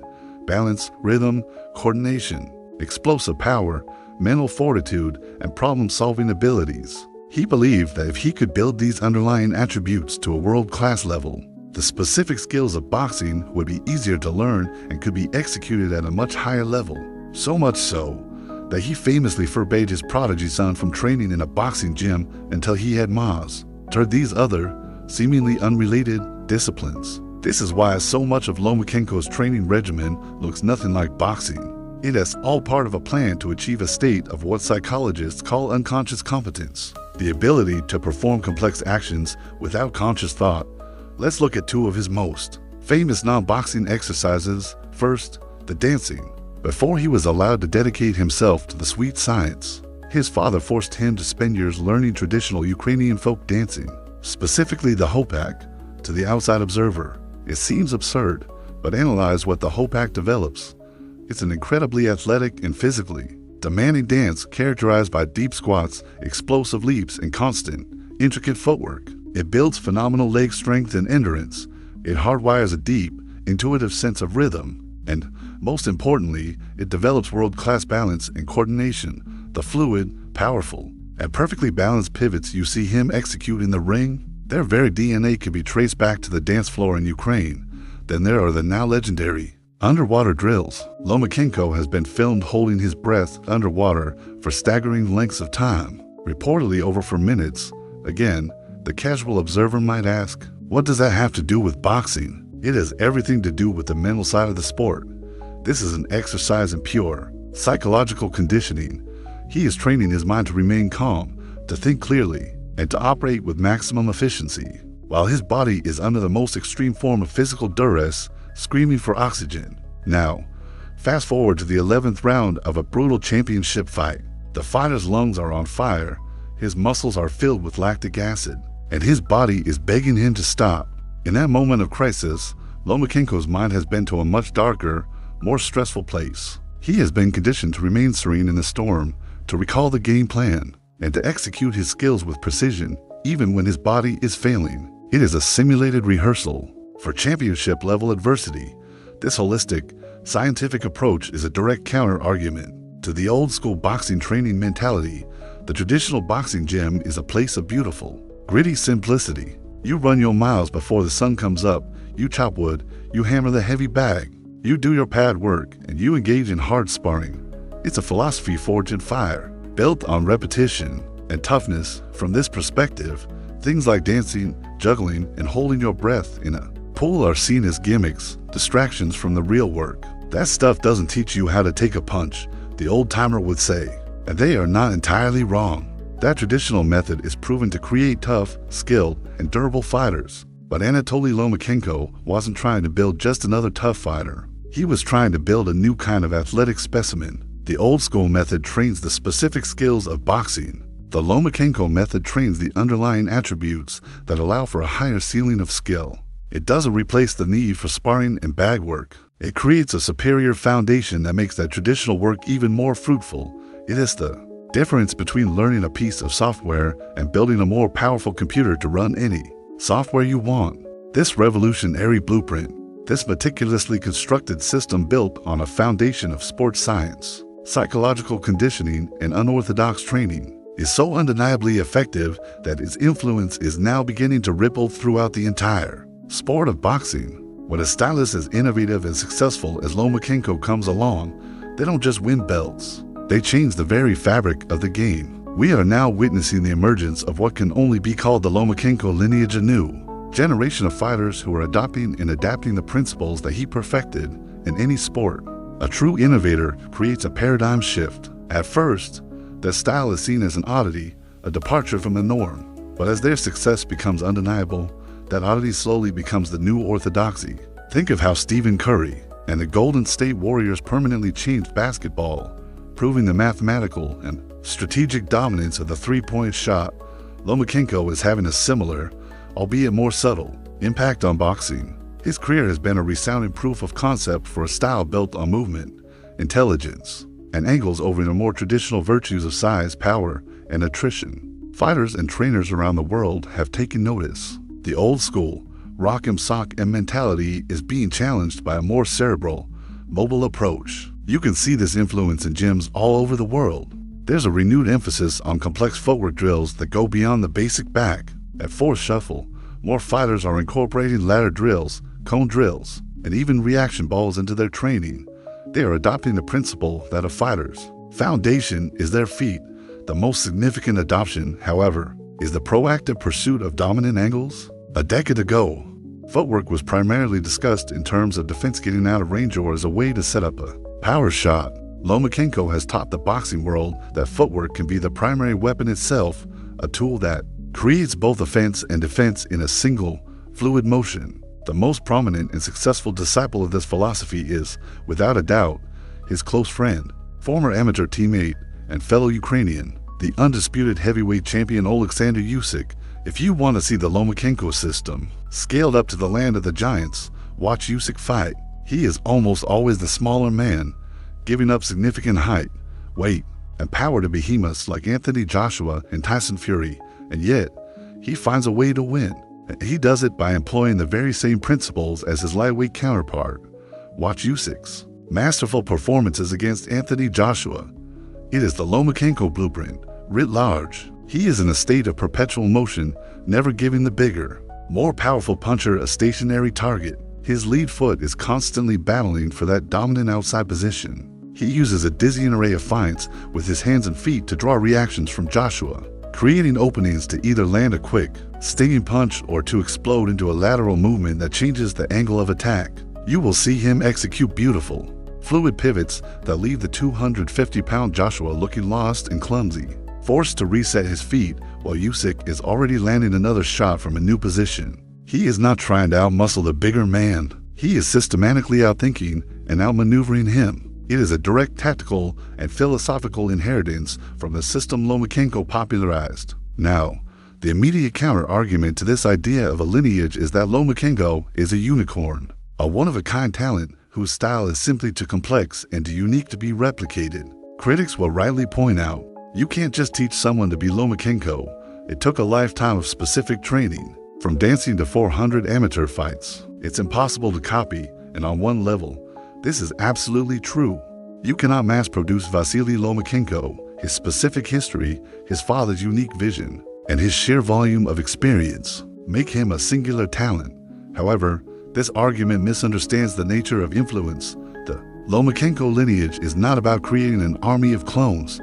B: balance, rhythm, coordination, explosive power, mental fortitude, and problem-solving abilities. He believed that if he could build these underlying attributes to a world-class level, the specific skills of boxing would be easier to learn and could be executed at a much higher level. So much so that he famously forbade his prodigy son from training in a boxing gym until he had mastered these other, seemingly unrelated disciplines. This is why so much of Lomachenko's training regimen looks nothing like boxing. It is all part of a plan to achieve a state of what psychologists call unconscious competence, the ability to perform complex actions without conscious thought. Let's look at two of his most famous non-boxing exercises. First, the dancing. Before he was allowed to dedicate himself to the sweet science, his father forced him to spend years learning traditional Ukrainian folk dancing, specifically the hopak. To the outside observer, it seems absurd, but analyze what the hopak develops. It's an incredibly athletic and physically demanding dance characterized by deep squats, explosive leaps, and constant, intricate footwork. It builds phenomenal leg strength and endurance. It hardwires a deep, intuitive sense of rhythm. And, most importantly, it develops world-class balance and coordination. The fluid, powerful, and perfectly balanced pivots you see him execute in the ring, their very DNA can be traced back to the dance floor in Ukraine. Then there are the now legendary underwater drills. Lomachenko has been filmed holding his breath underwater for staggering lengths of time, reportedly over 4 minutes. Again, the casual observer might ask, what does that have to do with boxing? It has everything to do with the mental side of the sport. This is an exercise in pure psychological conditioning. He is training his mind to remain calm, to think clearly, and to operate with maximum efficiency, while his body is under the most extreme form of physical duress, screaming for oxygen. Now, fast forward to the 11th round of a brutal championship fight. The fighter's lungs are on fire, his muscles are filled with lactic acid, and his body is begging him to stop. In that moment of crisis, Lomachenko's mind has been to a much darker, more stressful place. He has been conditioned to remain serene in the storm, to recall the game plan, and to execute his skills with precision, even when his body is failing. It is a simulated rehearsal for championship-level adversity. This holistic, scientific approach is a direct counter-argument to the old-school boxing training mentality. The traditional boxing gym is a place of beautiful, gritty simplicity. You run your miles before the sun comes up, you chop wood, you hammer the heavy bag, you do your pad work, and you engage in hard sparring. It's a philosophy forged in fire, built on repetition and toughness. From this perspective, things like dancing, juggling, and holding your breath in a pool are seen as gimmicks, distractions from the real work. That stuff doesn't teach you how to take a punch, the old-timer would say, and they are not entirely wrong. That traditional method is proven to create tough, skilled, and durable fighters. But Anatoly Lomachenko wasn't trying to build just another tough fighter. He was trying to build a new kind of athletic specimen. The old-school method trains the specific skills of boxing. The Lomachenko method trains the underlying attributes that allow for a higher ceiling of skill. It doesn't replace the need for sparring and bag work. It creates a superior foundation that makes that traditional work even more fruitful. It is the difference between learning a piece of software and building a more powerful computer to run any software you want. This revolutionary blueprint, this meticulously constructed system built on a foundation of sports science, psychological conditioning, and unorthodox training, is so undeniably effective that its influence is now beginning to ripple throughout the entire sport of boxing. When a stylist as innovative and successful as Lomachenko comes along, they don't just win belts, they change the very fabric of the game. We are now witnessing the emergence of what can only be called the Lomachenko lineage, a new generation of fighters who are adopting and adapting the principles that he perfected in any sport. A true innovator creates a paradigm shift. At first, their style is seen as an oddity, a departure from the norm. But as their success becomes undeniable, that oddity slowly becomes the new orthodoxy. Think of how Stephen Curry and the Golden State Warriors permanently changed basketball, proving the mathematical and strategic dominance of the three-point shot. Lomachenko is having a similar, albeit more subtle, impact on boxing. His career has been a resounding proof of concept for a style built on movement, intelligence, and angles over the more traditional virtues of size, power, and attrition. Fighters and trainers around the world have taken notice. The old school, rock 'em sock 'em mentality is being challenged by a more cerebral, mobile approach. You can see this influence in gyms all over the world. There's a renewed emphasis on complex footwork drills that go beyond the basic back. At Force Shuffle, more fighters are incorporating ladder drills, cone drills, and even reaction balls into their training. They are adopting the principle that a fighter's foundation is their feet. The most significant adoption, however, is the proactive pursuit of dominant angles. A decade ago, footwork was primarily discussed in terms of defense getting out of range or as a way to set up a power shot. Lomachenko has taught the boxing world that footwork can be the primary weapon itself, a tool that creates both offense and defense in a single, fluid motion. The most prominent and successful disciple of this philosophy is, without a doubt, his close friend, former amateur teammate, and fellow Ukrainian, the undisputed heavyweight champion Alexander Usyk. If you want to see the Lomachenko system scaled up to the land of the giants, watch Usyk fight. He is almost always the smaller man, giving up significant height, weight, and power to behemoths like Anthony Joshua and Tyson Fury, and yet, he finds a way to win. He does it by employing the very same principles as his lightweight counterpart. Watch Usyk's masterful performances against Anthony Joshua. It is the Lomachenko blueprint, writ large. He is in a state of perpetual motion, never giving the bigger, more powerful puncher a stationary target. His lead foot is constantly battling for that dominant outside position. He uses a dizzying array of feints with his hands and feet to draw reactions from Joshua, creating openings to either land a quick, stinging punch or to explode into a lateral movement that changes the angle of attack. You will see him execute beautiful, fluid pivots that leave the 250-pound Joshua looking lost and clumsy, forced to reset his feet while Usyk is already landing another shot from a new position. He is not trying to outmuscle the bigger man. He is systematically outthinking and outmaneuvering him. It is a direct tactical and philosophical inheritance from the system Lomachenko popularized. Now, the immediate counter-argument to this idea of a lineage is that Lomachenko is a unicorn, a one-of-a-kind talent whose style is simply too complex and too unique to be replicated. Critics will rightly point out, you can't just teach someone to be Lomachenko. It took a lifetime of specific training, from dancing to 400 amateur fights. It's impossible to copy, and on one level, this is absolutely true. You cannot mass-produce Vasiliy Lomachenko. His specific history, his father's unique vision, and his sheer volume of experience make him a singular talent. However, this argument misunderstands the nature of influence. The Lomachenko lineage is not about creating an army of clones.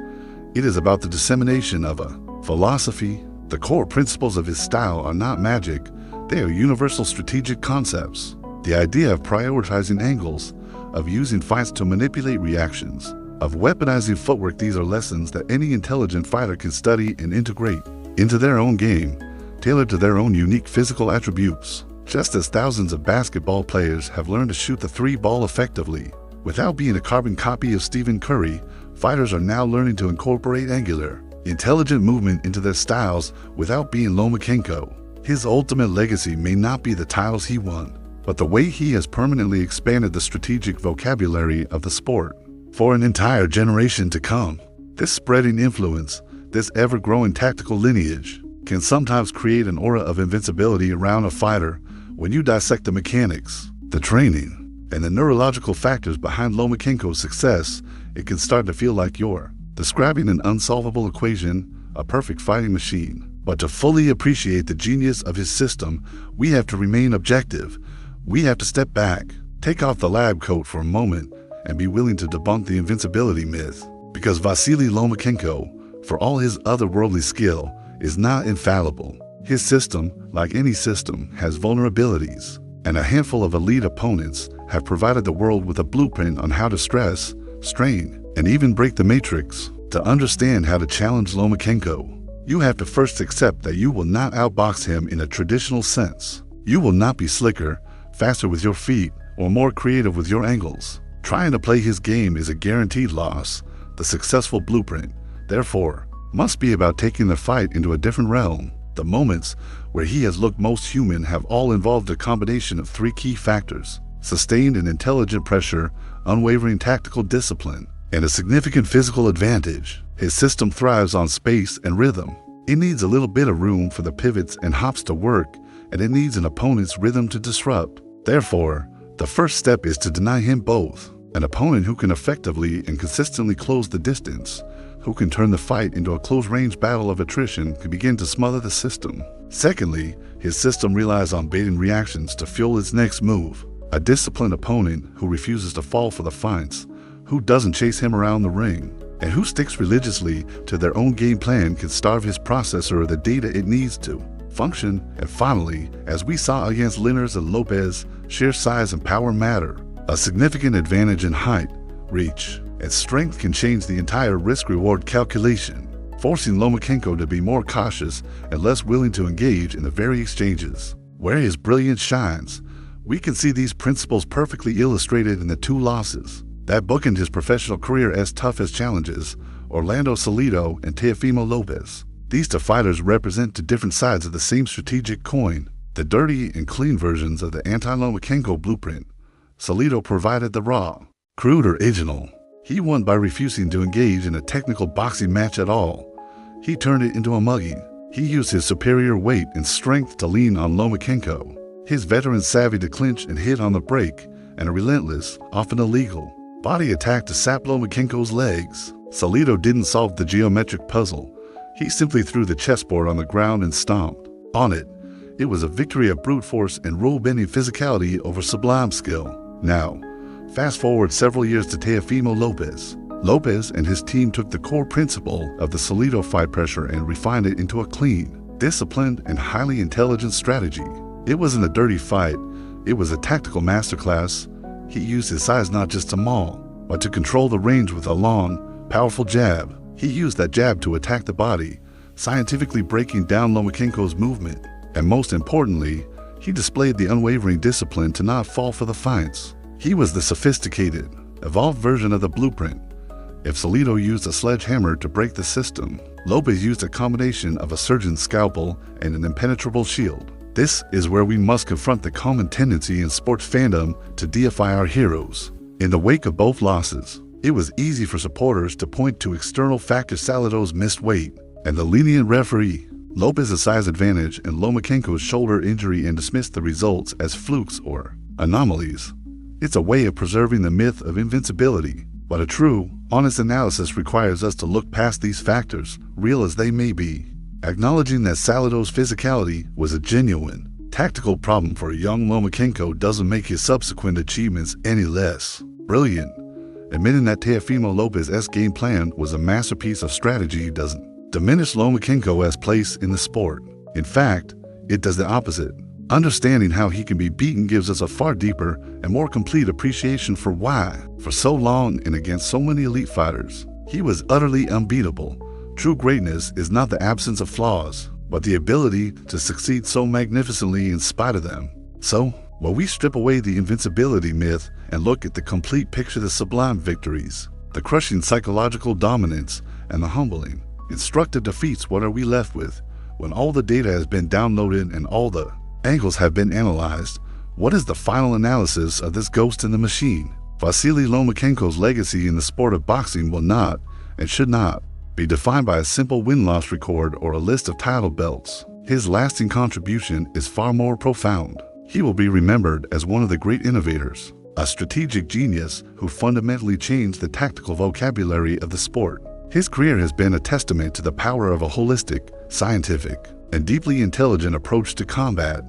B: It is about the dissemination of a philosophy. The core principles of his style are not magic. They are universal strategic concepts. The idea of prioritizing angles, of using fights to manipulate reactions, of weaponizing footwork, these are lessons that any intelligent fighter can study and integrate into their own game, tailored to their own unique physical attributes. Just as thousands of basketball players have learned to shoot the three ball effectively, without being a carbon copy of Stephen Curry, fighters are now learning to incorporate angular, intelligent movement into their styles without being Lomachenko. His ultimate legacy may not be the titles he won, but the way he has permanently expanded the strategic vocabulary of the sport for an entire generation to come. This spreading influence, this ever-growing tactical lineage, can sometimes create an aura of invincibility around a fighter. When you dissect the mechanics, the training, and the neurological factors behind Lomachenko's success, it can start to feel like you're describing an unsolvable equation, a perfect fighting machine. But to fully appreciate the genius of his system, we have to remain objective. We have to step back, take off the lab coat for a moment, and be willing to debunk the invincibility myth. Because Vasiliy Lomachenko, for all his otherworldly skill, is not infallible. His system, like any system, has vulnerabilities, and a handful of elite opponents have provided the world with a blueprint on how to stress, strain, and even break the matrix. To understand how to challenge Lomachenko, You have to first accept that you will not outbox him in a traditional sense. You will not be slicker, faster with your feet, or more creative with your angles. Trying to play his game is a guaranteed loss. The successful blueprint, therefore, must be about taking the fight into a different realm. The moments where he has looked most human have all involved a combination of three key factors: sustained and intelligent pressure, unwavering tactical discipline, and a significant physical advantage. His system thrives on space and rhythm. It needs a little bit of room for the pivots and hops to work, and it needs an opponent's rhythm to disrupt. Therefore, the first step is to deny him both. An opponent who can effectively and consistently close the distance, who can turn the fight into a close-range battle of attrition, can begin to smother the system. Secondly, his system relies on baiting reactions to fuel its next move. A disciplined opponent who refuses to fall for the feints, who doesn't chase him around the ring, and who sticks religiously to their own game plan can starve his processor of the data it needs to function. And finally, as we saw against Linares and Lopez, sheer size and power matter. A significant advantage in height, reach, and strength can change the entire risk-reward calculation, forcing Lomachenko to be more cautious and less willing to engage in the very exchanges. Where his brilliance shines, we can see these principles perfectly illustrated in the two losses that bookend his professional career as tough as challenges: Orlando Salido and Teofimo Lopez. These two fighters represent two different sides of the same strategic coin, the dirty and clean versions of the anti-Lomachenko blueprint. Salido provided the raw, crude original. He won by refusing to engage in a technical boxing match at all. He turned it into a mugging. He used his superior weight and strength to lean on Lomachenko, his veteran savvy to clinch and hit on the break, and a relentless, often illegal, body attack to sap Lomachenko's legs. Salido didn't solve the geometric puzzle. He simply threw the chessboard on the ground and stomped on it. It was a victory of brute force and rule-bending physicality over sublime skill. Now, fast forward several years to Teofimo Lopez. Lopez and his team took the core principle of the Salido fight pressure and refined it into a clean, disciplined, and highly intelligent strategy. It wasn't a dirty fight. It was a tactical masterclass. He used his size not just to maul, but to control the range with a long, powerful jab. He used that jab to attack the body, scientifically breaking down Lomachenko's movement. And most importantly, he displayed the unwavering discipline to not fall for the feints. He was the sophisticated, evolved version of the blueprint. If Salido used a sledgehammer to break the system, Lopez used a combination of a surgeon's scalpel and an impenetrable shield. This is where we must confront the common tendency in sports fandom to deify our heroes. In the wake of both losses, it was easy for supporters to point to external factors: Salido's missed weight and the lenient referee, Lopez's size advantage, and Lomachenko's shoulder injury, and dismiss the results as flukes or anomalies. It's a way of preserving the myth of invincibility, but a true, honest analysis requires us to look past these factors, real as they may be, acknowledging that Salido's physicality was a genuine, tactical problem for a young Lomachenko doesn't make his subsequent achievements any less brilliant. Admitting that Teofimo Lopez's game plan was a masterpiece of strategy doesn't diminish Lomachenko's place in the sport. In fact, it does the opposite. Understanding how he can be beaten gives us a far deeper and more complete appreciation for why, for so long and against so many elite fighters, he was utterly unbeatable. True greatness is not the absence of flaws, but the ability to succeed so magnificently in spite of them. So, while we strip away the invincibility myth and look at the complete picture, the sublime victories, the crushing psychological dominance, and the humbling, instructive defeats, what are we left with? When all the data has been downloaded and all the angles have been analyzed, what is the final analysis of this ghost in the machine? Vasiliy Lomachenko's legacy in the sport of boxing will not, and should not, be defined by a simple win-loss record or a list of title belts. His lasting contribution is far more profound. He will be remembered as one of the great innovators, a strategic genius who fundamentally changed the tactical vocabulary of the sport. His career has been a testament to the power of a holistic, scientific, and deeply intelligent approach to combat.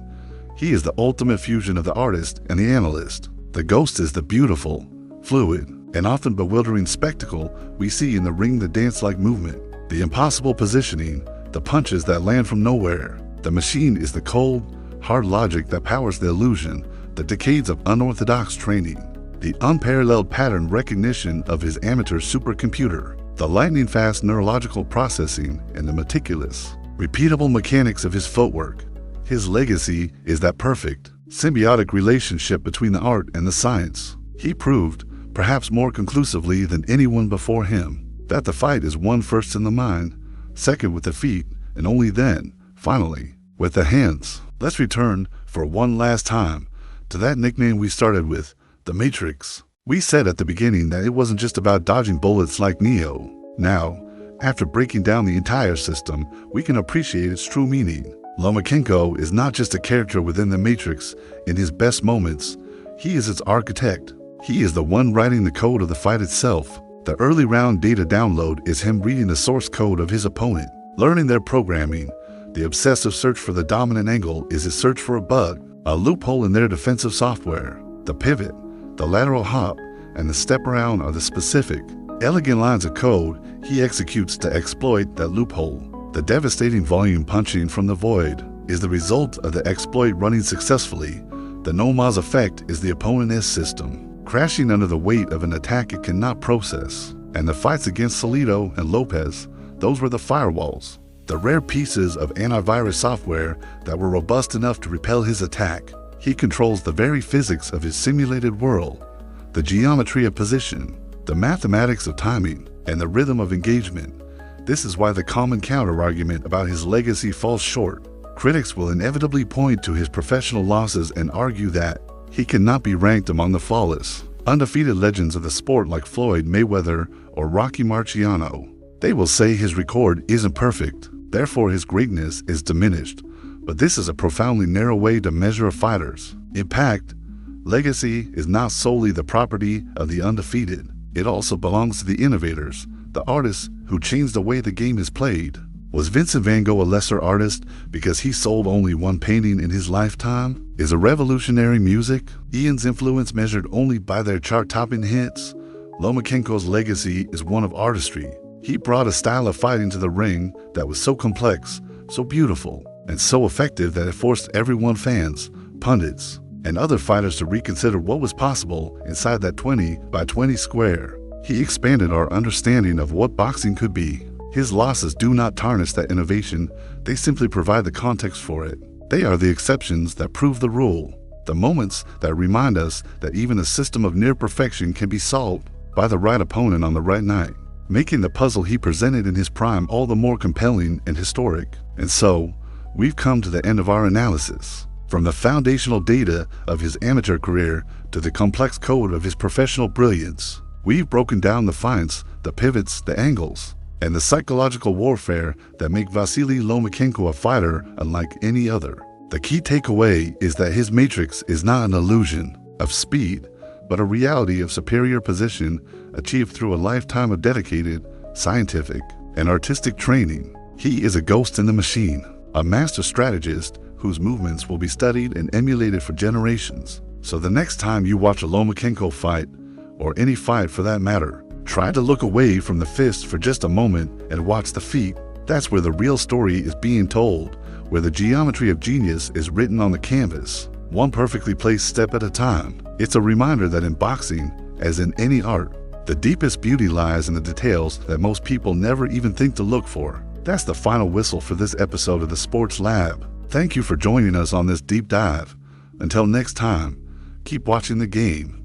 B: He is the ultimate fusion of the artist and the analyst. The ghost is the beautiful, fluid, and often bewildering spectacle we see in the ring, the dance-like movement, the impossible positioning, the punches that land from nowhere. The machine is the cold, hard logic that powers the illusion, the decades of unorthodox training, the unparalleled pattern recognition of his amateur supercomputer. the lightning-fast neurological processing, and the meticulous, repeatable mechanics of his footwork. His legacy is that perfect, symbiotic relationship between the art and the science. He proved, perhaps more conclusively than anyone before him, that the fight is won first in the mind, second with the feet, and only then, finally, with the hands. Let's return, for one last time, to that nickname we started with, the Matrix. We said at the beginning that it wasn't just about dodging bullets like Neo. Now, after breaking down the entire system, we can appreciate its true meaning. Lomachenko is not just a character within the Matrix in his best moments. He is its architect. He is the one writing the code of the fight itself. The early round data download is him reading the source code of his opponent, learning their programming. The obsessive search for the dominant angle is his search for a bug, a loophole in their defensive software. The pivot, the lateral hop, and the step around are the specific, elegant lines of code he executes to exploit that loophole. The devastating volume punching from the void is the result of the exploit running successfully. The Noma's effect is the opponent's system, crashing under the weight of an attack it cannot process. And the fights against Salido and Lopez, those were the firewalls, the rare pieces of antivirus software that were robust enough to repel his attack. He controls the very physics of his simulated world, the geometry of position, the mathematics of timing, and the rhythm of engagement. This is why the common counter-argument about his legacy falls short. Critics will inevitably point to his professional losses and argue that he cannot be ranked among the flawless, undefeated legends of the sport like Floyd Mayweather or Rocky Marciano. They will say his record isn't perfect, therefore his greatness is diminished. But this is a profoundly narrow way to measure a fighter's impact. Legacy is not solely the property of the undefeated. It also belongs to the innovators, the artists who changed the way the game is played. Was Vincent van Gogh a lesser artist because he sold only one painting in his lifetime? Is a revolutionary music Ian's influence measured only by their chart-topping hits? Lomachenko's legacy is one of artistry. He brought a style of fighting to the ring that was so complex, so beautiful, and so effective that it forced everyone, fans, pundits, and other fighters to reconsider what was possible inside that 20 by 20 square. He expanded our understanding of what boxing could be. His losses do not tarnish that innovation, they simply provide the context for it. They are the exceptions that prove the rule, the moments that remind us that even a system of near perfection can be solved by the right opponent on the right night, making the puzzle he presented in his prime all the more compelling and historic. And so, we've come to the end of our analysis. From the foundational data of his amateur career to the complex code of his professional brilliance, we've broken down the feints, the pivots, the angles, and the psychological warfare that make Vasiliy Lomachenko a fighter unlike any other. The key takeaway is that his matrix is not an illusion of speed, but a reality of superior position achieved through a lifetime of dedicated, scientific, and artistic training. He is a ghost in the machine, a master strategist whose movements will be studied and emulated for generations. So the next time you watch a Lomachenko fight, or any fight for that matter, try to look away from the fist for just a moment and watch the feet. That's where the real story is being told, where the geometry of genius is written on the canvas, one perfectly placed step at a time. It's a reminder that in boxing, as in any art, the deepest beauty lies in the details that most people never even think to look for. That's the final whistle for this episode of the Sports Lab. Thank you for joining us on this deep dive. Until next time, keep watching the game.